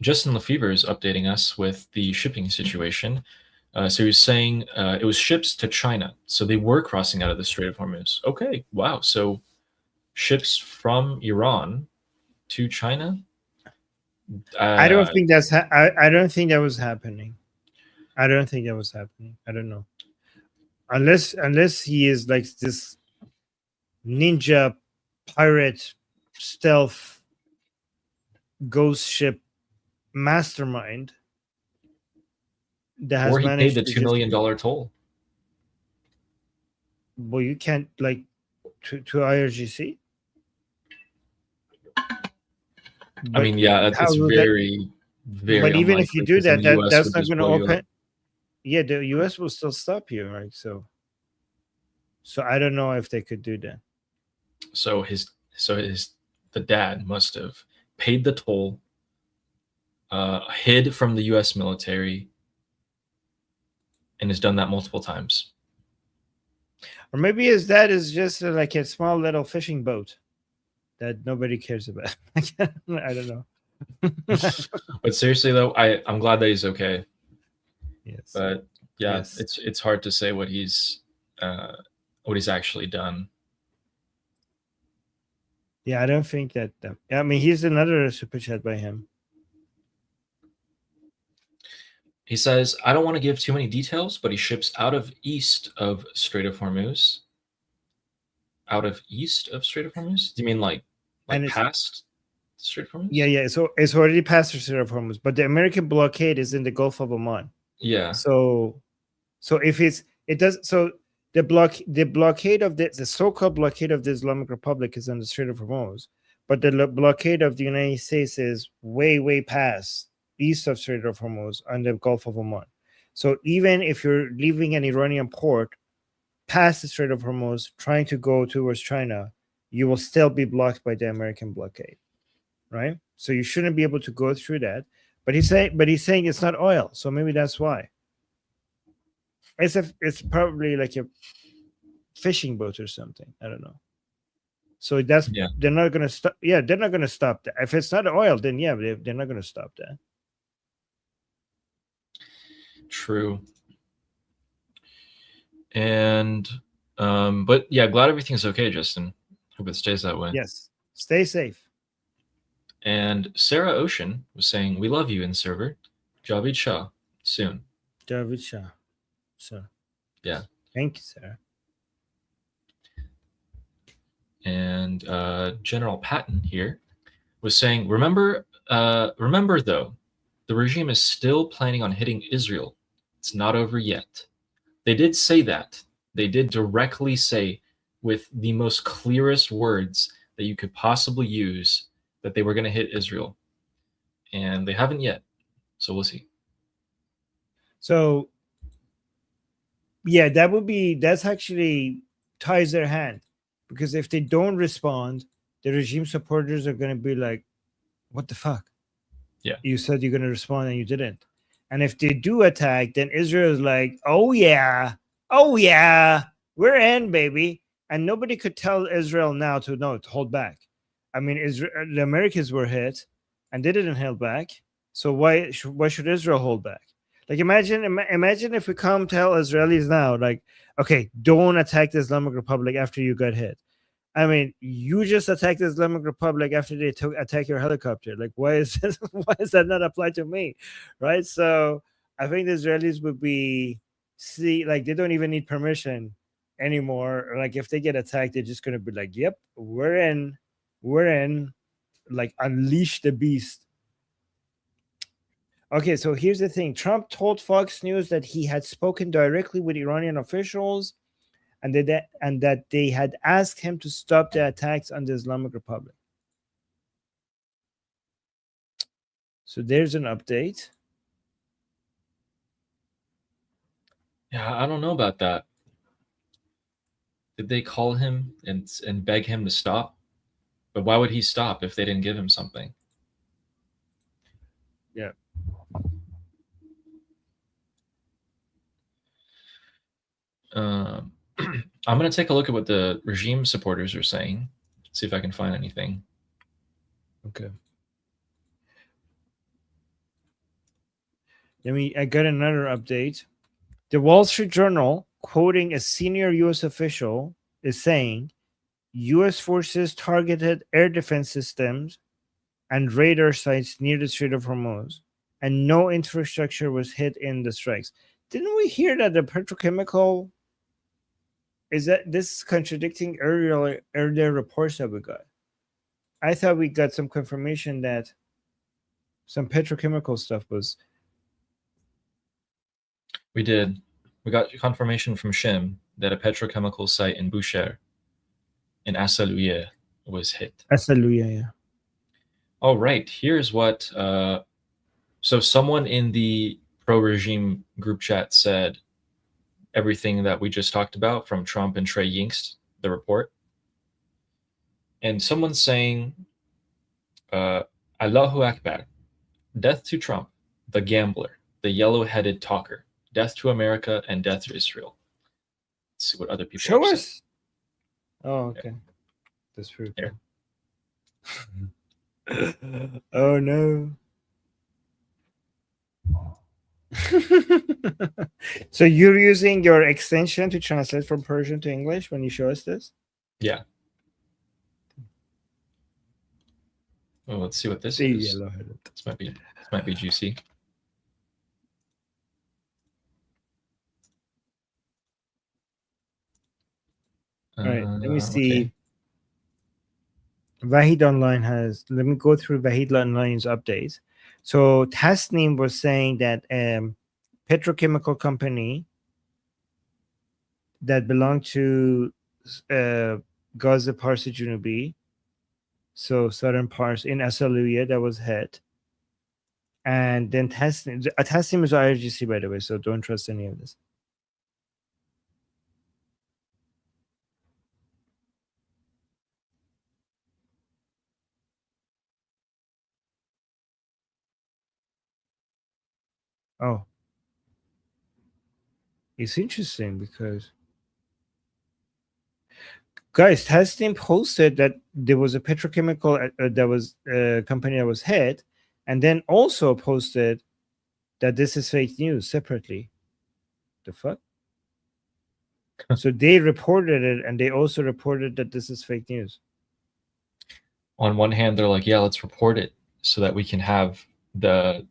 Justin Lefevre is updating us with the shipping situation. So he was saying it was ships to China. So they were crossing out of the Strait of Hormuz. Okay, wow. So ships from Iran to China? I don't think that's I don't think that was happening. I don't think that was happening. I don't know. Unless he is like this ninja pirate stealth ghost ship mastermind that has or he paid managed the to $2 million toll. Well, you can't like to IRGC. I mean, yeah, it's very, very. But even if you do that, that's not going to open. Up. Yeah, the U.S. will still stop you, right? So I don't know if they could do that. So the dad must have paid the toll, hid from the U.S. military, and has done that multiple times. Or maybe his dad is just like a small little fishing boat that nobody cares about. I don't know. But seriously, though, I'm glad that he's okay. Yes. But yeah, yes. it's hard to say what he's actually done. Yeah, I don't think that. I mean, here's another super chat by him. He says, I don't want to give too many details, but he ships out of east of Strait of Hormuz. Out of east of Strait of Hormuz? Do you mean like past the Strait of Hormuz? Yeah. So it's already past the Strait of Hormuz, but the American blockade is in the Gulf of Oman. Yeah. So if the blockade of the so-called blockade of the Islamic Republic is on the Strait of Hormuz, but the blockade of the United States is way past east of Strait of Hormuz on the Gulf of Oman. So even if you're leaving an Iranian port past the Strait of Hormuz trying to go towards China, you will still be blocked by the American blockade, right? So you shouldn't be able to go through that. But he's saying it's not oil, so maybe that's why. It's probably like a fishing boat or something. I don't know. So they're not gonna stop. Yeah, they're not gonna stop that. If it's not oil, then yeah, they're not gonna stop that. True. And but yeah, glad everything's okay, Justin. Hope it stays that way. Yes. Stay safe. And Sarah Ocean was saying, we love you in server. Javid Shah, soon. Javid Shah. So yeah. Thank you, Sarah. And General Patton here was saying, remember though, the regime is still planning on hitting Israel. It's not over yet. They did say that. They did directly say with the most clearest words that you could possibly use that they were going to hit Israel. And they haven't yet. So we'll see. So yeah, that's actually ties their hand. Because if they don't respond, the regime supporters are going to be like, what the fuck? Yeah. You said you're going to respond and you didn't. And if they do attack, then Israel is like, oh yeah, we're in, baby. And nobody could tell Israel now to hold back. I mean, the Americans were hit and they didn't hold back. So why should Israel hold back? Like, imagine if we come tell Israelis now, like, okay, don't attack the Islamic Republic after you got hit. I mean, you just attacked the Islamic Republic after they attack your helicopter. Like, why is that not applied to me, right? So I think the Israelis would like they don't even need permission anymore. Like if they get attacked, they're just gonna be like, "Yep, we're in," like unleash the beast. Okay, so here's the thing. Trump told Fox News that he had spoken directly with Iranian officials and that they had asked him to stop the attacks on the Islamic Republic. So there's an update. Yeah, I don't know about that. Did they call him and beg him to stop? But why would he stop if they didn't give him something? Yeah. I'm going to take a look at what the regime supporters are saying, see if I can find anything. Okay. I got another update. The Wall Street Journal, quoting a senior U.S. official, is saying U.S. forces targeted air defense systems and radar sites near the Strait of Hormuz, and no infrastructure was hit in the strikes. Didn't we hear that the petrochemical is that this is contradicting earlier reports that we got? I thought we got some confirmation that some petrochemical stuff was. We did. We got confirmation from Shim that a petrochemical site in Bushehr, in Asaluye, was hit. Asaluye, yeah. Oh, right. Here's what. So someone in the pro-regime group chat said everything that we just talked about from Trump and Trey Yingst, the report. And someone's saying, Allahu Akbar, death to Trump, the gambler, the yellow-headed talker, death to America, and death to Israel. Let's see what other people Show are us. Oh, okay. Yeah. That's pretty cool. Oh, no. So you're using your extension to translate from Persian to English when you show us this? Yeah. Well, let's see what this is. This might be juicy. All right, let me see. Okay. Vahid Online has. Let me go through Vahid Online's updates. So Tasnim was saying that petrochemical company that belonged to Gaza Parsi Junubi, so southern Pars in Asaluye, that was hit. And then Tasnim is IRGC, by the way, so don't trust any of this. Oh, it's interesting because, guys, Tasnim posted that there was a petrochemical that was a company that was hit, and then also posted that this is fake news separately. The fuck? So they reported it, and they also reported that this is fake news. On one hand, they're like, yeah, let's report it so that we can have the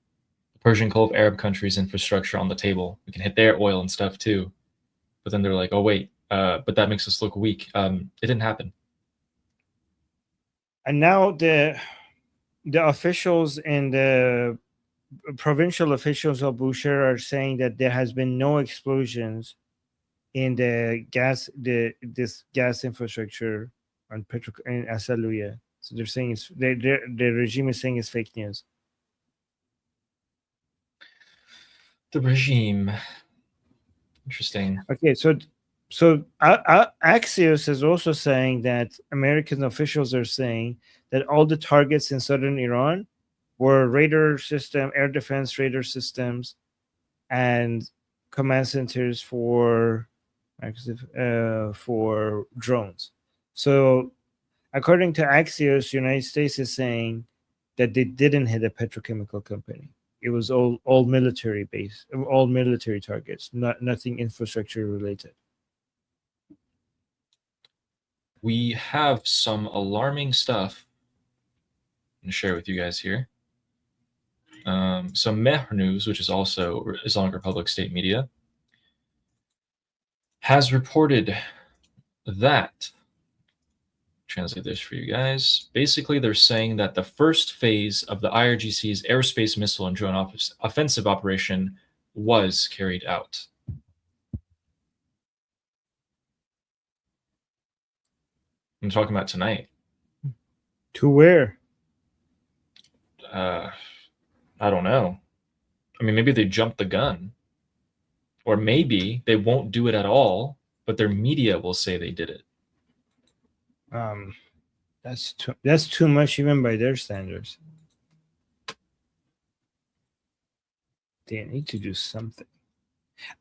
Persian Gulf Arab countries' infrastructure on the table. We can hit their oil and stuff too. But then they're like, oh, wait, but that makes us look weak. It didn't happen. And now the officials and the provincial officials of Bushehr are saying that there has been no explosions in the this gas infrastructure on in Asaluye. So they're saying the regime is saying it's fake news. The regime. Interesting. Okay, so Axios is also saying that American officials are saying that all the targets in southern Iran were radar system, air defense radar systems, and command centers for drones. So according to Axios, United States is saying that they didn't hit a petrochemical company. It was all military base, all military targets, nothing infrastructure related. We have some alarming stuff I'm going to share with you guys here. So Mehr News, which is also Islamic Republic state media, has reported that translate this for you guys. Basically, they're saying that the first phase of the IRGC's airspace missile and drone offensive operation was carried out. I'm talking about tonight. To where? I don't know. I mean, maybe they jumped the gun. Or maybe they won't do it at all, but their media will say they did it. That's too much even by their standards. They need to do something.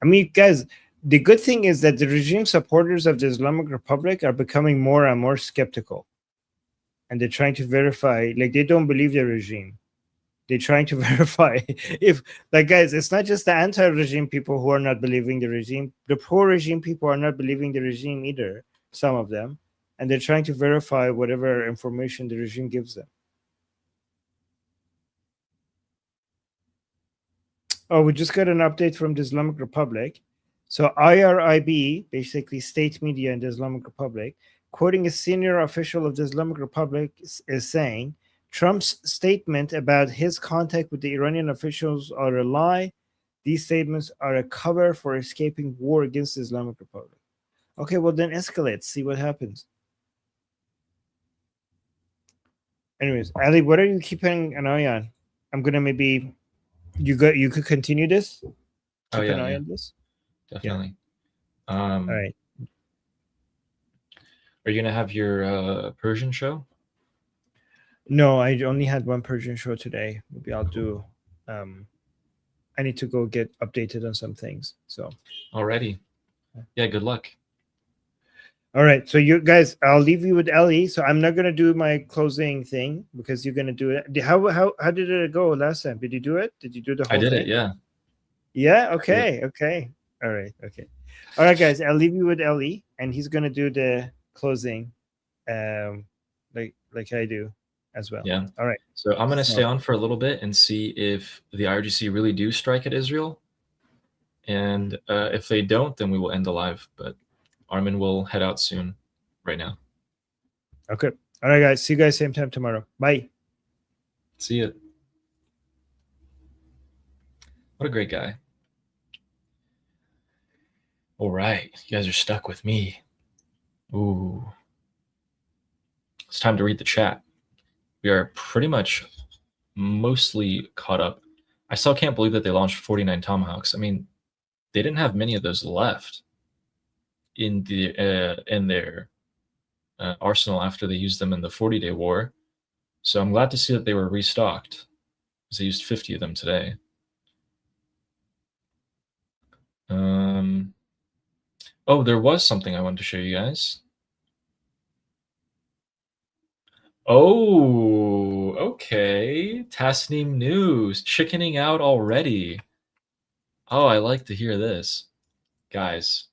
I mean, guys, the good thing is that the regime supporters of the Islamic Republic are becoming more and more skeptical. And they're trying to verify, like, they don't believe the regime. They're trying to verify if, like, guys, it's not just the anti-regime people who are not believing the regime. The pro-regime people are not believing the regime either, some of them. And they're trying to verify whatever information the regime gives them. Oh, we just got an update from the Islamic Republic. So IRIB, basically state media in the Islamic Republic, quoting a senior official of the Islamic Republic, is saying, Trump's statement about his contact with the Iranian officials are a lie. These statements are a cover for escaping war against the Islamic Republic. Okay, well then escalate. See what happens. Anyways, Ali, what are you keeping an eye on? I'm gonna maybe you could continue this. Keep an eye on this. Definitely. All right. Are you gonna have your Persian show? No, I only had one Persian show today. Maybe I'll do. I need to go get updated on some things. So. Alrighty. Yeah. Good luck. All right. So you guys, I'll leave you with Ellie. So I'm not gonna do my closing thing because you're gonna do it. How did it go last time? Did you do it? Did you do the whole I did thing? it. Yeah. Yeah. Okay. Okay. All right. Okay. All right, guys. I'll leave you with Ellie, and he's gonna do the closing, like I do as well. Yeah. All right. So I'm gonna stay on for a little bit and see if the IRGC really do strike at Israel, and if they don't, then we will end the live. But Armin will head out soon. Right now. Okay. All right, guys. See you guys same time tomorrow. Bye. See you. What a great guy. All right, you guys are stuck with me. Ooh. It's time to read the chat. We are pretty much mostly caught up. I still can't believe that they launched 49 Tomahawks. I mean, they didn't have many of those left in their arsenal after they used them in the 40-day war. So I'm glad to see that they were restocked because they used 50 of them today. Oh, there was something I wanted to show you guys. Oh, okay. Tasneem News, chickening out already. Oh, I like to hear this. Guys,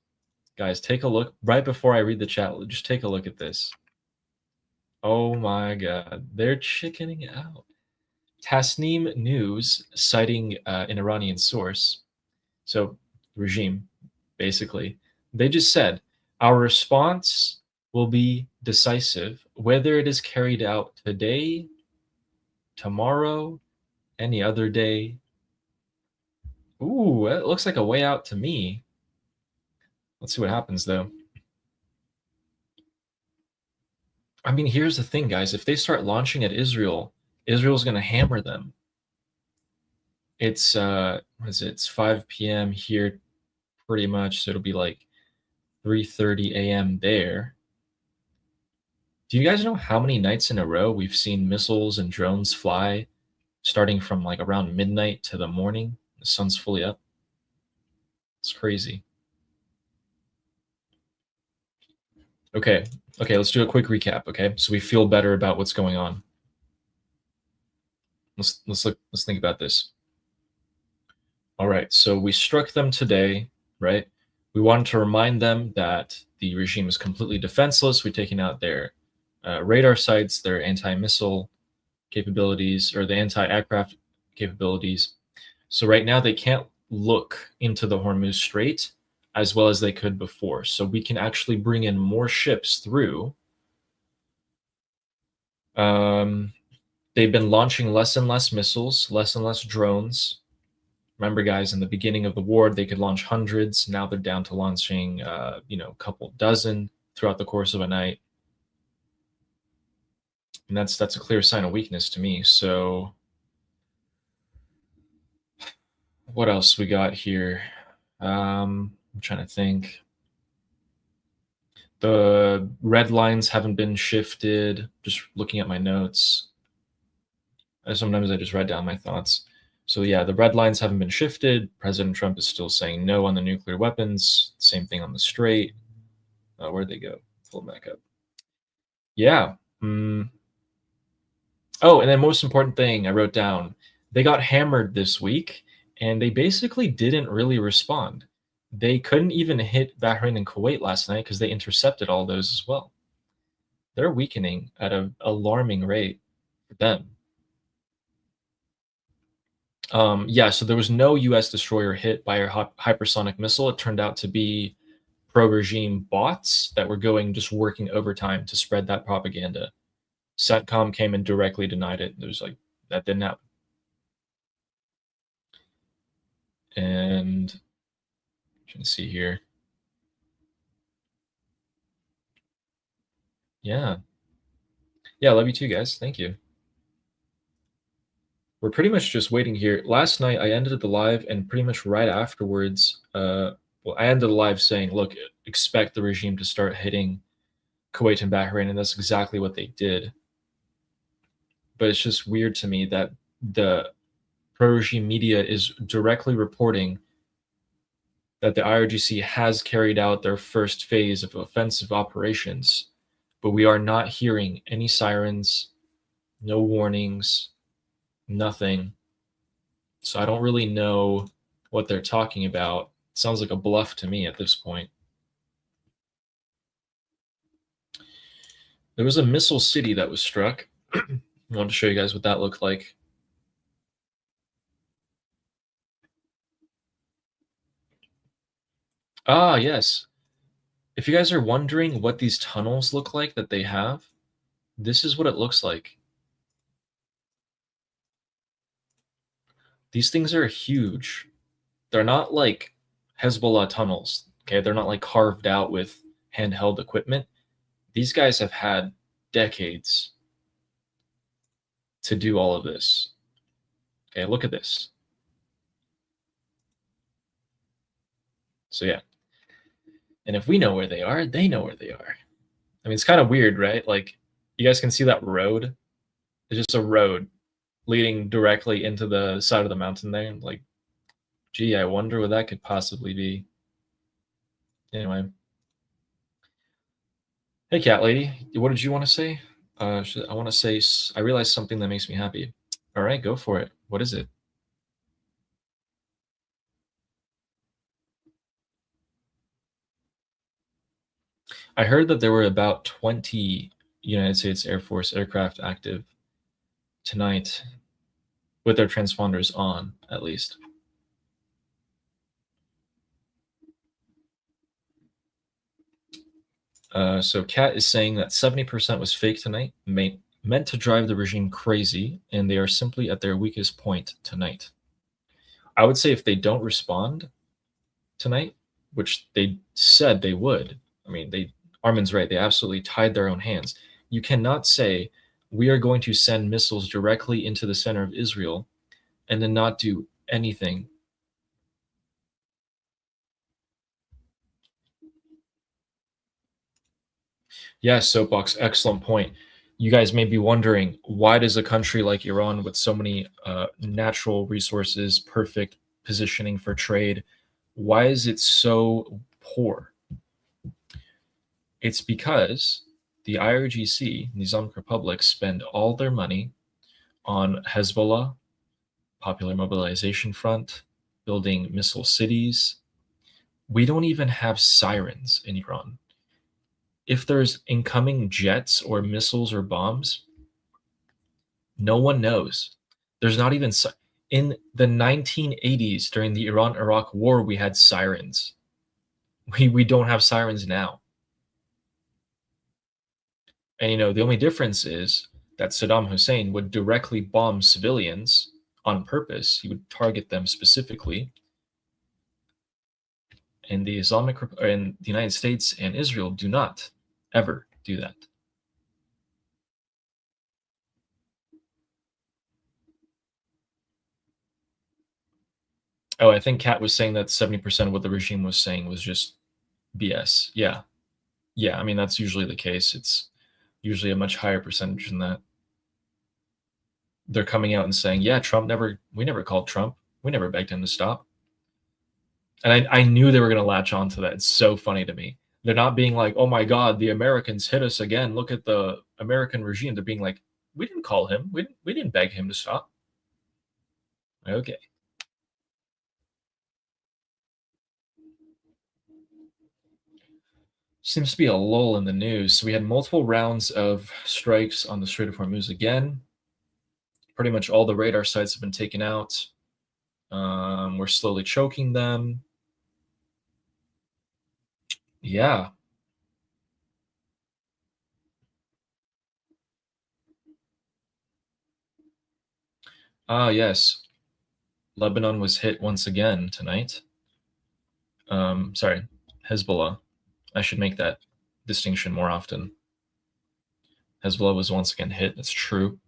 take a look. Right before I read the chat, just take a look at this. Oh my God, they're chickening out. Tasneem News, citing an Iranian source, so regime, basically, they just said, our response will be decisive, whether it is carried out today, tomorrow, any other day. Ooh, it looks like a way out to me. Let's see what happens, though. I mean, here's the thing, guys. If they start launching at Israel, Israel's going to hammer them. It's, what is it? It's 5 p.m. here, pretty much. So it'll be like 3:30 a.m. there. Do you guys know how many nights in a row we've seen missiles and drones fly starting from like around midnight to the morning? The sun's fully up. It's crazy. Okay, let's do a quick recap, okay? So we feel better about what's going on. Let's think about this. All right, so we struck them today, right? We wanted to remind them that the regime is completely defenseless. We've taken out their radar sites, their anti-missile capabilities, or the anti-aircraft capabilities. So right now they can't look into the Hormuz Strait as well as they could before. So we can actually bring in more ships through They've been launching less and less missiles, less and less drones. Remember, guys, in the beginning of the war, they could launch hundreds. Now they're down to launching, a couple dozen throughout the course of a night. And that's a clear sign of weakness to me. So what else we got here? I'm trying to think. The red lines haven't been shifted. Just looking at my notes. Sometimes I just write down my thoughts. So yeah, the red lines haven't been shifted. President Trump is still saying no on the nuclear weapons. Same thing on the Strait. Where'd they go? Pull them back up. Yeah. Oh, and then most important thing I wrote down, they got hammered this week, and they basically didn't really respond. They couldn't even hit Bahrain and Kuwait last night because they intercepted all those as well. They're weakening at an alarming rate for them. Yeah, so there was no U.S. destroyer hit by a hypersonic missile. It turned out to be pro-regime bots that were working overtime to spread that propaganda. CENTCOM came and directly denied it. It was like, that didn't happen. And you can see here. Yeah. Yeah, love you too, guys. Thank you. We're pretty much just waiting here. Last night, I ended the live, and pretty much right afterwards, I ended the live saying, look, expect the regime to start hitting Kuwait and Bahrain, and that's exactly what they did. But it's just weird to me that the pro-regime media is directly reporting that the IRGC has carried out their first phase of offensive operations, but we are not hearing any sirens, no warnings, nothing. So I don't really know what they're talking about. It sounds like a bluff to me at this point. There was a missile city that was struck. I wanted to show you guys what that looked like. Ah, yes. If you guys are wondering what these tunnels look like that they have, this is what it looks like. These things are huge. They're not like Hezbollah tunnels, okay? They're not like carved out with handheld equipment. These guys have had decades to do all of this. Okay, look at this. So yeah. And if we know where they are, they know where they are. I mean, it's kind of weird, right? Like, you guys can see that road. It's just a road leading directly into the side of the mountain there. Like, gee, I wonder what that could possibly be. Anyway. Hey, cat lady, what did you want to say? I want to say, I realized something that makes me happy. All right, go for it. What is it? I heard that there were about 20 United States Air Force aircraft active tonight with their transponders on, at least. So Kat is saying that 70% was fake tonight, meant to drive the regime crazy, and they are simply at their weakest point tonight. I would say if they don't respond tonight, which they said they would, I mean, Armin's right, they absolutely tied their own hands. You cannot say, we are going to send missiles directly into the center of Israel and then not do anything. Yes, Soapbox, excellent point. You guys may be wondering, why does a country like Iran with so many natural resources, perfect positioning for trade, why is it so poor? It's because the IRGC, the Islamic Republic, spend all their money on Hezbollah, Popular Mobilization Front, building missile cities. We don't even have sirens in Iran. If there's incoming jets or missiles or bombs, no one knows. There's not even in the 1980s during the Iran-Iraq War, we had sirens. We don't have sirens now. And the only difference is that Saddam Hussein would directly bomb civilians on purpose. He would target them specifically. And the United States and Israel do not ever do that. Oh, I think Kat was saying that 70% of what the regime was saying was just BS. Yeah. Yeah, I mean, that's usually the case. It's usually a much higher percentage than that. They're coming out and saying, yeah, we never called Trump. We never begged him to stop. And I knew they were going to latch on to that. It's so funny to me. They're not being like, oh my God, the Americans hit us again. Look at the American regime. They're being like, we didn't call him. We didn't beg him to stop. Okay. Seems to be a lull in the news. So we had multiple rounds of strikes on the Strait of Hormuz again. Pretty much all the radar sites have been taken out. We're slowly choking them. Yeah. Ah, yes. Lebanon was hit once again tonight. Sorry, Hezbollah. I should make that distinction more often. Hezbollah was once again hit. That's true.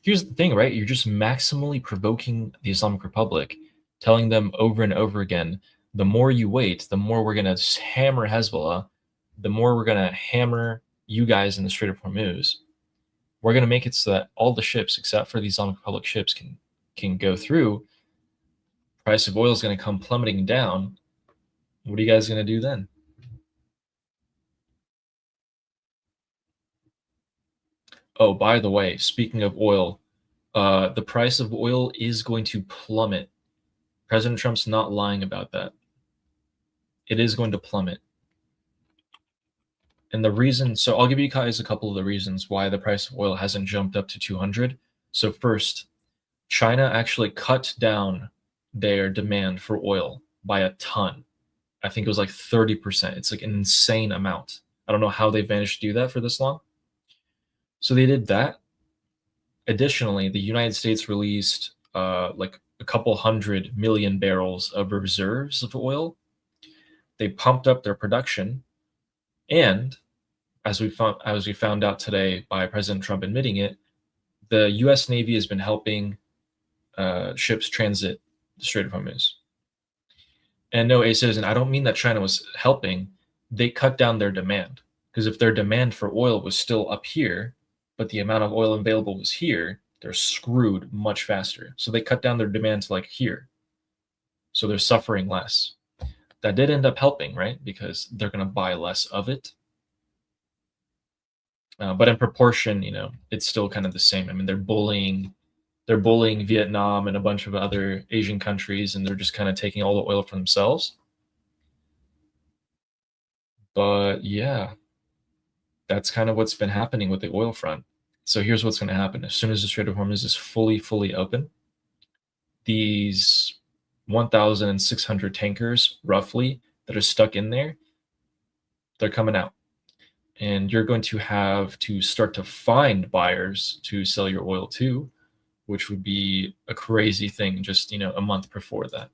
Here's the thing, right? You're just maximally provoking the Islamic Republic, telling them over and over again, the more you wait, the more we're going to hammer Hezbollah, the more we're going to hammer you guys in the Strait of Hormuz. We're going to make it so that all the ships, except for the Islamic Republic ships, can go through. Price of oil is going to come plummeting down. What are you guys going to do then? Oh, by the way, speaking of oil, the price of oil is going to plummet. President Trump's not lying about that. It is going to plummet. And the reason, so I'll give you guys a couple of the reasons why the price of oil hasn't jumped up to 200. So first, China actually cut down their demand for oil by a ton. I think it was like 30%. It's like an insane amount. I don't know how they managed to do that for this long. So they did that. Additionally, the United States released like a couple 100 million barrels of reserves of oil. They pumped up their production, and as we found out today by President Trump admitting it, the U.S. Navy has been helping ships transit the Strait of Hormuz. And no, A Citizen, I don't mean that China was helping. They cut down their demand, because if their demand for oil was still up here, but the amount of oil available was here, they're screwed much faster. So they cut down their demand to like here. So they're suffering less. That did end up helping, right? Because they're going to buy less of it. But in proportion, you know, it's still kind of the same. I mean, they're bullying Vietnam and a bunch of other Asian countries, and they're just kind of taking all the oil for themselves. But yeah, that's kind of what's been happening with the oil front. So here's what's going to happen. As soon as the Strait of Hormuz is fully open, these 1,600 tankers, roughly, that are stuck in there, they're coming out. And you're going to have to start to find buyers to sell your oil to, which would be a crazy thing just, you know, a month before that.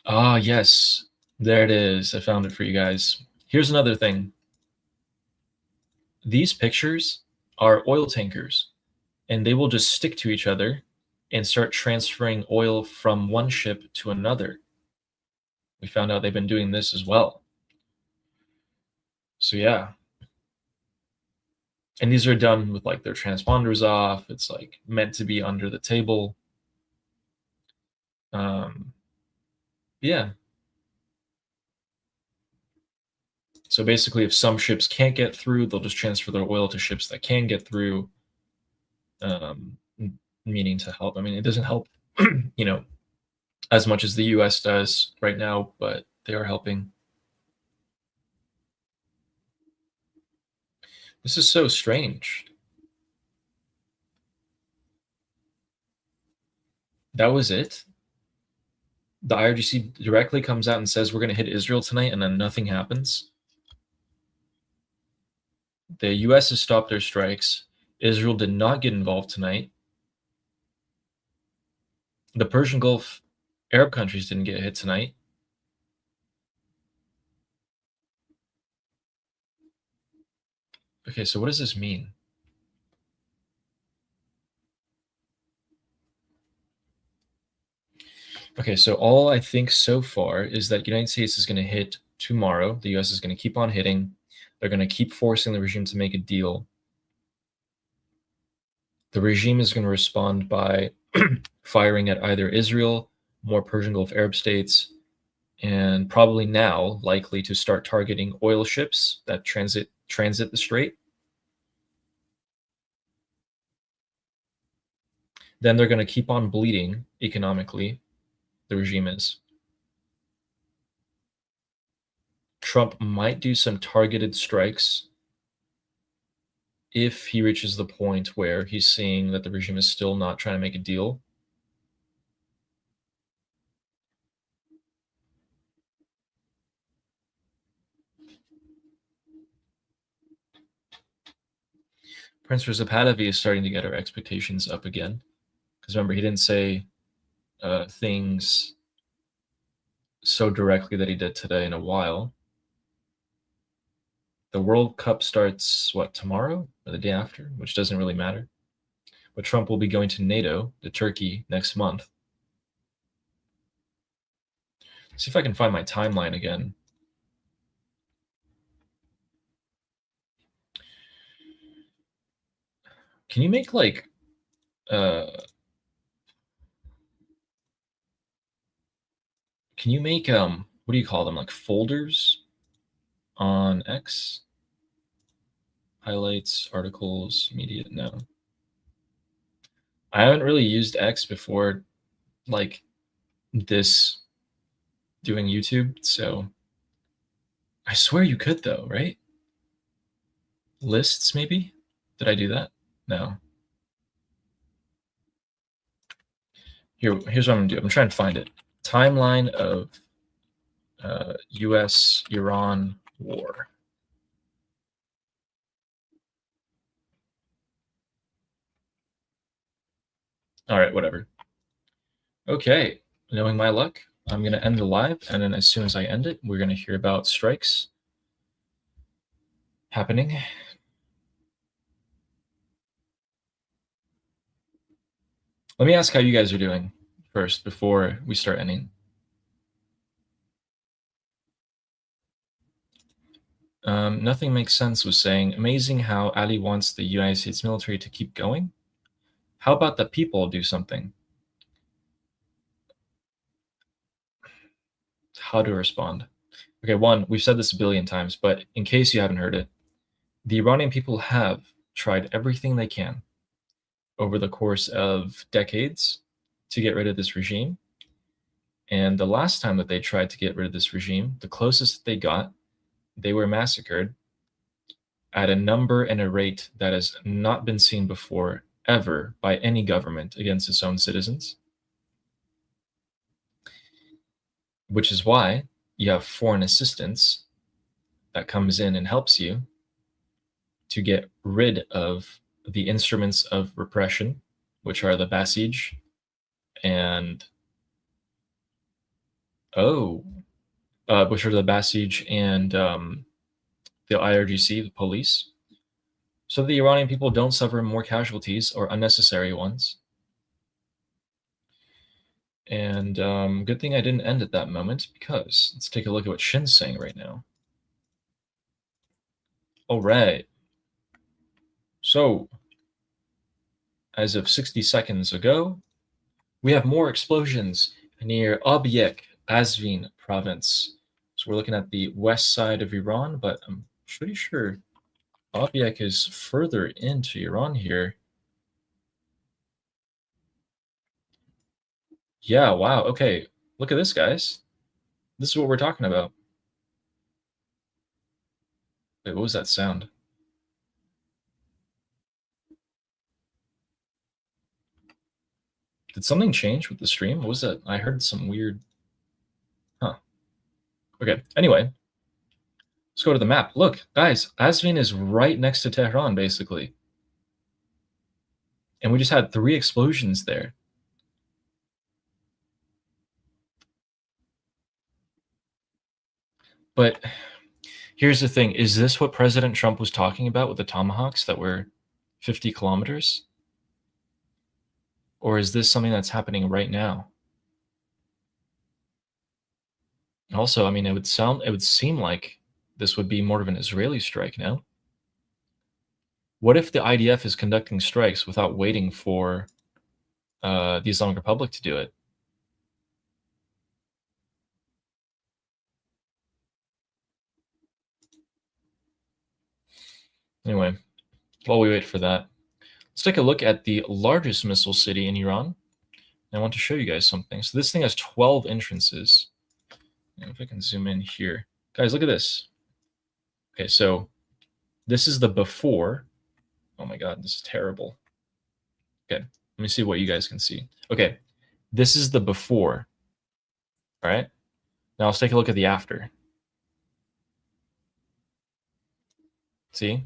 Ah, yes, there it is. I found it for you guys. Here's another thing. These pictures are oil tankers, and they will just stick to each other and start transferring oil from one ship to another. We found out they've been doing this as well. So yeah. And these are done with like their transponders off. It's like meant to be under the table. Yeah. So basically, if some ships can't get through, they'll just transfer their oil to ships that can get through, meaning to help. I mean, it doesn't help, you know, as much as the U.S. does right now, but they are helping. This is so strange. That was it? the IRGC directly comes out and says we're going to hit Israel tonight, and then nothing happens. The US has stopped their strikes. Israel did not get involved tonight. The Persian Gulf Arab countries didn't get hit tonight. Okay, so what does this mean? Okay, so all I think so far is that the United States is going to hit tomorrow. The US is going to keep on hitting. They're going to keep forcing the regime to make a deal. The regime is going to respond by firing at either Israel, more Persian Gulf Arab states, and probably now likely to start targeting oil ships that transit the strait. Then they're going to keep on bleeding economically. The regime is. Trump might do some targeted strikes if he reaches the point where he's seeing that the regime is still not trying to make a deal. Prince Reza Pahlavi is starting to get our expectations up again. Because remember, he didn't say things so directly that he did today in a while. The World Cup starts, what, tomorrow or the day after, which doesn't really matter. But Trump will be going to NATO, to Turkey, next month. See if I can find my timeline again. Can you make like can you make what do you call them, like folders on X? Highlights, articles, media? No. I haven't really used X before like this doing YouTube, so I swear you could though, right? Lists maybe? Did I do that? No. Here's what I'm gonna do. I'm trying to find it. Timeline of US-Iran war. All right, whatever. Okay, knowing my luck, I'm going to end the live, and then as soon as I end it, we're going to hear about strikes happening. Let me ask how you guys are doing first before we start ending. Nothing Makes Sense was saying, amazing how Ali wants the United States military to keep going. How about the people do something? How to respond? Okay, one, we've said this a billion times, but in case you haven't heard it, the Iranian people have tried everything they can over the course of decades to get rid of this regime. And the last time that they tried to get rid of this regime, the closest that they got, they were massacred at a number and a rate that has not been seen before ever by any government against its own citizens. Which is why you have foreign assistance that comes in and helps you to get rid of the instruments of repression, which are the Basij and which are the Basij and the IRGC, the police, so the Iranian people don't suffer more casualties or unnecessary ones. And good thing I didn't end at that moment, because let's take a look at what Shin's saying right now. All right. So, as of 60 seconds ago, we have more explosions near Abyek, Azvin province. So we're looking at the west side of Iran, but I'm pretty sure Abyek is further into Iran here. Yeah, wow. Okay, look at this, guys. This is what we're talking about. Wait, what was that sound? Did something change with the stream? What was that? I heard some weird Okay, anyway, let's go to the map. Look, guys, Azvin is right next to Tehran, basically. And we just had 3 explosions there. But here's the thing. Is this what President Trump was talking about with the Tomahawks that were 50 kilometers? Or is this something that's happening right now? Also, I mean, it would seem like this would be more of an Israeli strike, no? What if the IDF is conducting strikes without waiting for the Islamic Republic to do it? Anyway, while we wait for that, let's take a look at the largest missile city in Iran. I want to show you guys something. So this thing has 12 entrances. And if I can zoom in here. Guys, look at this. Okay, so this is the before. Oh my god, this is terrible. Okay, let me see what you guys can see. Okay, this is the before. All right, now let's take a look at the after. See?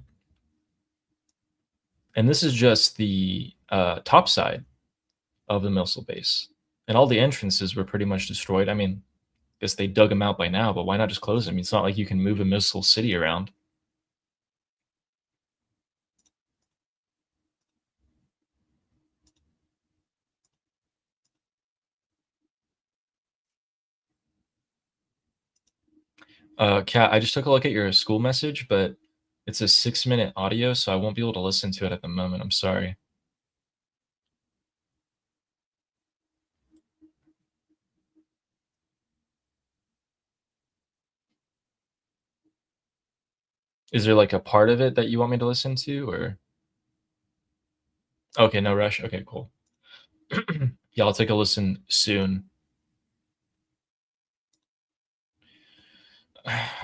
And this is just the top side of the missile base. And all the entrances were pretty much destroyed. I mean, I guess they dug them out by now, but why not just close them? I mean, it's not like you can move a missile city around. Kat, I just took a look at your school message, but it's a 6-minute audio, so I won't be able to listen to it at the moment. I'm sorry. Is there like a part of it that you want me to listen to, or? Okay, no rush. Okay, cool. Yeah, I'll take a listen soon.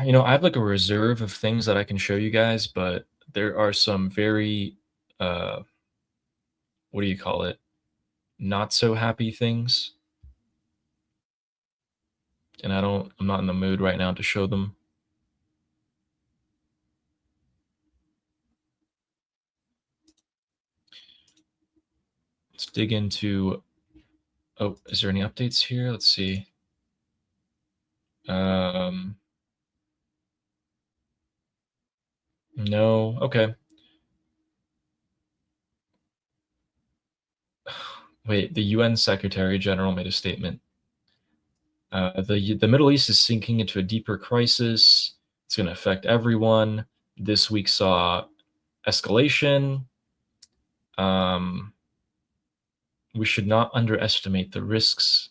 You know, I have like a reserve of things that I can show you guys, but there are some very, what do you call it? Not so happy things. And I'm not in the mood right now to show them. Let's dig into, oh, is there any updates here? Let's see. No, okay. Wait, the UN Secretary General made a statement. The Middle East is sinking into a deeper crisis. It's going to affect everyone. This week saw escalation. We should not underestimate the risks.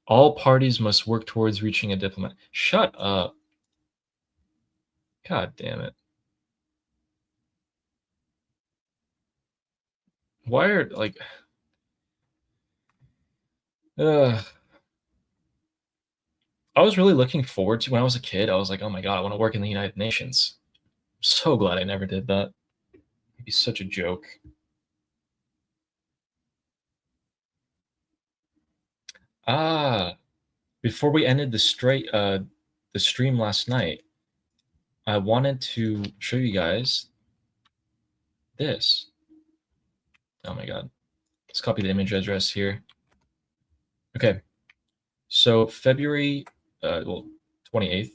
All parties must work towards reaching a diplomat. Shut up. God damn it. Why are, like... I was really looking forward to, when I was a kid, I was like, oh my god, I want to work in the United Nations. I'm so glad I never did that. It'd be such a joke. Before we ended the stream last night, I wanted to show you guys this. Oh my god. Let's copy the image address here. Okay. So February 28th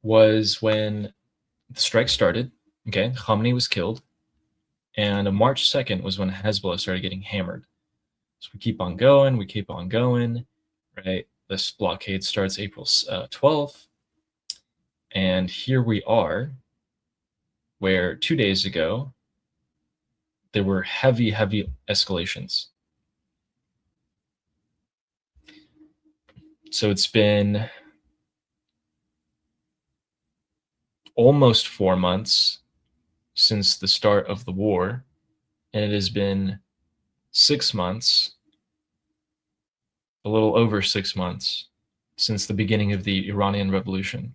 was when the strike started. Okay, Khamenei was killed. And on March 2nd was when Hezbollah started getting hammered. So we keep on going, right? This blockade starts April 12th. And here we are, where 2 days ago, there were heavy escalations. So it's been almost 4 months since the start of the war, and it has been 6 months, a little over 6 months, since the beginning of the Iranian Revolution.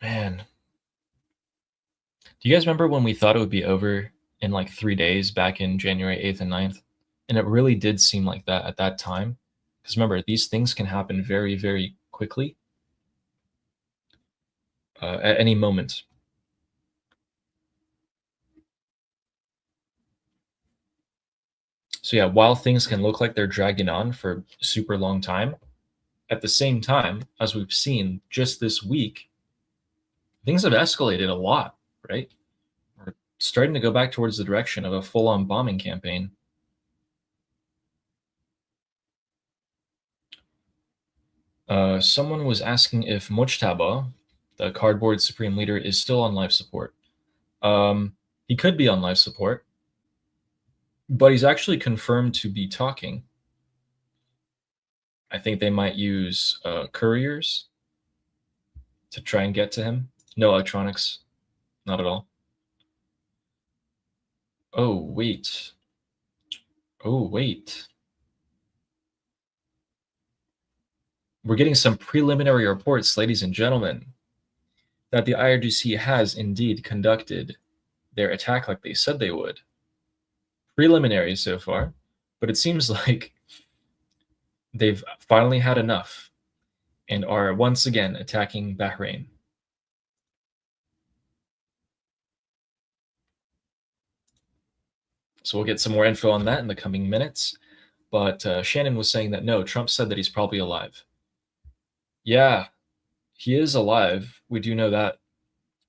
Man. Do you guys remember when we thought it would be over in like 3 days back in January 8th and 9th? And it really did seem like that at that time. Because remember, these things can happen very, very quickly at any moment. So yeah, while things can look like they're dragging on for a super long time, at the same time, as we've seen just this week, things have escalated a lot, right? We're starting to go back towards the direction of a full-on bombing campaign. Someone was asking if Mujtaba, the cardboard supreme leader, is still on life support. He could be on life support, but he's actually confirmed to be talking. I think they might use couriers to try and get to him. No electronics, not at all. Oh, wait. Oh, wait. We're getting some preliminary reports, ladies and gentlemen, that the IRGC has indeed conducted their attack like they said they would. Preliminary so far, but it seems like they've finally had enough and are once again attacking Bahrain. So we'll get some more info on that in the coming minutes. But Shannon was saying that no, Trump said that he's probably alive. Yeah, he is alive. We do know that.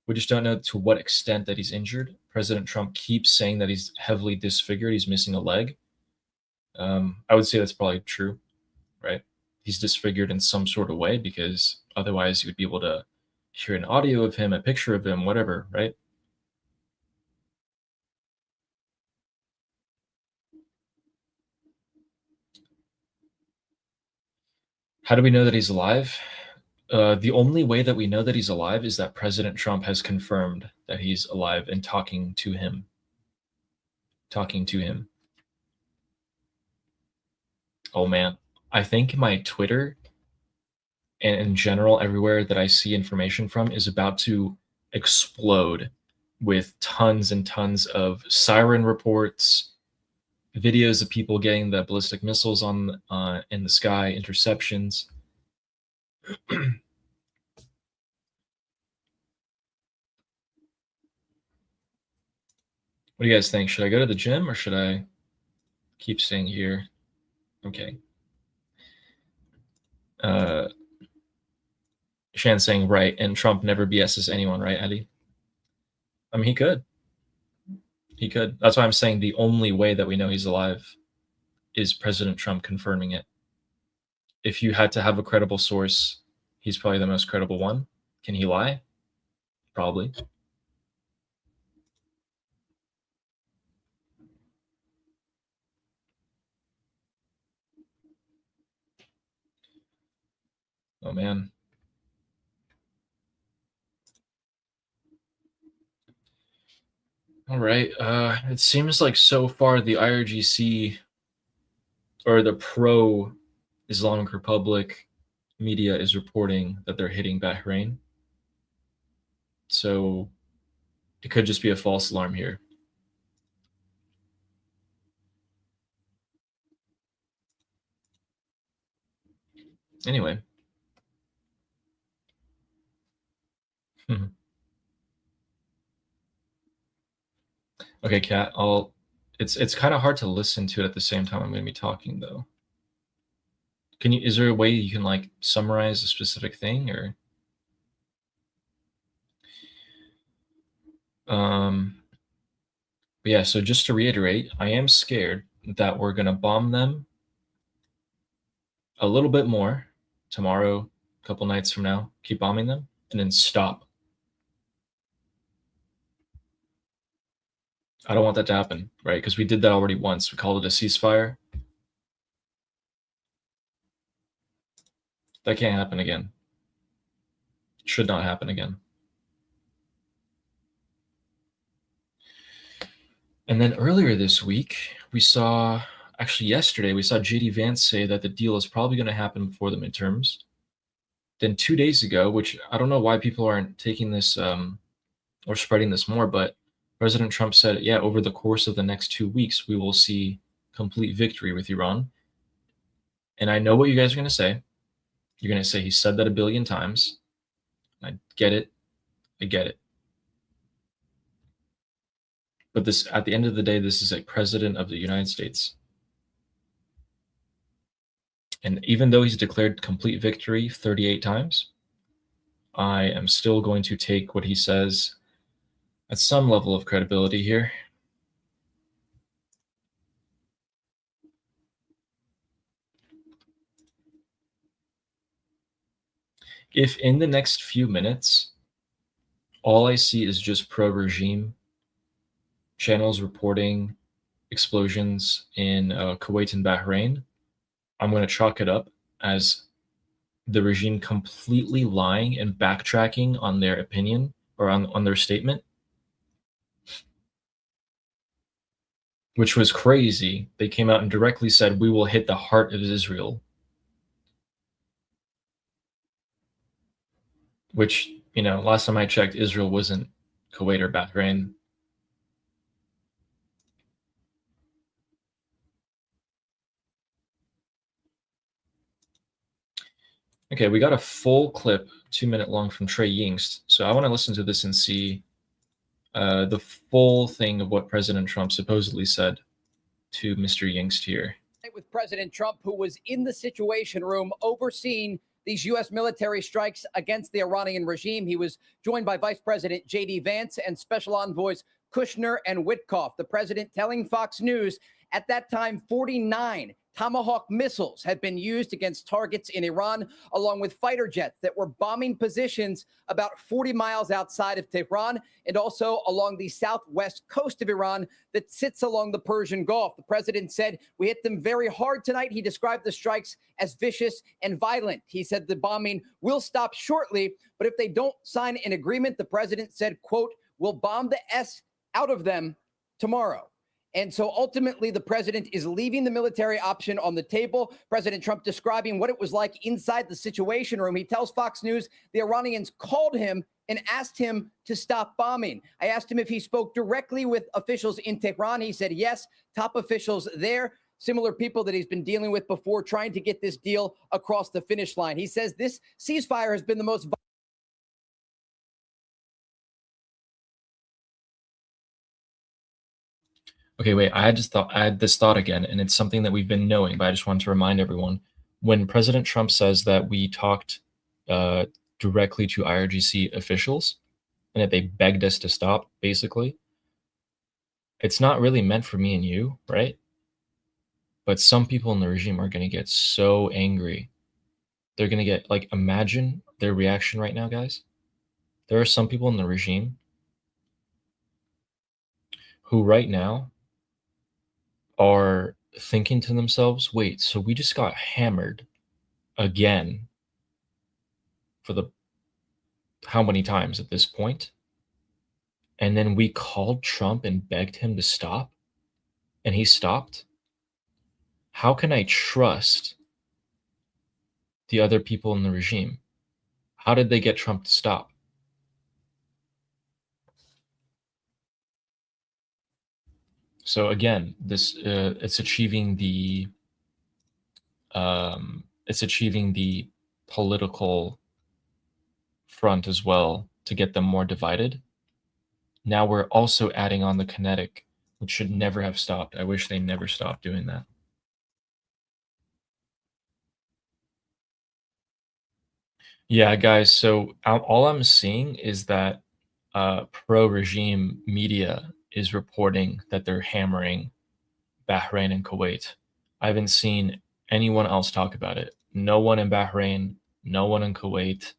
We just don't know to what extent that he's injured. President Trump keeps saying that he's heavily disfigured. He's missing a leg. I would say that's probably true, right? He's disfigured in some sort of way because otherwise you would be able to hear an audio of him, a picture of him, whatever, right? How do we know that he's alive? The only way that we know that he's alive is that President Trump has confirmed that he's alive and talking to him. Oh man, I think my Twitter and in general everywhere that I see information from is about to explode with tons and tons of siren reports, videos of people getting the ballistic missiles on in the sky, interceptions. What do you guys think? Should I go to the gym or should I keep staying here? Okay. Shan saying right, and Trump never BS's anyone, right, Eddie? I mean, he could. He could. That's why I'm saying the only way that we know he's alive is President Trump confirming it. If you had to have a credible source, he's probably the most credible one. Can he lie? Probably. Oh, man. All right. It seems like so far the IRGC or the pro-Islamic Republic media is reporting that they're hitting Bahrain. So it could just be a false alarm here. Anyway. Okay, Kat, it's kind of hard to listen to it at the same time I'm going to be talking though. Is there a way you can like summarize a specific thing or but yeah, so just to reiterate, I am scared that we're going to bomb them a little bit more tomorrow, a couple nights from now, keep bombing them and then stop. I don't want that to happen, right? Because we did that already once. We called it a ceasefire. That can't happen again. It should not happen again. And then earlier this week, actually yesterday, we saw JD Vance say that the deal is probably going to happen before the midterms. Then 2 days ago, which I don't know why people aren't taking this or spreading this more, but President Trump said, yeah, over the course of the next 2 weeks, we will see a complete victory with Iran. And I know what you guys are going to say. You're going to say he said that a billion times. I get it. I get it. But this, at the end of the day, this is a president of the United States. And even though he's declared complete victory 38 times, I am still going to take what he says at some level of credibility here. If in the next few minutes, all I see is just pro-regime channels reporting explosions in Kuwait and Bahrain, I'm going to chalk it up as the regime completely lying and backtracking on their opinion or on their statement, which was crazy. They came out and directly said, we will hit the heart of Israel. Which, you know, last time I checked, Israel wasn't Kuwait or Bahrain. Okay, we got a full clip, 2-minute long, from Trey Yingst. So I want to listen to this and see the full thing of what President Trump supposedly said to Mr. Yingst here. With President Trump, who was in the Situation Room overseeing these U.S. military strikes against the Iranian regime. He was joined by Vice President J.D. Vance and Special Envoys Kushner and Witkoff. The president telling Fox News at that time 49 Tomahawk missiles had been used against targets in Iran, along with fighter jets that were bombing positions about 40 miles outside of Tehran and also along the southwest coast of Iran that sits along the Persian Gulf. The president said, we hit them very hard tonight. He described the strikes as vicious and violent. He said the bombing will stop shortly, but if they don't sign an agreement, the president said, quote, we'll bomb the S out of them tomorrow. And so ultimately, the president is leaving the military option on the table. President Trump describing what it was like inside the Situation Room. He tells Fox News the Iranians called him and asked him to stop bombing. I asked him if he spoke directly with officials in Tehran. He said yes, top officials there, similar people that he's been dealing with before, trying to get this deal across the finish line. He says this ceasefire has been the most Okay, wait, I had this thought again, and it's something that we've been knowing, but I just want to remind everyone. When President Trump says that we talked directly to IRGC officials and that they begged us to stop, basically, it's not really meant for me and you, right? But some people in the regime are going to get so angry. They're going to get, like, imagine their reaction right now, guys. There are some people in the regime who right now are thinking to themselves, wait, so we just got hammered again for the how many times at this point? And then we called Trump and begged him to stop, and he stopped? How can I trust the other people in the regime? How did they get Trump to stop? So again, this it's achieving the political front as well to get them more divided. Now we're also adding on the kinetic, which should never have stopped. I wish they never stopped doing that. Yeah, guys. So all I'm seeing is that pro-regime media is reporting that they're hammering Bahrain and Kuwait. I haven't seen anyone else talk about it. No one in Bahrain, no one in Kuwait.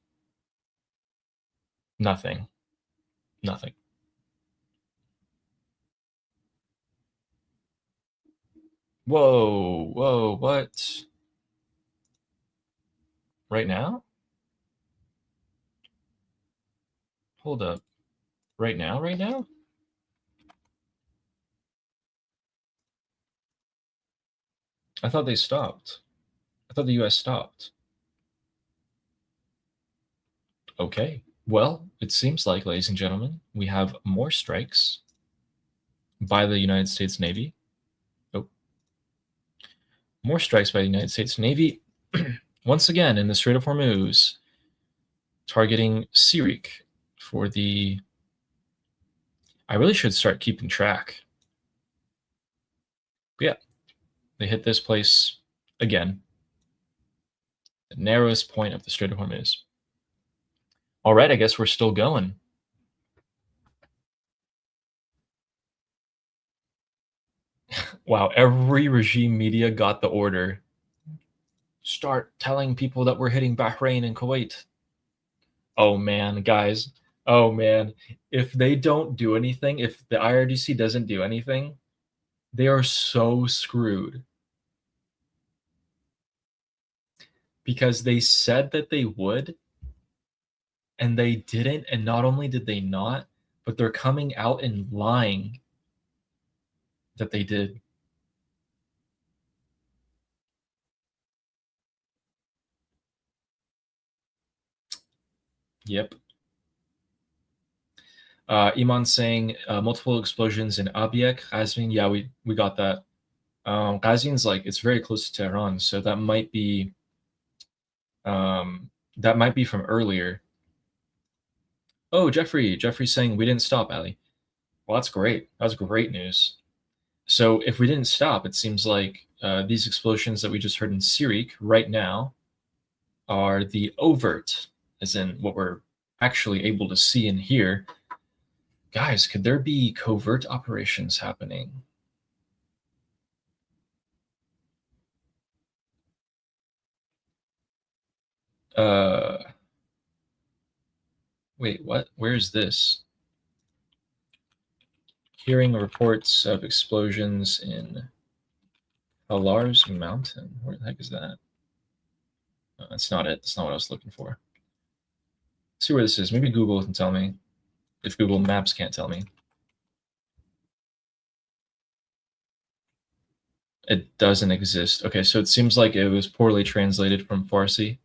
Nothing. Nothing. Whoa, whoa, what? Right now? Hold up. Right now, right now? I thought they stopped. I thought the US stopped. Okay. Well, it seems like, ladies and gentlemen, we have more strikes by the United States Navy. Oh, More strikes by the United States Navy, once again in the Strait of Hormuz, targeting Sirik for the... I really should start keeping track. But yeah, they hit this place again. The narrowest point of the Strait of Hormuz. All right, I guess we're still going. Wow, every regime media got the order. Start telling people that we're hitting Bahrain and Kuwait. Oh man, guys. Oh man. If they don't do anything, if the IRGC doesn't do anything, they are so screwed. Because they said that they would, and they didn't, and not only did they not, but they're coming out and lying that they did. Yep. Iman saying multiple explosions in Abiek, Qazvin. Yeah, we got that. Qazvin's like, it's very close to Tehran, so that might be from earlier. Oh, Jeffrey's saying we didn't stop, Ali. Well, that's great. That's great news. So if we didn't stop, it seems like these explosions that we just heard in Sirik right now are the overt, as in what we're actually able to see and hear. Guys, could there be covert operations happening? Wait, what? Where is this? Hearing reports of explosions in Alars Mountain. Where the heck is that? No, that's not it. That's not what I was looking for. Let's see where this is. Maybe Google can tell me. If Google Maps can't tell me. It doesn't exist. Okay, so it seems like it was poorly translated from Farsi.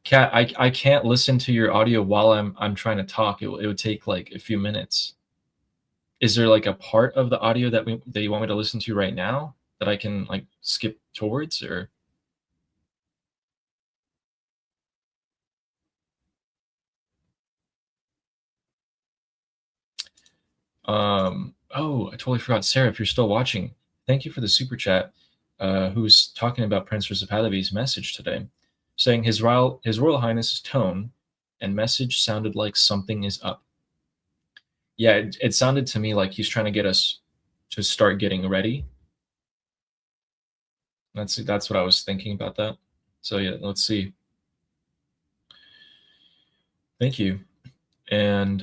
Kat, I can't listen to your audio while I'm trying to talk. It would take like a few minutes. Is there like a part of the audio that you want me to listen to right now that I can like skip towards, or? Oh, I totally forgot. Sarah, if you're still watching, thank you for the super chat. Who's talking about Prince Reza Pahlavi's message today, saying His Royal Highness's tone and message sounded like something is up. Yeah, it sounded to me like he's trying to get us to start getting ready. That's what I was thinking about that. So yeah, let's see. Thank you. And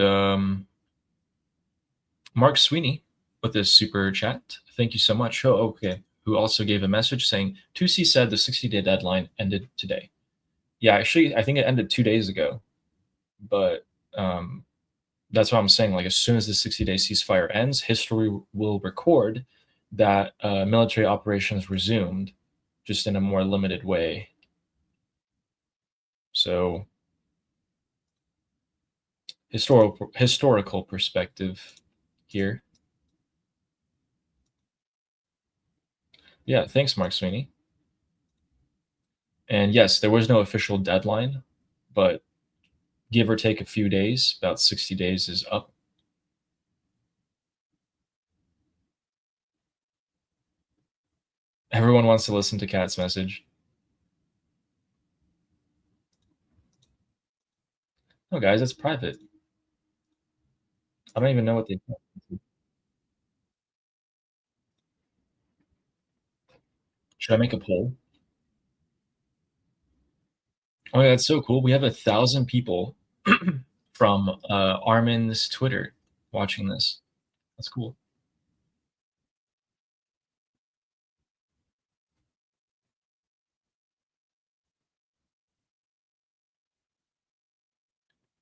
Mark Sweeney with this super chat. Thank you so much. Oh, okay. Who also gave a message saying Tusi said the 60-day deadline ended today. Yeah, actually, I think it ended 2 days ago. But that's what I'm saying. Like, as soon as the 60-day ceasefire ends, history will record that military operations resumed, just in a more limited way. So, historical perspective here. Yeah, thanks, Mark Sweeney. And yes, there was no official deadline, but give or take a few days, about 60 days is up. Everyone wants to listen to Kat's message. No, guys, it's private. I don't even know what they do. Should I make a poll? Oh, yeah, that's so cool. We have 1,000 people from Armin's Twitter watching this. That's cool.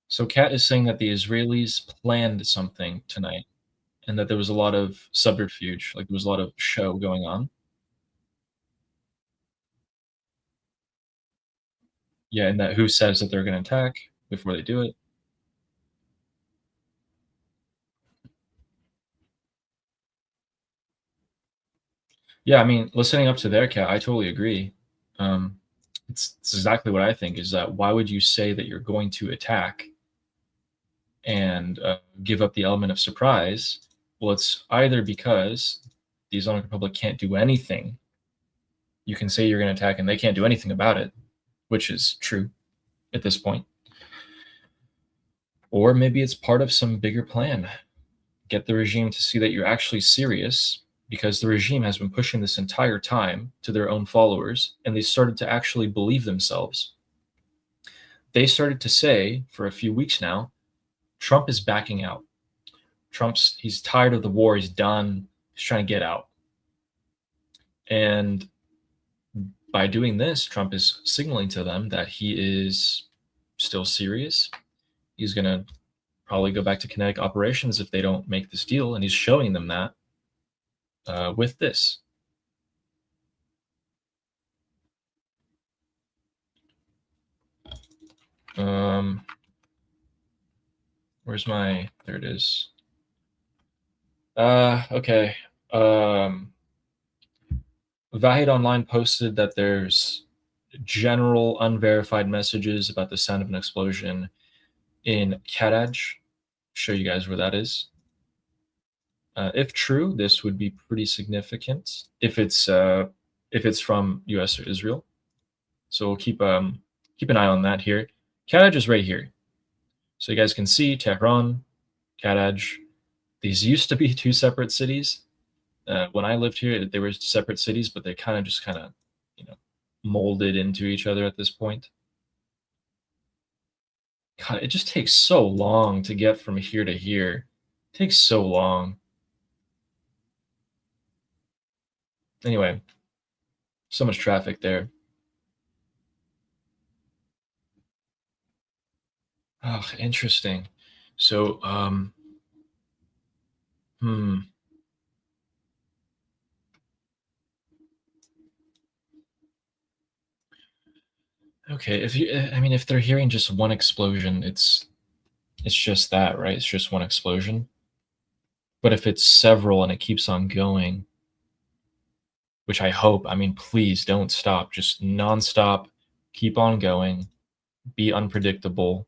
So Kat is saying that the Israelis planned something tonight and that there was a lot of subterfuge, like there was a lot of show going on. Yeah, and that who says that they're going to attack before they do it. Yeah, I mean, listening up to their cat, I totally agree. It's exactly what I think, is that why would you say that you're going to attack and give up the element of surprise? Well, it's either because the Islamic Republic can't do anything. You can say you're going to attack and they can't do anything about it, which is true at this point. Or maybe it's part of some bigger plan. Get the regime to see that you're actually serious, because the regime has been pushing this entire time to their own followers, and they started to actually believe themselves. They started to say for a few weeks now, Trump is backing out. He's tired of the war. He's done. He's trying to get out. And by doing this, Trump is signaling to them that he is still serious. He's going to probably go back to kinetic operations if they don't make this deal. And he's showing them that with this. Where's my, there it is. Okay. Vahid Online posted that there's general unverified messages about the sound of an explosion in Karaj. Show you guys where that is. If true, this would be pretty significant if it's from US or Israel. So we'll keep an eye on that here. Karaj is right here. So you guys can see Tehran, Karaj. These used to be two separate cities. When I lived here, they were separate cities, but they kind of, molded into each other at this point. God, it just takes so long to get from here to here. It takes so long. Anyway, so much traffic there. Oh, interesting. So, Okay, if they're hearing just one explosion, it's just that, right? It's just one explosion. But if it's several and it keeps on going, which I hope, please don't stop. Just nonstop, keep on going, be unpredictable,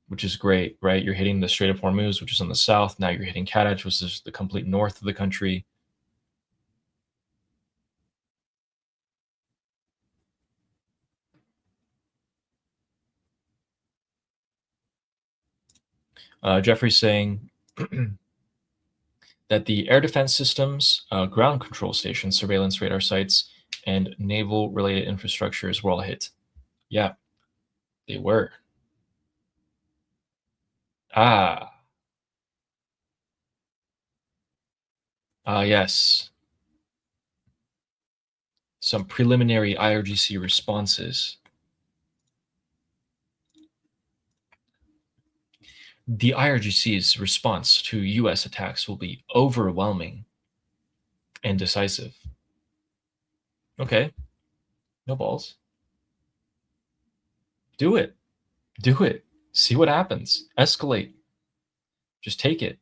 which is great, right? You're hitting the Strait of Hormuz, which is in the south. Now you're hitting Karaj, which is the complete north of the country. Jeffrey's saying that the air defense systems, ground control stations, surveillance radar sites, and naval-related infrastructures were all hit. Yeah, they were. Yes. Some preliminary IRGC responses. The IRGC's response to US attacks will be overwhelming and decisive. Okay. No balls. Do it. Do it. See what happens. Escalate. Just take it.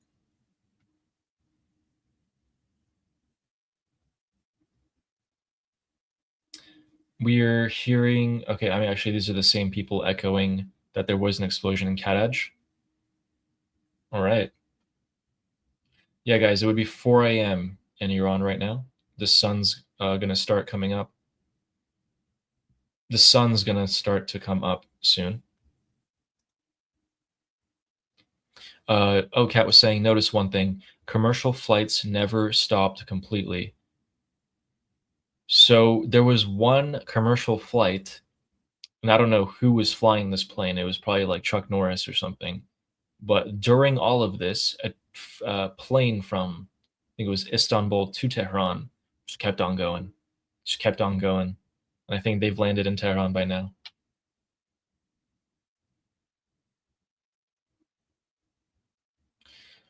We're hearing, okay, actually, these are the same people echoing that there was an explosion in Karaj. All right. Yeah, guys, it would be 4 a.m. in Iran right now. The sun's going to start coming up. The sun's going to start to come up soon. Cat was saying, notice one thing. Commercial flights never stopped completely. So there was one commercial flight, and I don't know who was flying this plane. It was probably like Chuck Norris or something. But during all of this, a plane from, I think it was Istanbul to Tehran, just kept on going. Just kept on going. And I think they've landed in Tehran by now.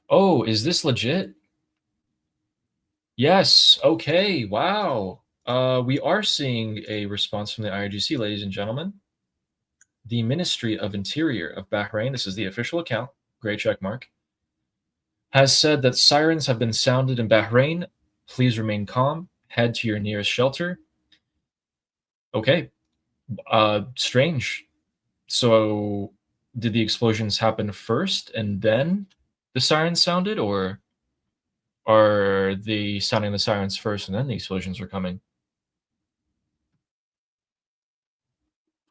Oh, is this legit? Yes. Okay. Wow. We are seeing a response from the IRGC, ladies and gentlemen. The Ministry of Interior of Bahrain, this is the official account, great check mark, has said that sirens have been sounded in Bahrain. Please remain calm. head to your nearest shelter. Okay. Strange. So did the explosions happen first and then the sirens sounded, or are they sounding the sirens first and then the explosions are coming?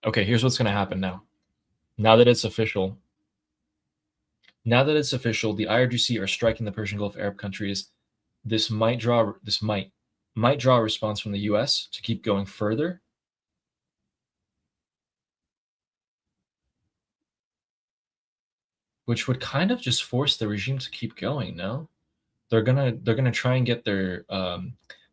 Okay, here's what's going to happen now. Now that it's official, the IRGC are striking the Persian Gulf Arab countries. This might draw a response from the US to keep going further. Which would kind of just force the regime to keep going, no? They're gonna try and get their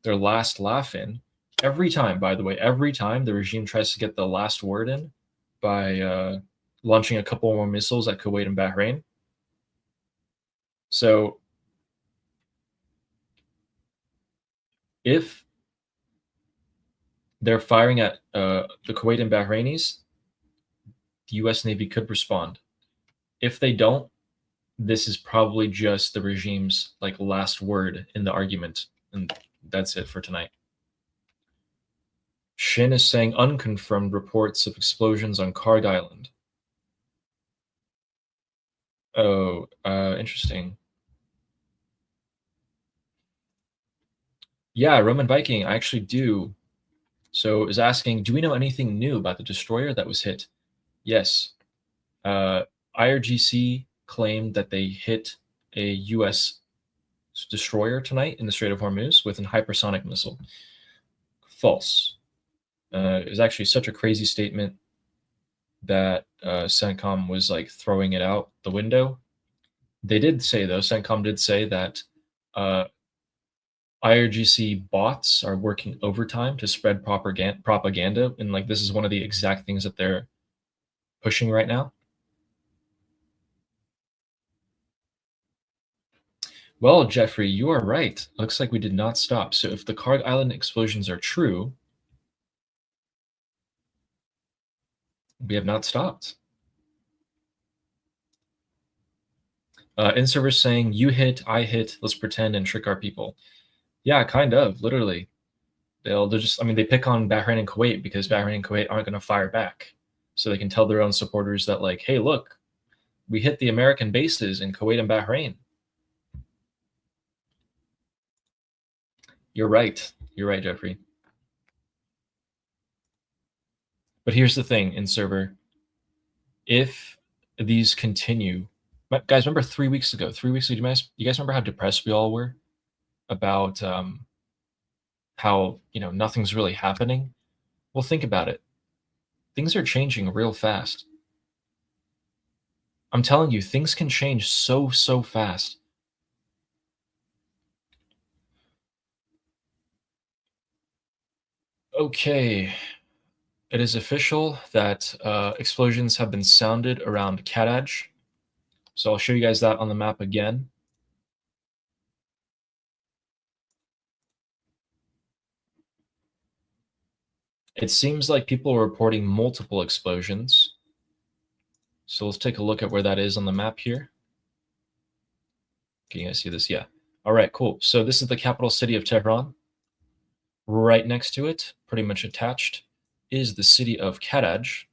last laugh in. Every time, by the way, every time the regime tries to get the last word in by launching a couple more missiles at Kuwait and Bahrain. So if they're firing at the Kuwait and Bahrainis, the US Navy could respond. If they don't, this is probably just the regime's like last word in the argument, and that's it for tonight. Shin is saying unconfirmed reports of explosions on Karg Island. Oh, interesting. Yeah, Roman Viking, I actually do. So is asking, do we know anything new about the destroyer that was hit? Yes. IRGC claimed that they hit a US destroyer tonight in the Strait of Hormuz with a hypersonic missile. False. It was actually such a crazy statement that CENTCOM was like throwing it out the window. They did say, though, CENTCOM did say that IRGC bots are working overtime to spread propaganda, and like this is one of the exact things that they're pushing right now. Well, Jeffrey, you are right. Looks like we did not stop. So if the Karg Island explosions are true, we have not stopped. In-server saying, you hit, I hit, let's pretend and trick our people. Yeah, kind of, literally. They'll just, I mean, they pick on Bahrain and Kuwait because Bahrain and Kuwait aren't going to fire back. So they can tell their own supporters that, like, hey, look, we hit the American bases in Kuwait and Bahrain. You're right. You're right, Jeffrey. But here's the thing, in-server. If these continue, guys, remember 3 weeks ago, you guys remember how depressed we all were about how, nothing's really happening? Well, think about it. Things are changing real fast. I'm telling you, things can change so fast. Okay. It is official that explosions have been sounded around Kadaj. So I'll show you guys that on the map again. It seems like people are reporting multiple explosions. So let's take a look at where that is on the map here. Can you guys see this? Yeah. All right, cool. So this is the capital city of Tehran. Right next to it, pretty much attached, is the city of Kadaj.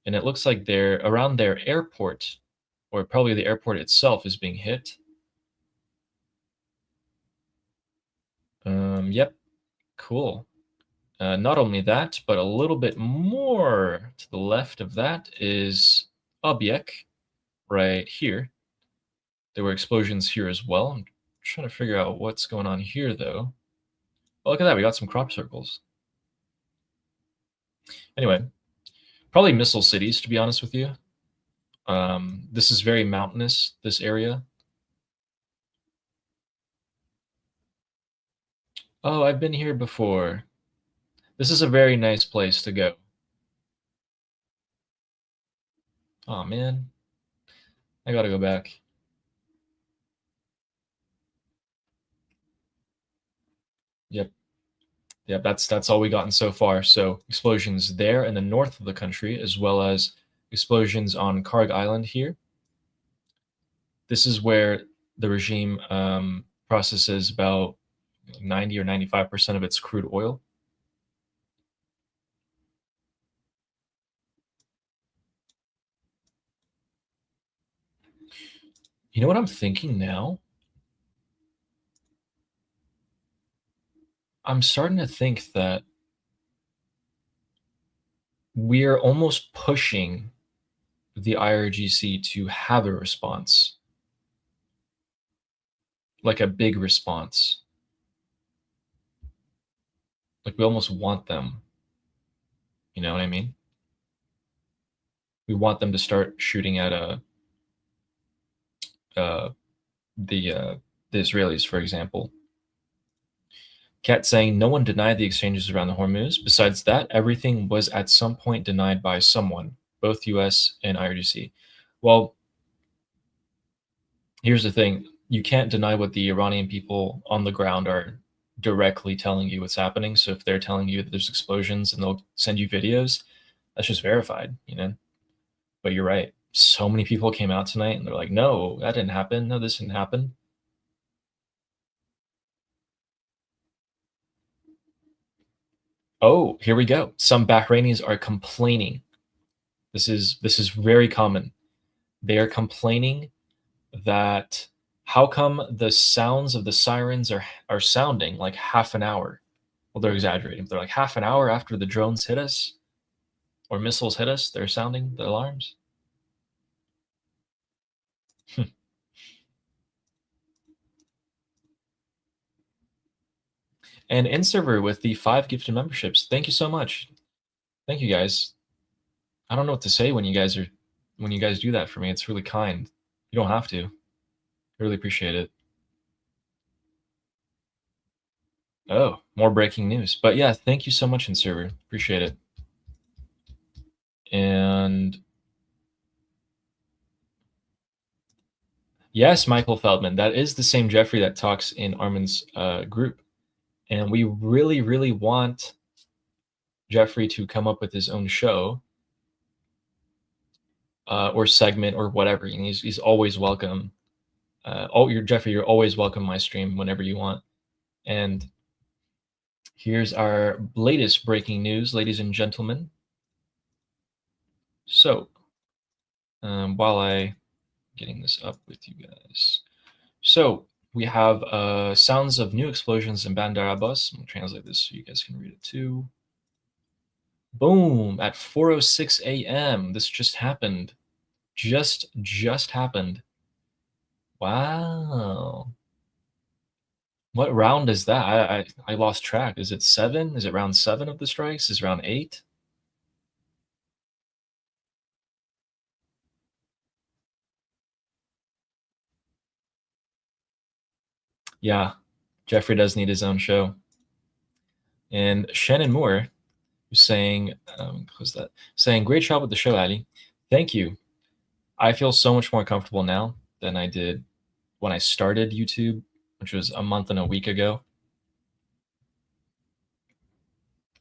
And it looks like they're around their airport, or probably the airport itself is being hit. Yep. Cool. Not only that, but a little bit more to the left of that is Abyek, right here. There were explosions here as well. I'm trying to figure out what's going on here, though. Oh, look at that. We got some crop circles. Anyway, probably missile cities, to be honest with you. This is very mountainous, this area. Oh, I've been here before. This is a very nice place to go. Oh, man. I gotta go back. Yep. Yep, that's all we gotten so far. So explosions there in the north of the country, as well as explosions on Karg Island here. This is where the regime processes about 90 or 95% of it's crude oil. You know what I'm thinking now? I'm starting to think that we're almost pushing the IRGC to have a response, like a big response. Like we almost want them. You know what I mean? We want them to start shooting at the Israelis, for example. Kat saying, no one denied the exchanges around the Hormuz. Besides that, everything was at some point denied by someone, both US and IRGC. Well, here's the thing. You can't deny what the Iranian people on the ground are directly telling you what's happening. So if they're telling you that there's explosions and they'll send you videos, that's just verified, you know? But you're right. So many people came out tonight and they're like, no, that didn't happen. No, this didn't happen. Oh, here we go. Some Bahrainis are complaining. This is very common. They are complaining that how come the sounds of the sirens are sounding like half an hour? Well, they're exaggerating. They're like half an hour after the drones hit us or missiles hit us, they're sounding the alarms. And InServer with the 5 gifted memberships. Thank you so much. Thank you guys. I don't know what to say when you guys do that for me. It's really kind. You don't have to. I really appreciate it. Oh, more breaking news. But yeah, thank you so much, InServer. Appreciate it. And yes, Michael Feldman. That is the same Jeffrey that talks in Armin's group. And we really, really want Jeffrey to come up with his own show or segment or whatever. And he's always welcome. Jeffrey, you're always welcome my stream whenever you want. And here's our latest breaking news, ladies and gentlemen. So, while I getting this up with you guys. So we have sounds of new explosions in Bandar Abbas. I'm gonna translate this so you guys can read it too. Boom, at 4:06 a.m. This just happened. Just happened. Wow. What round is that? I lost track. Is it 7? Is it round 7 of the strikes? Is it round 8? Yeah, Jeffrey does need his own show. And Shannon Moore was saying, saying, great job with the show, Ali. Thank you. I feel so much more comfortable now than I did when I started YouTube, which was a month and a week ago.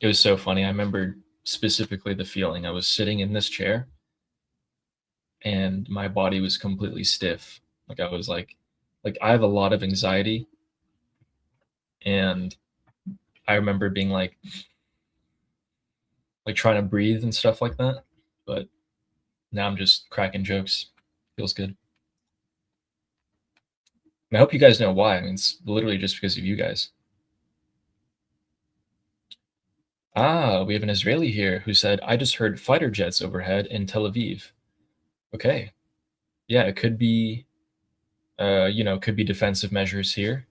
It was so funny. I remember specifically the feeling. I was sitting in this chair and my body was completely stiff. Like I was like I have a lot of anxiety. And I remember being like trying to breathe and stuff like that. But now I'm just cracking jokes. Feels good. And I hope you guys know why. I mean, it's literally just because of you guys. Ah, we have an Israeli here who said, I just heard fighter jets overhead in Tel Aviv. Okay. Yeah, it could be, could be defensive measures here.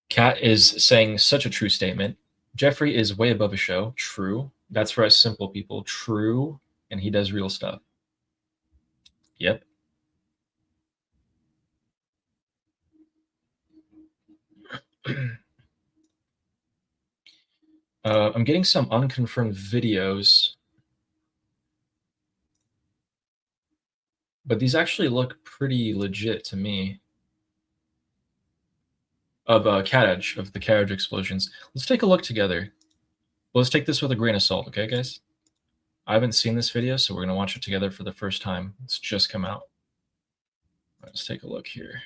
Kat is saying such a true statement. Jeffrey is way above a show. True. That's for us simple people. True. And he does real stuff. Yep. I'm getting some unconfirmed videos, but these actually look pretty legit to me. Of Karaj, of the Karaj explosions. Let's take a look together. Let's take this with a grain of salt, okay, guys? I haven't seen this video, so we're going to watch it together for the first time. It's just come out. Let's take a look here.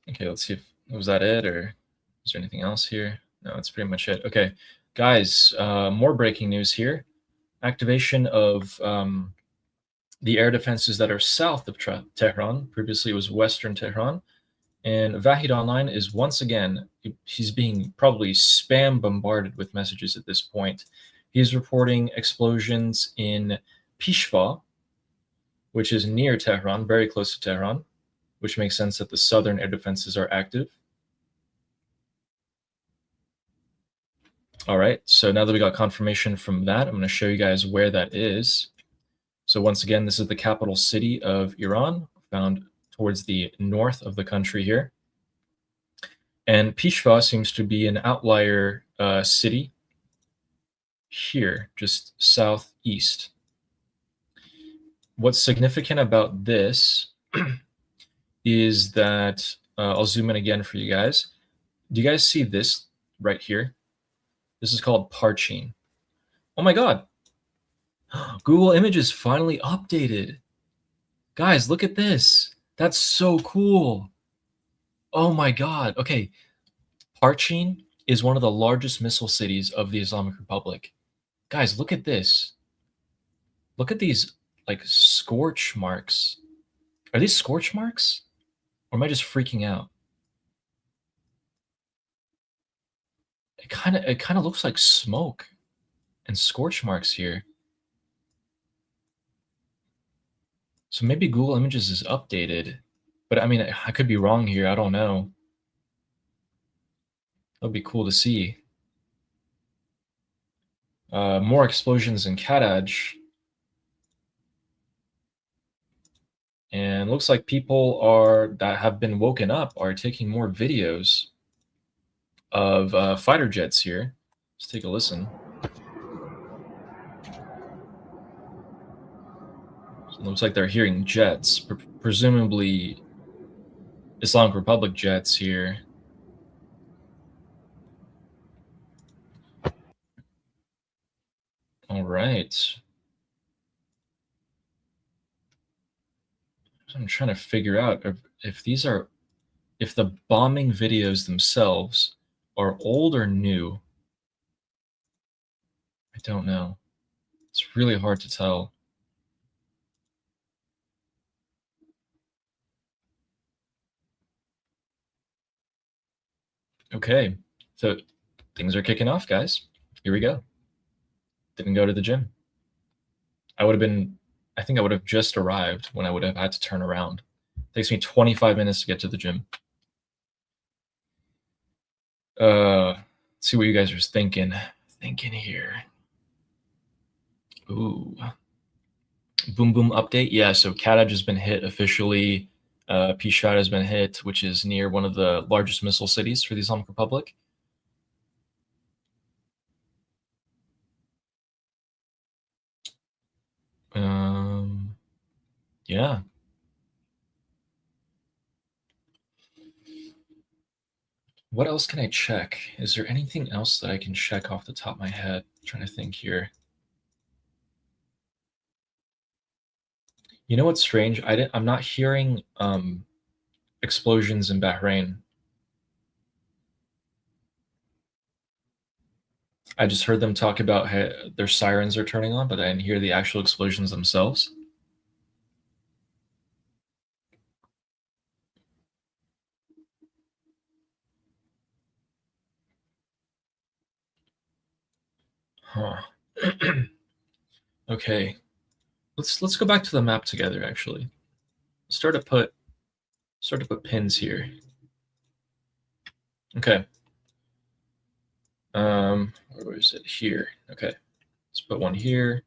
Okay, let's see if was that it, or is there anything else here? No, that's pretty much it. Okay, guys, more breaking news here. Activation of the air defenses that are south of Tehran. Previously, it was western Tehran. And Vahid Online is once again, he's being probably spam bombarded with messages at this point. He's reporting explosions in Peshwa, which is near Tehran, very close to Tehran, which makes sense that the southern air defenses are active. All right, so now that we got confirmation from that, I'm going to show you guys where that is. So once again, this is the capital city of Iran, found towards the north of the country here. And Peshwa seems to be an outlier city here, just southeast. What's significant about this is that, I'll zoom in again for you guys. Do you guys see this right here? This is called Parchin. Oh my God. Google Images finally updated. Guys, look at this. That's so cool. Oh my God. Okay. Parchin is one of the largest missile cities of the Islamic Republic. Guys, look at this. Look at these like scorch marks. Are these scorch marks? Or am I just freaking out? It kind of looks like smoke and scorch marks here. So maybe Google Images is updated, but I mean, I could be wrong here. I don't know. That'd be cool to see. More explosions in Karaj. And looks like people that have been woken up are taking more videos of fighter jets here. Let's take a listen. So it looks like they're hearing jets, presumably Islamic Republic jets here. All right. I'm trying to figure out if the bombing videos themselves are old or new. I don't know. It's really hard to tell. Okay, so things are kicking off, guys. Here we go. Didn't go to the gym. I think I would have just arrived when I would have had to turn around. It takes me 25 minutes to get to the gym. Let's see what you guys are thinking here. Ooh. Boom Boom update. Yeah, so Karaj has been hit officially. Peshwa has been hit, which is near one of the largest missile cities for the Islamic Republic. Yeah. What else can I check? Is there anything else that I can check off the top of my head? I'm trying to think here. You know what's strange? I'm not hearing explosions in Bahrain. I just heard them talk about how their sirens are turning on, but I didn't hear the actual explosions themselves. Huh. Okay. Let's go back to the map together, actually. Start to put pins here. Okay. Where is it? Here. Okay. Let's put one here.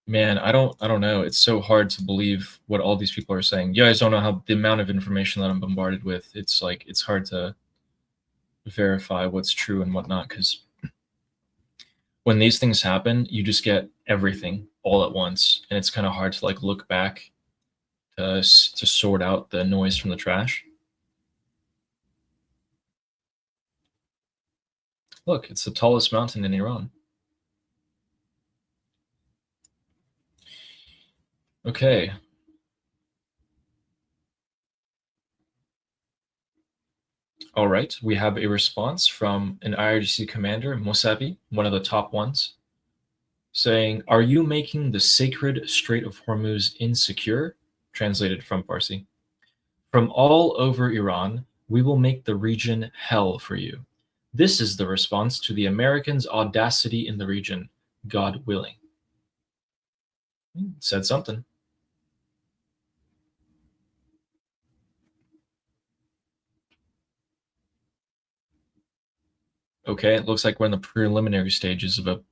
Man, I don't know. It's so hard to believe what all these people are saying. You guys don't know how the amount of information that I'm bombarded with. It's like it's hard to verify what's true and whatnot, because when these things happen, you just get everything all at once, and it's kind of hard to like look back to sort out the noise from the trash. Look, it's the tallest mountain in Iran. Okay. All right, we have a response from an IRGC commander, Mossavi, one of the top ones, saying, "Are you making the sacred Strait of Hormuz insecure?" Translated from Farsi. "From all over Iran, we will make the region hell for you. This is the response to the Americans' audacity in the region, God willing." Said something. Okay, it looks like we're in the preliminary stages of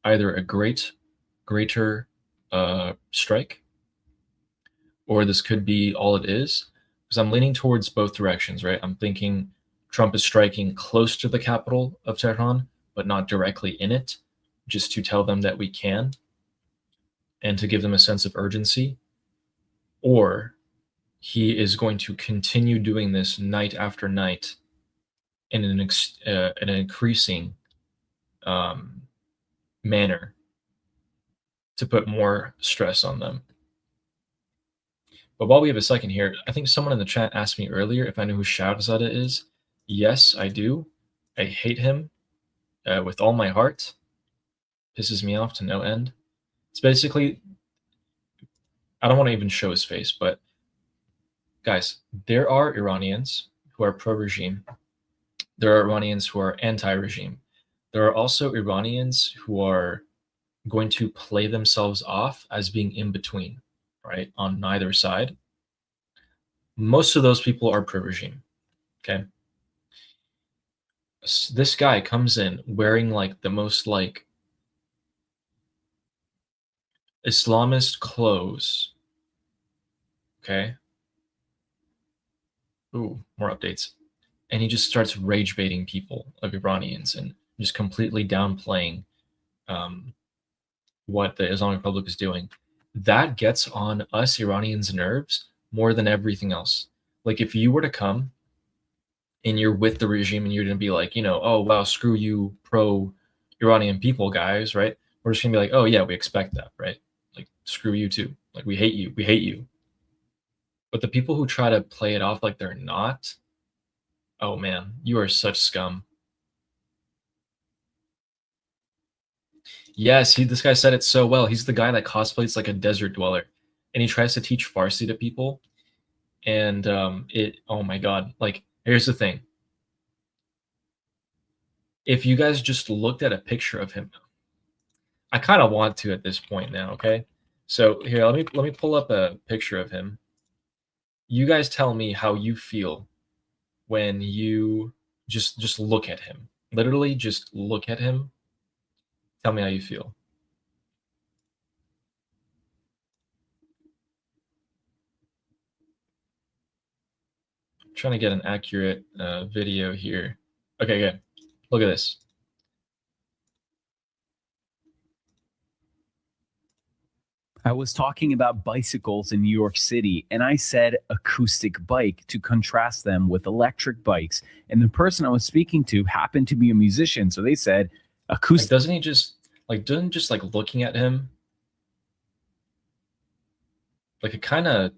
either a greater strike, or this could be all it is, because I'm leaning towards both directions, right? I'm thinking Trump is striking close to the capital of Tehran, but not directly in it, just to tell them that we can, and to give them a sense of urgency. Or he is going to continue doing this night after night in an increasing manner to put more stress on them. But while we have a second here, I think someone in the chat asked me earlier if I knew who Shahzada is. Yes, I do. I hate him with all my heart. Pisses me off to no end. It's basically, I don't want to even show his face, but guys, there are Iranians who are pro-regime. There are Iranians who are anti-regime. There are also Iranians who are going to play themselves off as being in between, right, on neither side. Most of those people are pro-regime, okay? This guy comes in wearing like the most like Islamist clothes, okay? Ooh, more updates. And he just starts rage baiting people of Iranians and just completely downplaying what the Islamic Republic is doing. That gets on us Iranians' nerves more than everything else. Like if you were to come and you're with the regime and you're going to be like, you know, oh, wow, screw you pro-Iranian people, guys, right? We're just going to be like, oh, yeah, we expect that, right? Like, screw you too. Like, we hate you. We hate you. But the people who try to play it off like they're not, oh, man, you are such scum. Yes, this guy said it so well. He's the guy that cosplays like a desert dweller, and he tries to teach Farsi to people. And oh my God, like, here's the thing. If you guys just looked at a picture of him, I kind of want to at this point now, okay? So here, let me pull up a picture of him. You guys tell me how you feel when you just look at him. Literally just look at him. Tell me how you feel. I'm trying to get an accurate video here. Okay, good. Look at this. I was talking about bicycles in New York City, and I said acoustic bike to contrast them with electric bikes. And the person I was speaking to happened to be a musician, so they said acoustic. Like, doesn't he just doesn't just like looking at him, like it kind of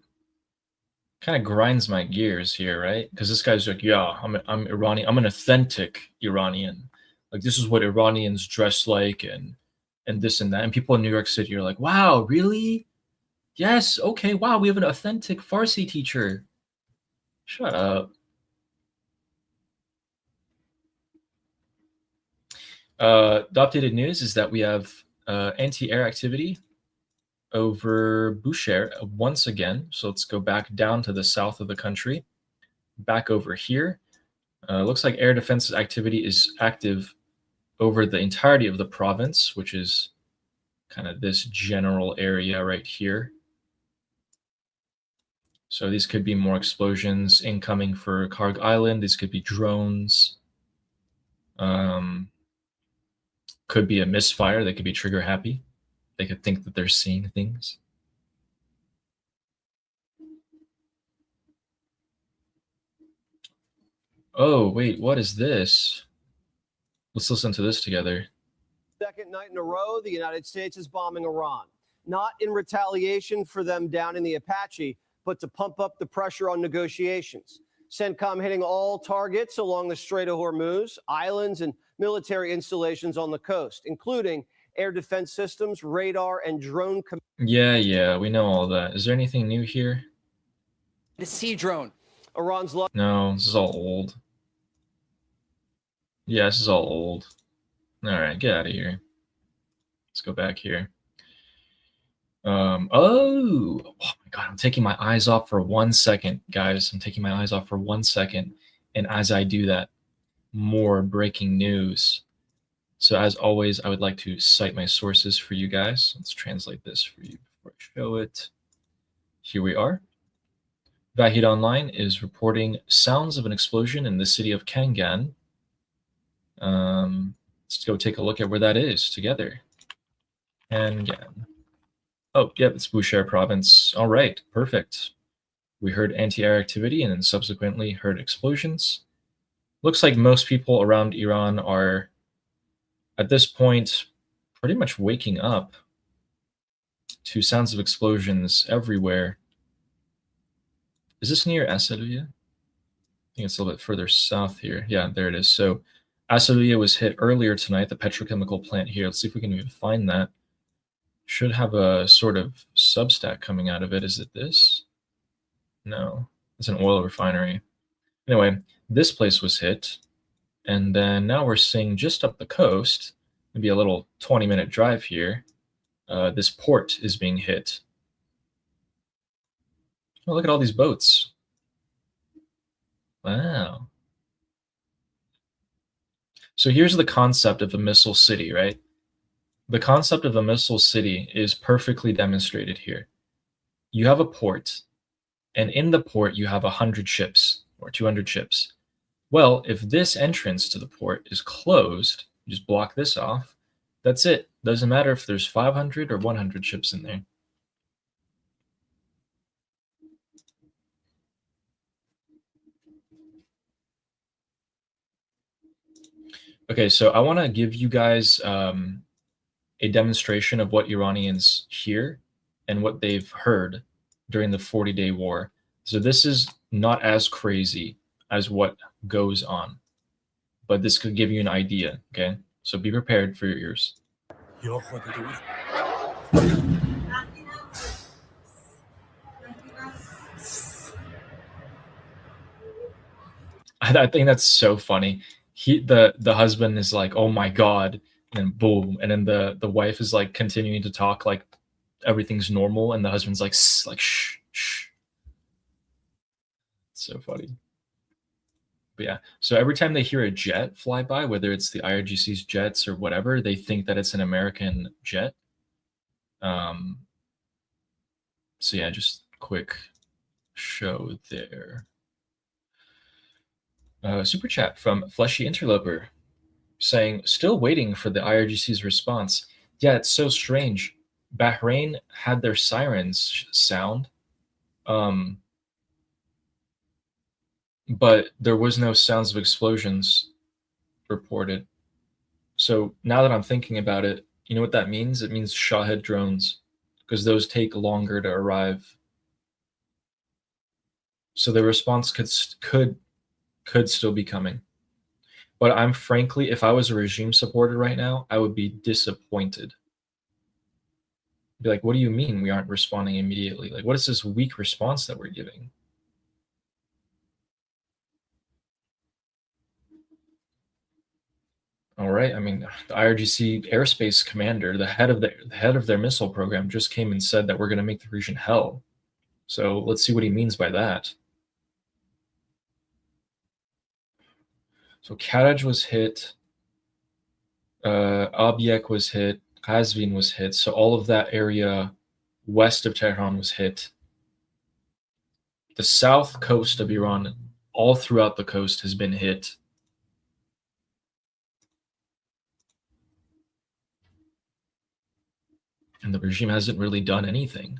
grinds my gears here, right? Because this guy's like, yeah, I'm Iranian. I'm an authentic Iranian. Like this is what Iranians dress like, and this and that. And people in New York City are like, wow, really? Yes, okay, wow, we have an authentic Farsi teacher. Shut up. The updated news is that we have anti-air activity over Bushehr once again. So let's go back down to the south of the country, back over here. Looks like air defense activity is active over the entirety of the province, which is kind of this general area right here. So these could be more explosions incoming for Karg Island. These could be drones. Could be a misfire. They could be trigger happy. They could think that they're seeing things. Oh, wait, what is this? Let's listen to this together. Second night in a row, the United States is bombing Iran, not in retaliation for them down in the Apache, but to pump up the pressure on negotiations. CENTCOM hitting all targets along the Strait of Hormuz, islands, and military installations on the coast, including air defense systems, radar, and drone. Yeah, we know all that. Is there anything new here? The Sea Drone. Iran's No, this is all old. Yeah, this is all old. All right, get out of here. Let's go back here. Oh my God, I'm taking my eyes off for 1 second, guys. I'm taking my eyes off for 1 second. And as I do that, more breaking news. So as always, I would like to cite my sources for you guys. Let's translate this for you before I show it. Here we are. Vahid Online is reporting sounds of an explosion in the city of Kangan. Let's go take a look at where that is together. Kangan. Oh, yep, it's Bushehr province. All right, perfect. We heard anti-air activity and then subsequently heard explosions. Looks like most people around Iran are, at this point, pretty much waking up to sounds of explosions everywhere. Is this near Asaluya? I think it's a little bit further south here. Yeah, there it is. So Asaluya was hit earlier tonight, the petrochemical plant here. Let's see if we can even find that. Should have a sort of substack coming out of it. Is it this? No, it's an oil refinery. Anyway, this place was hit. And then now we're seeing just up the coast, maybe a little 20-minute drive here, this port is being hit. Oh, look at all these boats. Wow. So here's the concept of a missile city, right? The concept of a missile city is perfectly demonstrated here. You have a port, and in the port you have 100 ships or 200 ships. Well, if this entrance to the port is closed, you just block this off, that's it. Doesn't matter if there's 500 or 100 ships in there. Okay, so I want to give you guys a demonstration of what Iranians hear and what they've heard during the 40-day war. So this is not as crazy as what goes on, but this could give you an idea, okay? So be prepared for your ears. I think that's so funny. The husband is like, oh my God, and then boom, and then the wife is like continuing to talk like everything's normal, and the husband's like shh. It's so funny. But yeah, so every time they hear a jet fly by, whether it's the IRGC's jets or whatever, they think that it's an American jet. So yeah, just quick show there. Super chat from Fleshy Interloper saying, still waiting for the IRGC's response. Yeah, it's so strange. Bahrain had their sirens sound, but there was no sounds of explosions reported. So now that I'm thinking about it, you know what that means? It means Shahed drones, because those take longer to arrive. So the response could still be coming. But I'm frankly, if I was a regime supporter right now, I would be disappointed. Be like, what do you mean we aren't responding immediately? Like, what is this weak response that we're giving? All All right. I mean, the IRGC airspace commander, the head of their missile program, just came and said that we're going to make the region hell. So let's see what he means by that. So Karaj was hit, Abyek was hit, Qazvin was hit. So all of that area west of Tehran was hit. The south coast of Iran, all throughout the coast, has been hit. And the regime hasn't really done anything.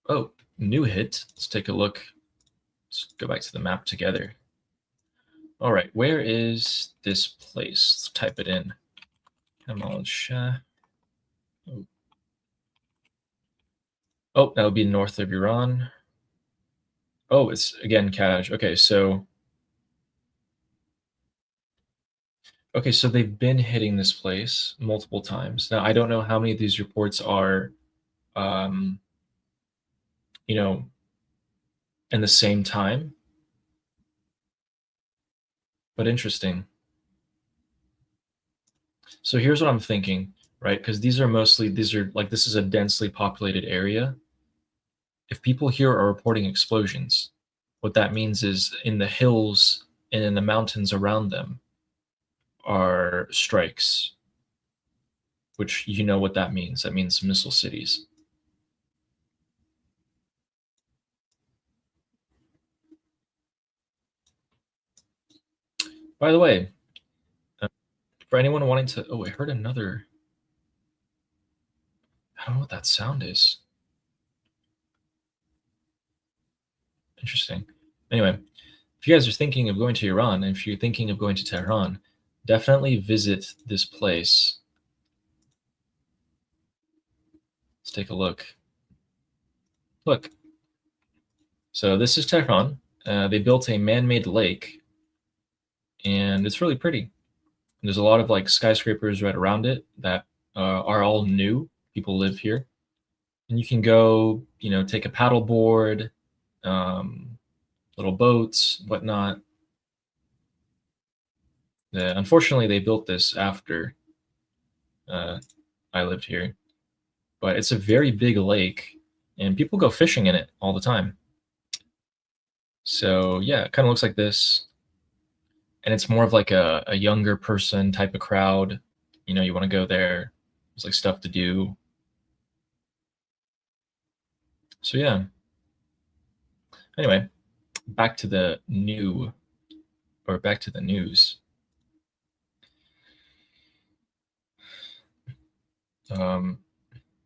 Oh, new hit. Let's take a look. Let's go back to the map together. All right, where is this place? Let's type it in. Kamal Shah. Oh, that would be north of Iran. Oh, it's again Kaj. Okay, so they've been hitting this place multiple times. Now, I don't know how many of these reports are, you know, in the same time, but interesting. So here's what I'm thinking, right? Because this is a densely populated area. If people here are reporting explosions, what that means is in the hills and in the mountains around them are strikes, which you know what that means. That means missile cities. By the way, for anyone wanting to, oh, I heard another. I don't know what that sound is. Interesting. Anyway, if you guys are thinking of going to Iran, and if you're thinking of going to Tehran, definitely visit this place. Let's take a look. Look. So this is Tehran. They built a man-made lake, and it's really pretty. There's a lot of like skyscrapers right around it that are all new. People live here, and you can go, you know, take a paddle board, little boats, whatnot. Unfortunately, they built this after I lived here, but it's a very big lake, and people go fishing in it all the time. So yeah, it kind of looks like this. And it's more of like a younger person type of crowd. You know, you want to go there. There's like stuff to do. So yeah. Anyway, back to the news.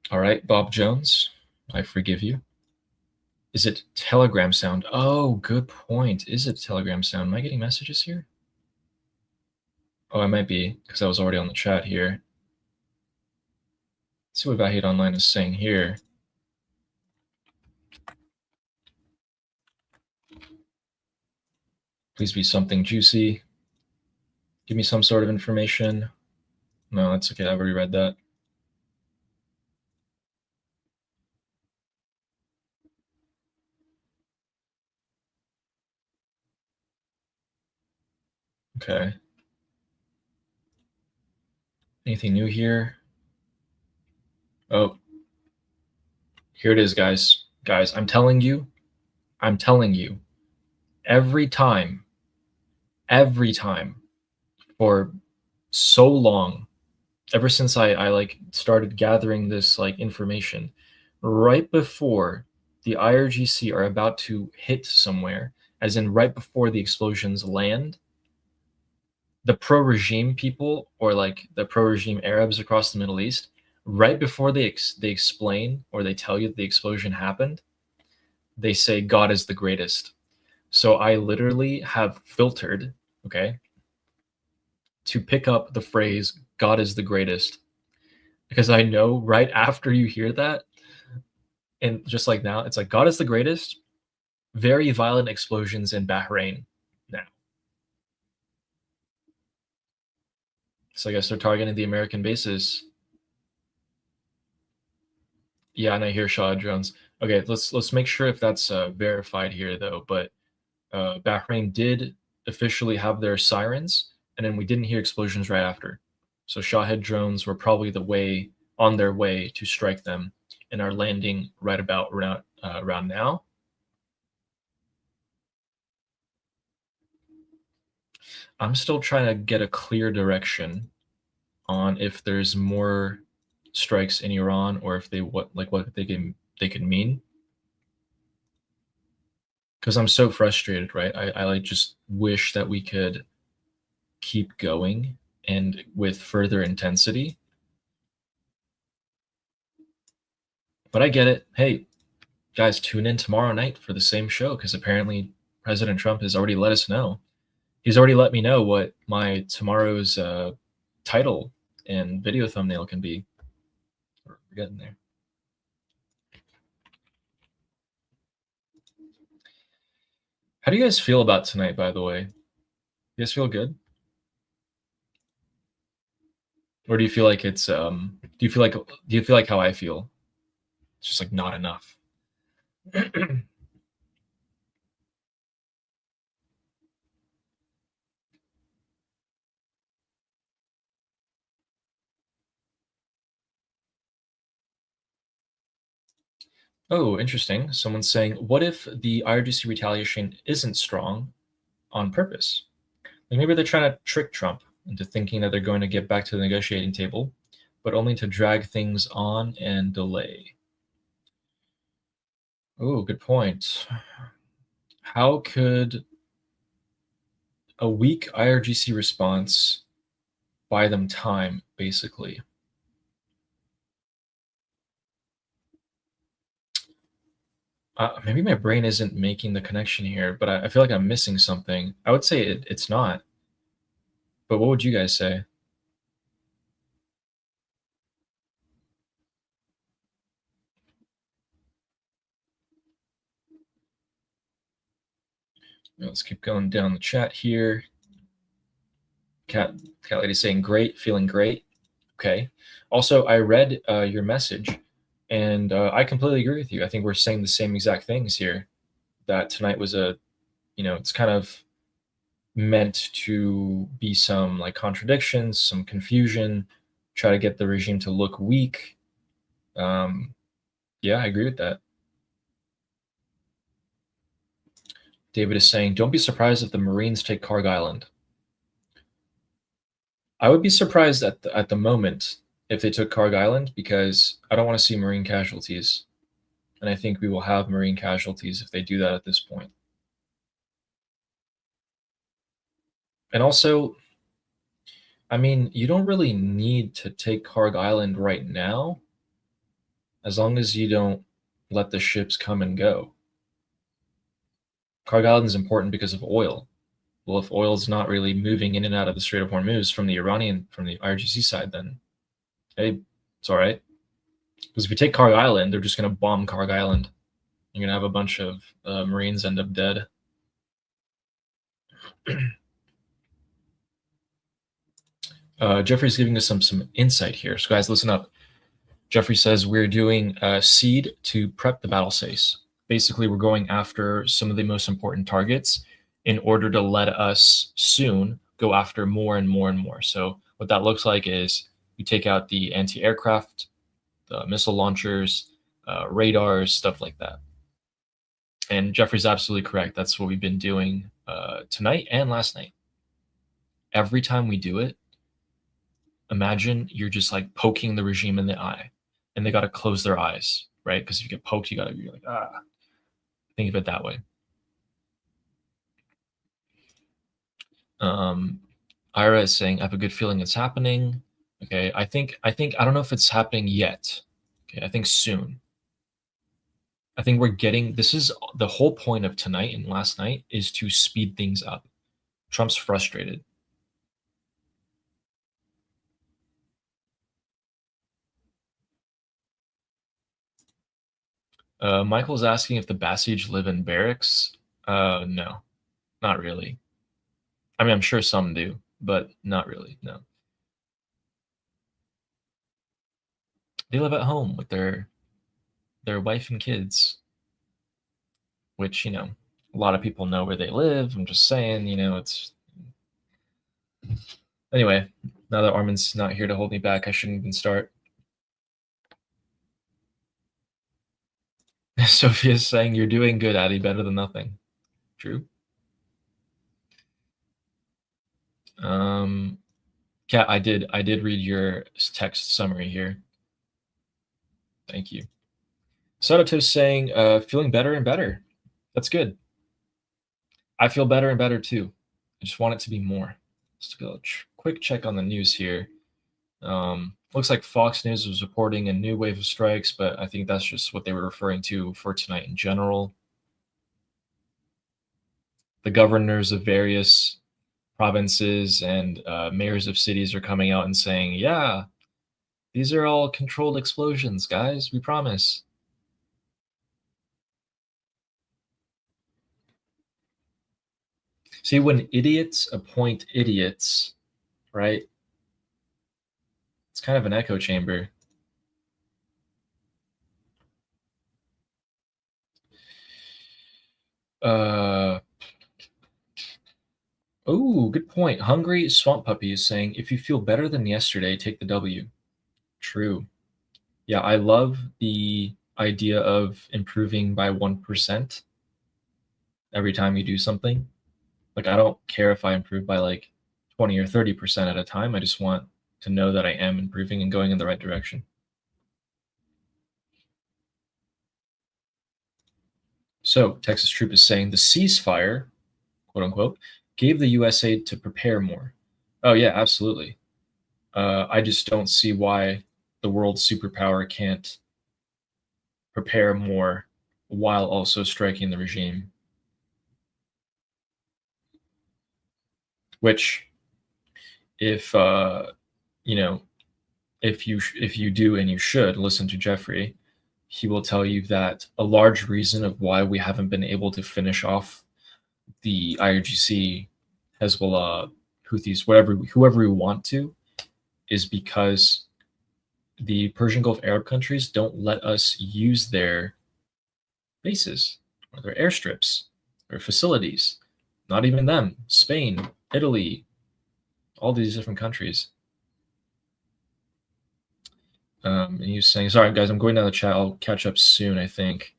All right, Bob Jones, I forgive you. Is it Telegram sound? Oh, good point. Is it Telegram sound? Am I getting messages here? Oh, I might be, because I was already on the chat here. Let's see what Vahid Online is saying here. Please be something juicy. Give me some sort of information. No, that's okay. I've already read that. Okay. Anything new here? Oh, here it is, guys. Guys, I'm telling you, every time, for so long, ever since I like started gathering this like information, right before the IRGC are about to hit somewhere, as in right before the explosions land, the pro-regime people, or like the pro-regime Arabs across the Middle East, right before they explain or they tell you that the explosion happened, they say God is the greatest. So I literally have filtered, okay, to pick up the phrase God is the greatest, because I know right after you hear that, and just like now, it's like God is the greatest, very violent explosions in Bahrain now. So I guess they're targeting the American bases. Yeah, and I hear Shaw drones. Okay, let's make sure if that's verified here though. But Bahrain did officially have their sirens, and then we didn't hear explosions right after. So Shahed drones were probably on their way to strike them, and are landing right about around now. I'm still trying to get a clear direction on if there's more strikes in Iran, or if what they could mean. Because I'm so frustrated, right? I like just wish that we could keep going and with further intensity. But I get it. Hey, guys, tune in tomorrow night for the same show, because apparently President Trump has already let us know. He's already let me know what my tomorrow's title and video thumbnail can be. We're getting there. How do you guys feel about tonight, by the way? You guys feel good? Or do you feel like it's do you feel like how I feel? It's just like not enough. Oh, interesting. Someone's saying, what if the IRGC retaliation isn't strong on purpose? Like maybe they're trying to trick Trump into thinking that they're going to get back to the negotiating table, but only to drag things on and delay. Oh, good point. How could a weak IRGC response buy them time, basically? Maybe my brain isn't making the connection here, but I feel like I'm missing something. I would say it's not. But what would you guys say? Let's keep going down the chat here. Cat Lady saying, great, feeling great. Okay. Also, I read your message, and I completely agree with you. I think we're saying the same exact things here, that tonight was it's kind of meant to be some like contradictions, some confusion, try to get the regime to look weak. Yeah, I agree with that. David is saying, don't be surprised if the Marines take Karg Island. I would be surprised at the moment if they took Karg Island, because I don't want to see Marine casualties. And I think we will have Marine casualties if they do that at this point. And also, I mean, you don't really need to take Karg Island right now, as long as you don't let the ships come and go. Karg Island is important because of oil. Well, if oil is not really moving in and out of the Strait of Hormuz from the IRGC side, then hey, it's all right. Because if you take Karg Island, they're just going to bomb Karg Island. You're going to have a bunch of Marines end up dead. Jeffrey's giving us some insight here. So guys, listen up. Jeffrey says we're doing seed to prep the battle space. Basically, we're going after some of the most important targets in order to let us soon go after more and more and more. So what that looks like is you take out the anti-aircraft, the missile launchers, radars, stuff like that. And Jeffrey's absolutely correct. That's what we've been doing tonight and last night. Every time we do it, imagine you're just like poking the regime in the eye, and they got to close their eyes, right? Because if you get poked, you're like, ah. Think of it that way. Ira is saying, I have a good feeling it's happening. Okay, I don't know if it's happening yet. Okay, I think soon. I think this is the whole point of tonight and last night, is to speed things up. Trump's frustrated. Michael's asking if the Basij live in barracks. No, not really. I mean, I'm sure some do, but not really, no. They live at home with their wife and kids, which, a lot of people know where they live. I'm just saying, it's... Anyway, now that Armin's not here to hold me back, I shouldn't even start. Sophia's saying, you're doing good, Addy, better than nothing. True. Kat, I did read your text summary here. Thank you. Sadato's saying, feeling better and better. That's good. I feel better and better too. I just want it to be more. Let's go quick check on the news here. Looks like Fox News was reporting a new wave of strikes, but I think that's just what they were referring to for tonight in general. The governors of various provinces and mayors of cities are coming out and saying, yeah, these are all controlled explosions, guys. We promise. See, when idiots appoint idiots, right? It's kind of an echo chamber. Oh, good point. Hungry Swamp Puppy is saying, if you feel better than yesterday, take the W. True. Yeah, I love the idea of improving by 1% every time you do something. Like, I don't care if I improve by like 20 or 30% at a time. I just want to know that I am improving and going in the right direction. So Texas Troop is saying the ceasefire, quote unquote, gave the US aid to prepare more. Oh yeah, absolutely. I just don't see why the world superpower can't prepare more while also striking the regime. Which, if if you do, and you should listen to Jeffrey, he will tell you that a large reason of why we haven't been able to finish off the IRGC, Hezbollah, Houthis, whoever we want to, is because the Persian Gulf Arab countries don't let us use their bases or their airstrips or facilities. Not even them. Spain, Italy, all these different countries. And he was saying, sorry guys, I'm going down the chat. I'll catch up soon, I think.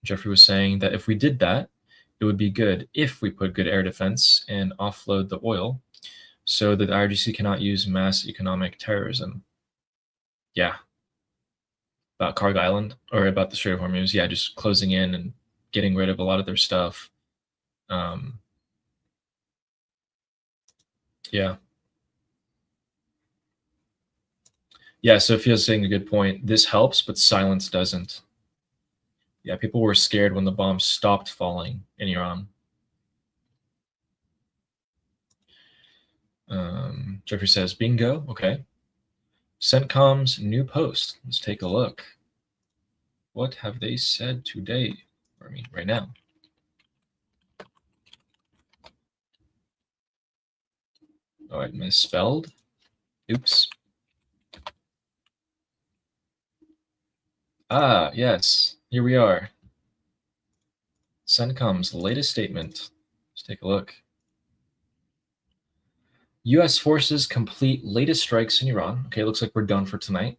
Jeffrey was saying that if we did that, it would be good if we put good air defense and offload the oil so that the IRGC cannot use mass economic terrorism. Yeah. About Karg Island, or about the Strait of Hormuz. Yeah, just closing in and getting rid of a lot of their stuff. Yeah. Yeah, Sophia's saying a good point. This helps, but silence doesn't. Yeah, people were scared when the bombs stopped falling in Iran. Jeffrey says, bingo. Okay. CENTCOM's new post. Let's take a look. What have they said today? I mean, right now. Oh, I misspelled. Oops. Ah, yes. Here we are. CENTCOM's latest statement. Let's take a look. U.S. forces complete latest strikes in Iran. Okay, looks like we're done for tonight.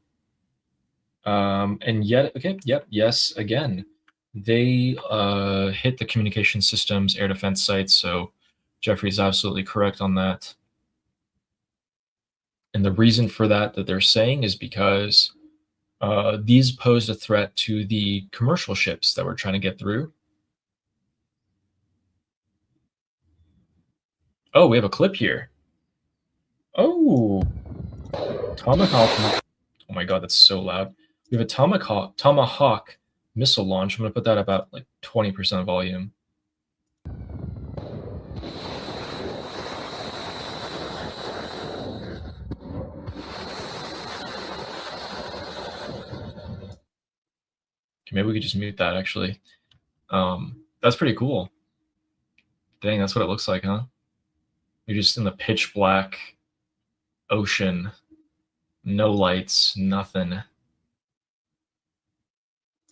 And yet, okay, yep, yes, again. They hit the communication systems, air defense sites, so Jeffrey's absolutely correct on that. And the reason for that they're saying is because these pose a threat to the commercial ships that we're trying to get through. Oh, we have a clip here. Oh, Tomahawk. Oh my God, that's so loud. We have a Tomahawk missile launch. I'm going to put that about like 20% volume. Okay, maybe we could just mute that actually. That's pretty cool. Dang, that's what it looks like, huh? You're just in the pitch black ocean, no lights, nothing.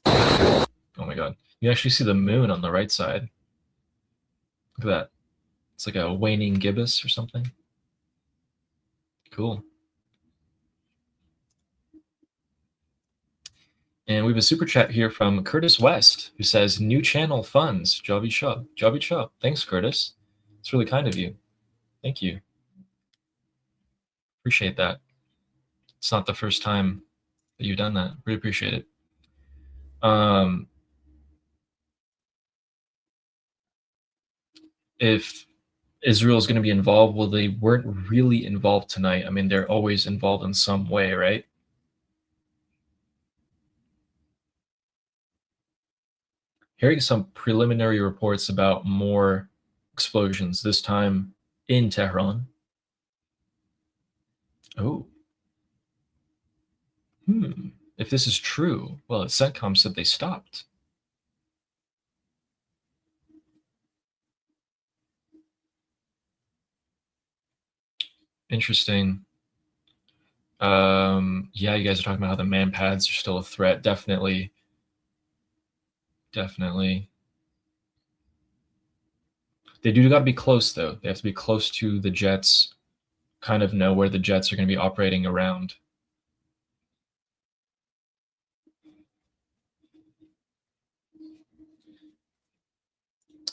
Oh my God. You actually see the moon on the right side. Look at that. It's like a waning gibbous or something. Cool. And we have a super chat here from Curtis West, who says, new channel funds, Javi Shah. Javi Shah. Thanks, Curtis. It's really kind of you. Thank you. Appreciate that. It's not the first time that you've done that. Really appreciate it. If Israel is going to be involved, well, they weren't really involved tonight. I mean, they're always involved in some way, right? Hearing some preliminary reports about more explosions, this time in Tehran. Oh. If this is true, well, CENTCOM said they stopped. Interesting. Yeah, you guys are talking about how the man pads are still a threat. Definitely. Definitely. They do got to be close, though. They have to be close to the jets, kind of know where the jets are going to be operating around.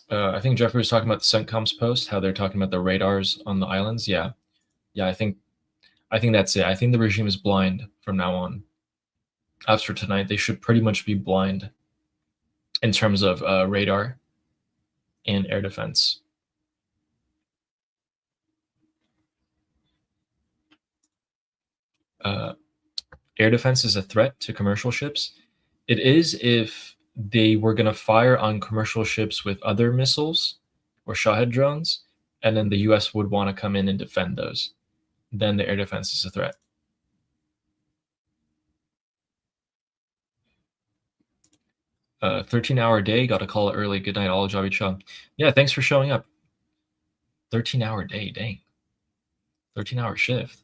I think Jeffrey was talking about the CENTCOM's post, how they're talking about the radars on the islands. Yeah. Yeah, I think that's it. I think the regime is blind from now on. After tonight, they should pretty much be blind in terms of radar and air defense. Air defense is a threat to commercial ships. It is if they were going to fire on commercial ships with other missiles or Shahed drones, and then the US would want to come in and defend those. Then the air defense is a threat. Uh, 13-hour day, got to call it early. Good night, all. Javi Chung. Yeah, thanks for showing up. 13-hour day, dang. 13-hour shift.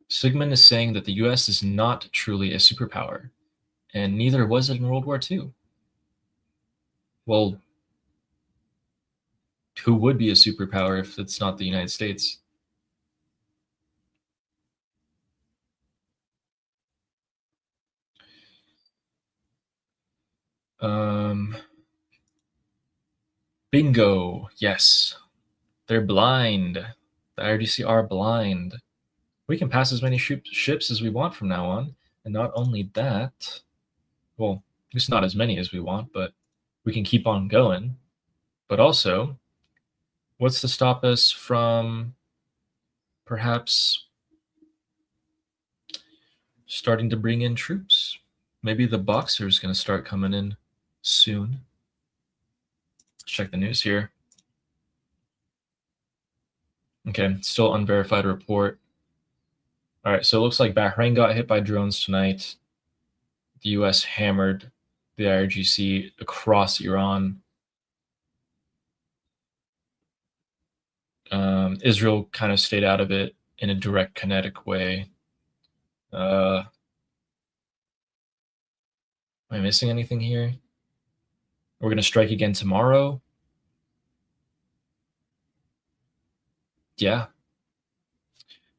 Sigmund is saying that the US is not truly a superpower, and neither was it in World War II. Well, who would be a superpower if it's not the United States? Bingo. Yes. They're blind. The IRGC are blind. We can pass as many ships as we want from now on. And not only that, well, at least not as many as we want, but we can keep on going. But also, what's to stop us from perhaps starting to bring in troops? Maybe the Boxer is going to start coming in soon. Let's check the news here. Okay, still unverified report. All right, so it looks like Bahrain got hit by drones tonight. The US hammered the IRGC across Iran. Israel kind of stayed out of it in a direct kinetic way. Am I missing anything here? We're going to strike again tomorrow. Yeah.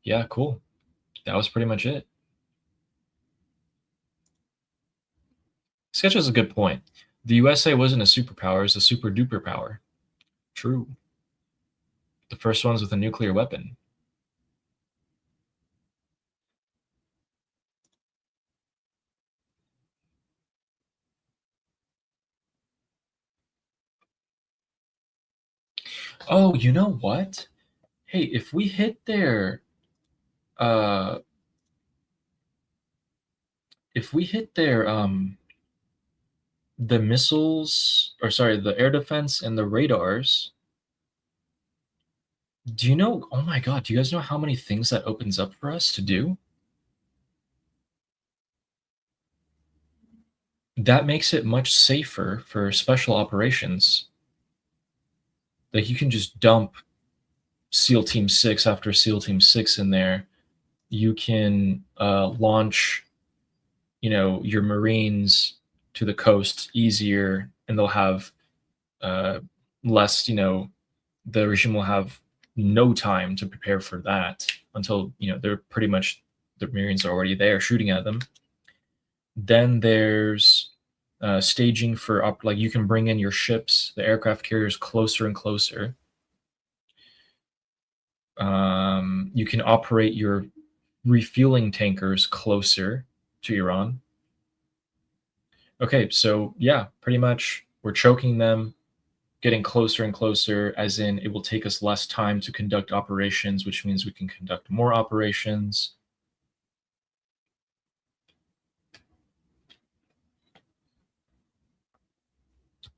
Yeah, cool. That was pretty much it. Sketch has a good point. The USA wasn't a superpower, it's a super duper power. True. The first one's with a nuclear weapon. Oh, you know what? Hey, if we hit their the missiles, or sorry, the air defense and the radars, do you know, oh my God, do you guys know how many things that opens up for us to do? That makes it much safer for special operations. Like, you can just dump SEAL Team 6 after SEAL Team 6 in there you can launch, your Marines to the coast easier, and they'll have less, the regime will have no time to prepare for that until, they're pretty much, the Marines are already there shooting at them. Then there's staging for like you can bring in your ships, the aircraft carriers, closer and closer. You can operate your refueling tankers closer to Iran. Okay, so yeah, pretty much we're choking them, getting closer and closer, as in it will take us less time to conduct operations, which means we can conduct more operations.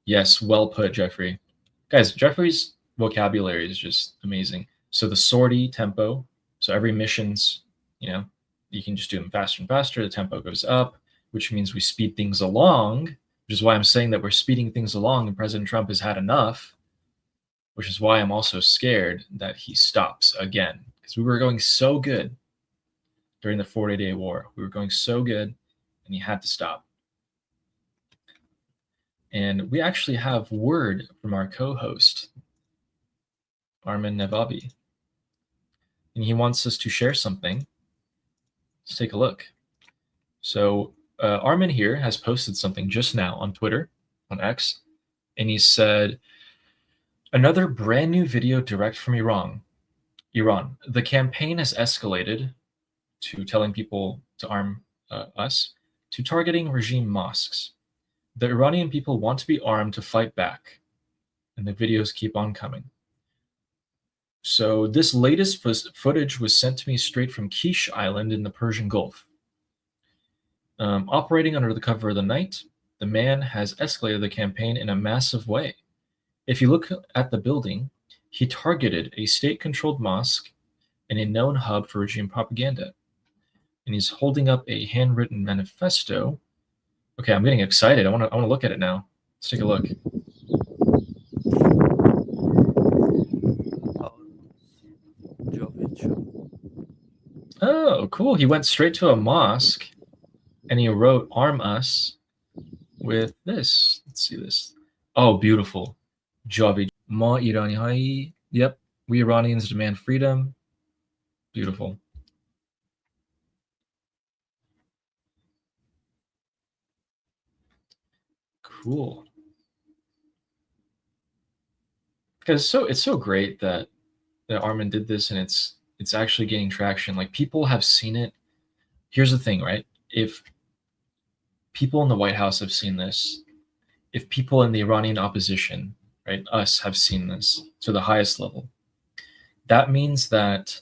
Yes, well put, Jeffrey. Guys, Jeffrey's vocabulary is just amazing. So the sortie tempo, so every mission's, you can just do them faster and faster. The tempo goes up, which means we speed things along, which is why I'm saying that we're speeding things along and President Trump has had enough, which is why I'm also scared that he stops again, because we were going so good during the 40-day war. We were going so good, and he had to stop. And we actually have word from our co-host, Armin Nevabi. And he wants us to share something. Let's take a look. So Armin here has posted something just now on Twitter, on X, and he said, another brand new video direct from Iran. The campaign has escalated to telling people to arm us, to targeting regime mosques. The Iranian people want to be armed to fight back, and the videos keep on coming. So this latest footage was sent to me straight from Kish Island in the Persian Gulf. Operating under the cover of the night, the man has escalated the campaign in a massive way. If you look at the building, he targeted a state-controlled mosque and a known hub for regime propaganda. And he's holding up a handwritten manifesto. Okay, I'm getting excited. I want to look at it now. Let's take a look. Oh, cool. He went straight to a mosque and he wrote "Arm us" with this. Let's see this. Oh, beautiful. Javid. Ma Irani hai. Yep. We Iranians demand freedom. Beautiful. Cool. Because it's so great that Armin did this, and it's actually gaining traction. Like, people have seen it. Here's the thing, right? If people in the White House have seen this, if people in the Iranian opposition, right, us, have seen this to the highest level, that means that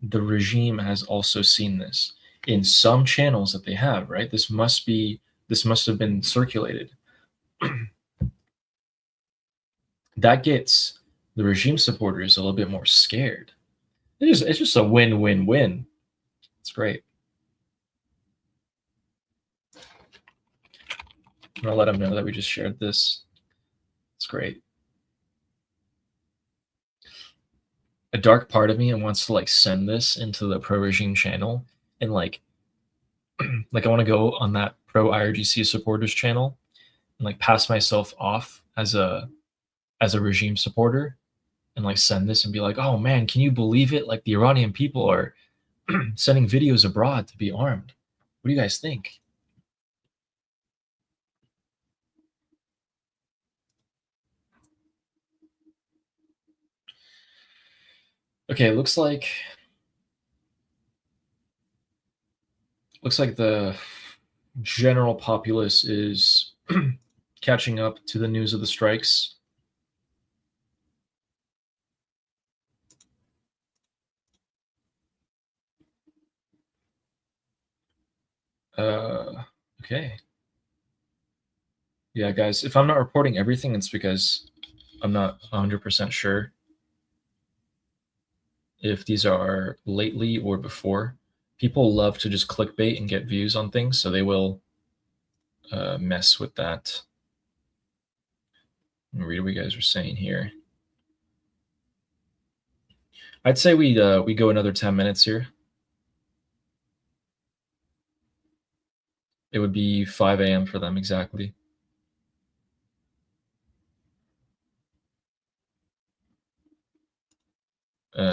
the regime has also seen this in some channels that they have, right? This must have been circulated. That gets the regime supporters a little bit more scared. It's just a win-win-win. It's great. I'm gonna let them know that we just shared this. It's great. A dark part of me wants to send this into the pro-regime channel and I want to go on that pro-IRGC supporters channel and pass myself off as a regime supporter and send this and be like, oh man, can you believe it? The Iranian people are sending videos abroad to be armed. What do you guys think? Okay, looks like the general populace is catching up to the news of the strikes. Okay. Yeah, guys, if I'm not reporting everything, it's because I'm not 100% sure if these are lately or before. People love to just clickbait and get views on things, so they will mess with that. Let me read what you guys are saying here. I'd say we go another 10 minutes here. It would be 5 a.m. for them exactly.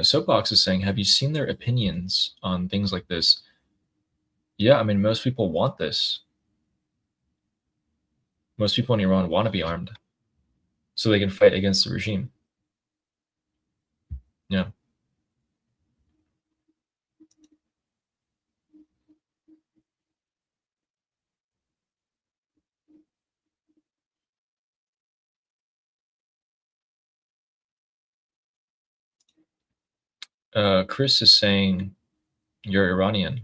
Soapbox is saying, have you seen their opinions on things like this? Yeah, I mean, most people want this. Most people in Iran want to be armed so they can fight against the regime. Yeah. Chris is saying you're Iranian.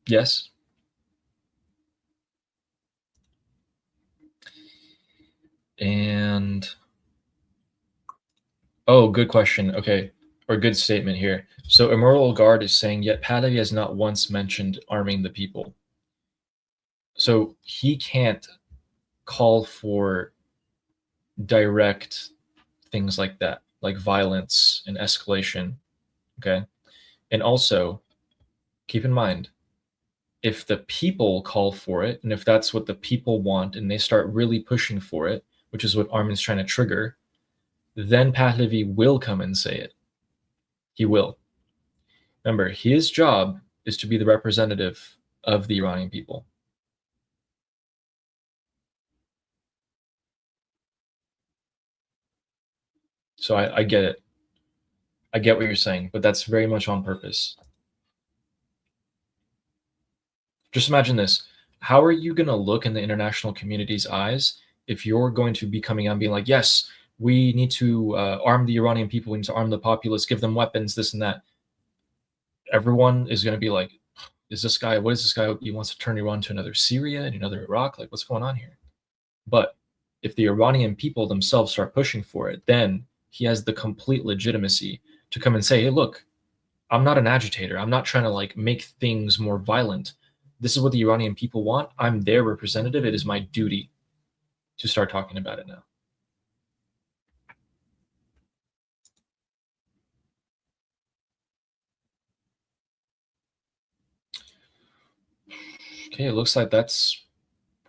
Yes. And oh, good question. Okay, or good statement here. So Immoral Guard is saying, yet Pahlavi has not once mentioned arming the people. So he can't call for direct things like that, like violence and escalation. Okay. And also, keep in mind, if the people call for it, and if that's what the people want, and they start really pushing for it, which is what Armin's trying to trigger, then Pahlavi will come and say it. He will. Remember, his job is to be the representative of the Iranian people. So I get it. I get what you're saying, but that's very much on purpose. Just imagine this. How are you going to look in the international community's eyes if you're going to be coming out and being like, yes, we need to arm the Iranian people, we need to arm the populace, give them weapons, this and that. Everyone is going to be like, what is this guy? He wants to turn Iran to another Syria and another Iraq? Like, what's going on here? But if the Iranian people themselves start pushing for it, then he has the complete legitimacy to come and say, hey, look, I'm not an agitator. I'm not trying to like make things more violent. This is what the Iranian people want. I'm their representative. It is my duty to start talking about it now. Okay, it looks like that's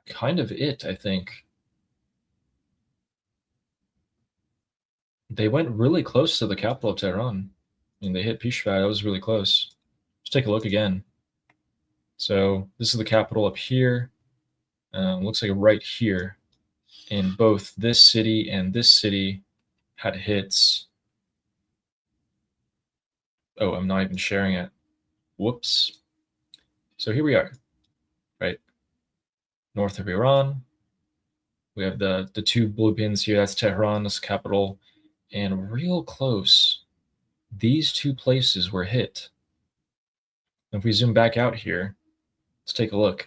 kind of it, I think. They went really close to the capital of Tehran. I mean, they hit Peshawar. That was really close. Let's take a look again. So this is the capital up here. Looks like right here. In both this city and this city had hits. Oh, I'm not even sharing it. Whoops. So here we are, right? North of Iran. We have the two blue pins here. That's Tehran, this capital. And real close, these two places were hit. If we zoom back out here, let's take a look.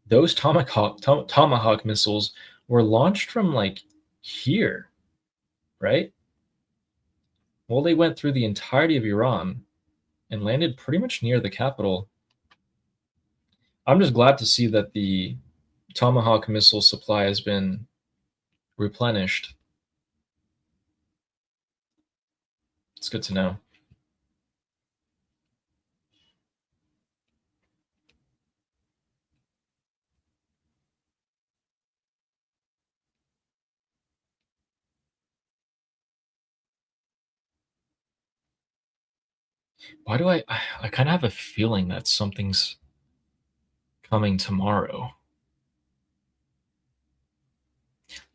Those Tomahawk missiles were launched from like here, right? Well, they went through the entirety of Iran and landed pretty much near the capital. I'm just glad to see that the Tomahawk missile supply has been replenished. It's good to know. Why do I kind of have a feeling that something's coming tomorrow?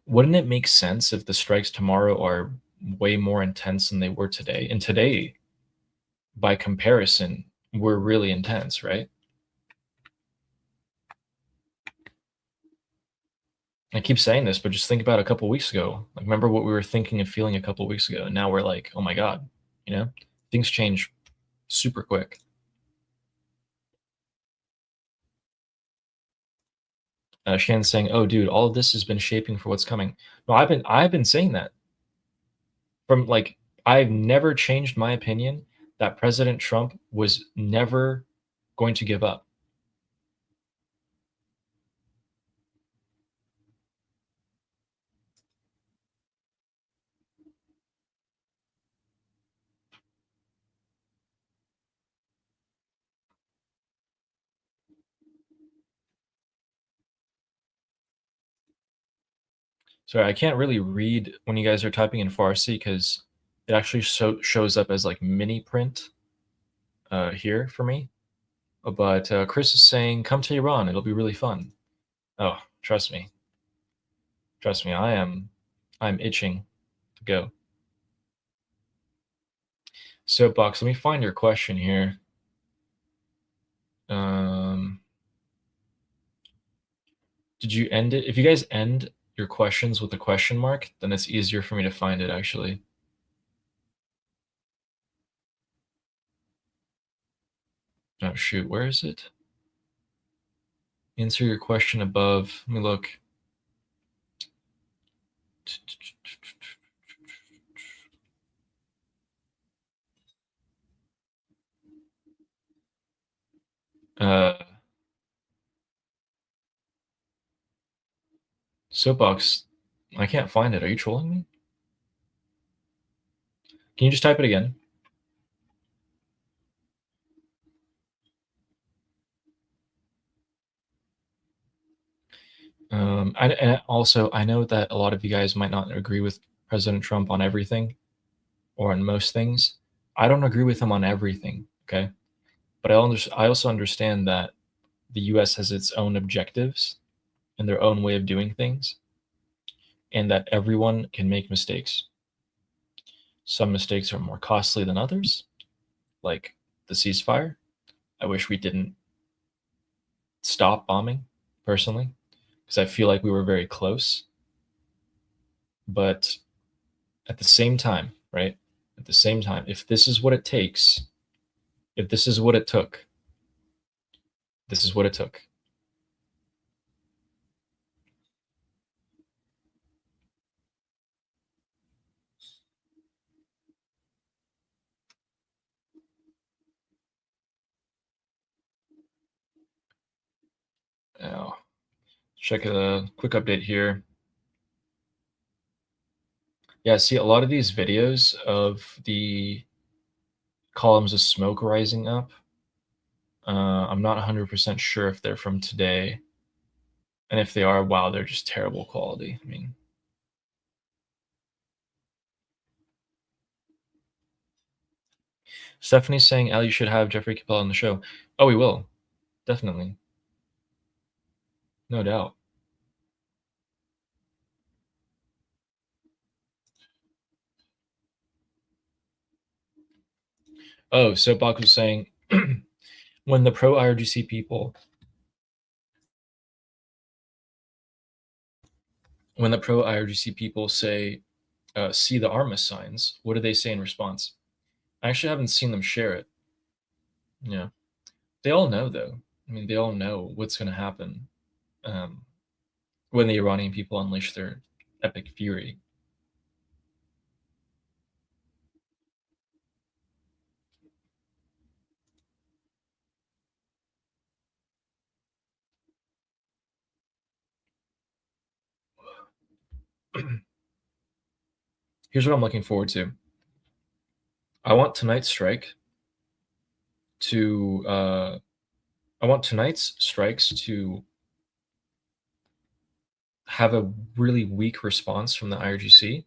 Wouldn't it make sense if the strikes tomorrow are way more intense than they were today? And today, by comparison, were really intense, right? I keep saying this, but just think about a couple weeks ago. Like, remember what we were thinking and feeling a couple weeks ago, and now we're like, oh my god, you know, things change super quick. Shan's saying, "Oh, dude, all of this has been shaping for what's coming." No, I've been saying that from like I've never changed my opinion that President Trump was never going to give up. Sorry, I can't really read when you guys are typing in Farsi because it actually shows up as like mini print here for me. But Chris is saying, come to Iran. It'll be really fun. Oh, trust me. Trust me, I'm itching to go. Soapbox, let me find your question here. Did you end it? If you guys end your questions with a question mark, then it's easier for me to find it, actually. Oh, shoot. Where is it? Answer your question above. Let me look. Soapbox, I can't find it. Are you trolling me? Can you just type it again? And also, I know that a lot of you guys might not agree with President Trump on everything or on most things. I don't agree with him on everything, okay? But I also understand that the US has its own objectives and their own way of doing things, and that everyone can make mistakes. Some mistakes are more costly than others, like the ceasefire. I wish we didn't stop bombing, personally, because I feel like we were very close. But at the same time, right? At the same time, if this is what it takes, if this is what it took, this is what it took. Now, check a quick update here. Yeah, see, a lot of these videos of the columns of smoke rising up, I'm not 100% sure if they're from today. And if they are, wow, they're just terrible quality. I mean, Stephanie's saying, Al, you should have Jeffrey Capel on the show. Oh, we will. Definitely. No doubt. Oh, Soapbox was saying, when the pro-IRGC people say, see the Armas signs, what do they say in response? I actually haven't seen them share it. Yeah. They all know, though. I mean, they all know what's going to happen when the Iranian people unleash their epic fury. Here's what I'm looking forward to. I want tonight's strikes to have a really weak response from the IRGC,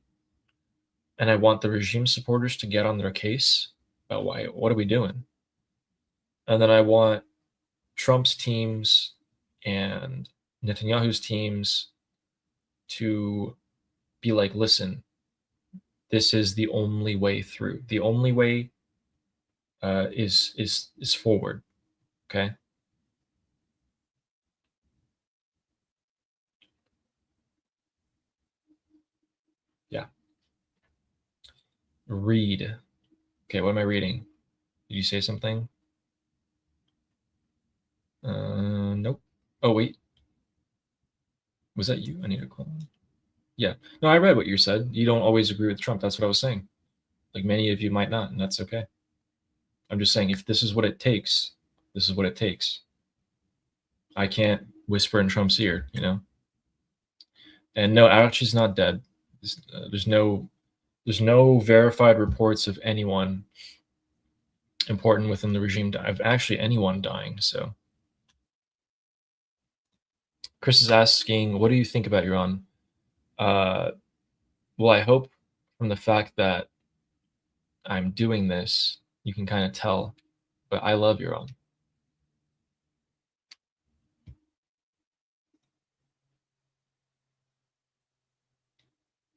and I want the regime supporters to get on their case about what are we doing, and then I want Trump's teams and Netanyahu's teams to be like, listen, this is the only way through. The only way is forward. Okay. Yeah. Read. Okay, what am I reading? Did you say something? Nope. Oh, wait. Was that you? I need to call. Yeah. No, I read what you said. You don't always agree with Trump. That's what I was saying. Like many of you might not, and that's okay. I'm just saying, if this is what it takes, this is what it takes. I can't whisper in Trump's ear, you know? And no, Archie's not dead. There's no verified reports of anyone important within the regime of actually anyone dying. So Chris is asking, what do you think about Iran? Well, I hope from the fact that I'm doing this, you can kind of tell, but I love Iran.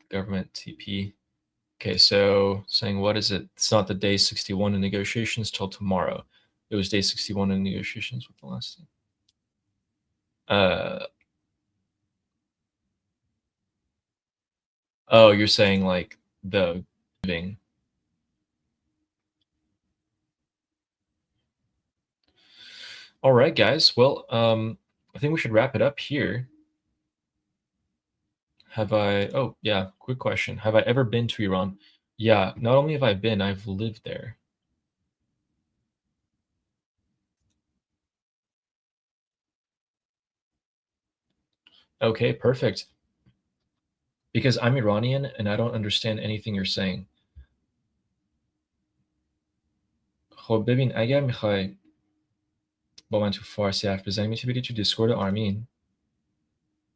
Government TP. Okay, so saying, what is it? It's not the day 61 in negotiations till tomorrow. It was day 61 in negotiations with the last thing. Oh, you're saying like the giving. All right, guys. Well, I think we should wrap it up here. Have I? Oh, yeah. Quick question. Have I ever been to Iran? Yeah. Not only have I been, I've lived there. Okay, perfect. Because I'm Iranian and I don't understand anything you're saying. خب ببین اگر میخوای با من تو فارسی حرف بزنی میتونی بری تو دیسکورد آرمین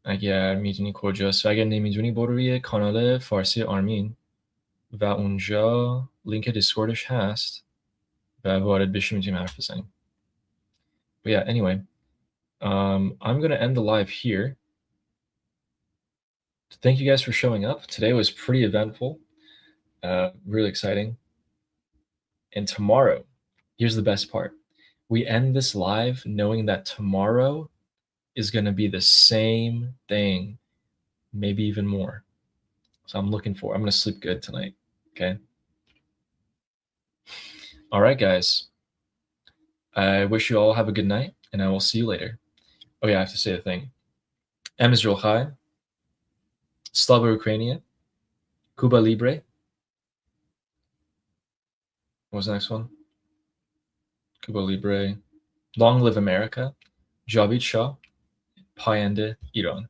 اگر میدونی کجاست و اگر نمیدونی برو روی کانال فارسی آرمین و اونجا لینک دیسکوردش هست و وارد بشی میتونیم حرف بزنیم. But yeah, anyway, I'm going to end the live here. Thank you guys for showing up. Today was pretty eventful, really exciting. And tomorrow, here's the best part. We end this live knowing that tomorrow is going to be the same thing, maybe even more. So I'm going to sleep good tonight. Okay. All right, guys. I wish you all have a good night and I will see you later. Oh yeah, I have to say the thing. Am Israel Chai, Slava Ukrainia, Cuba Libre. What was the next one? Cuba Libre. Long live America. Javid Shah. Payende Iran.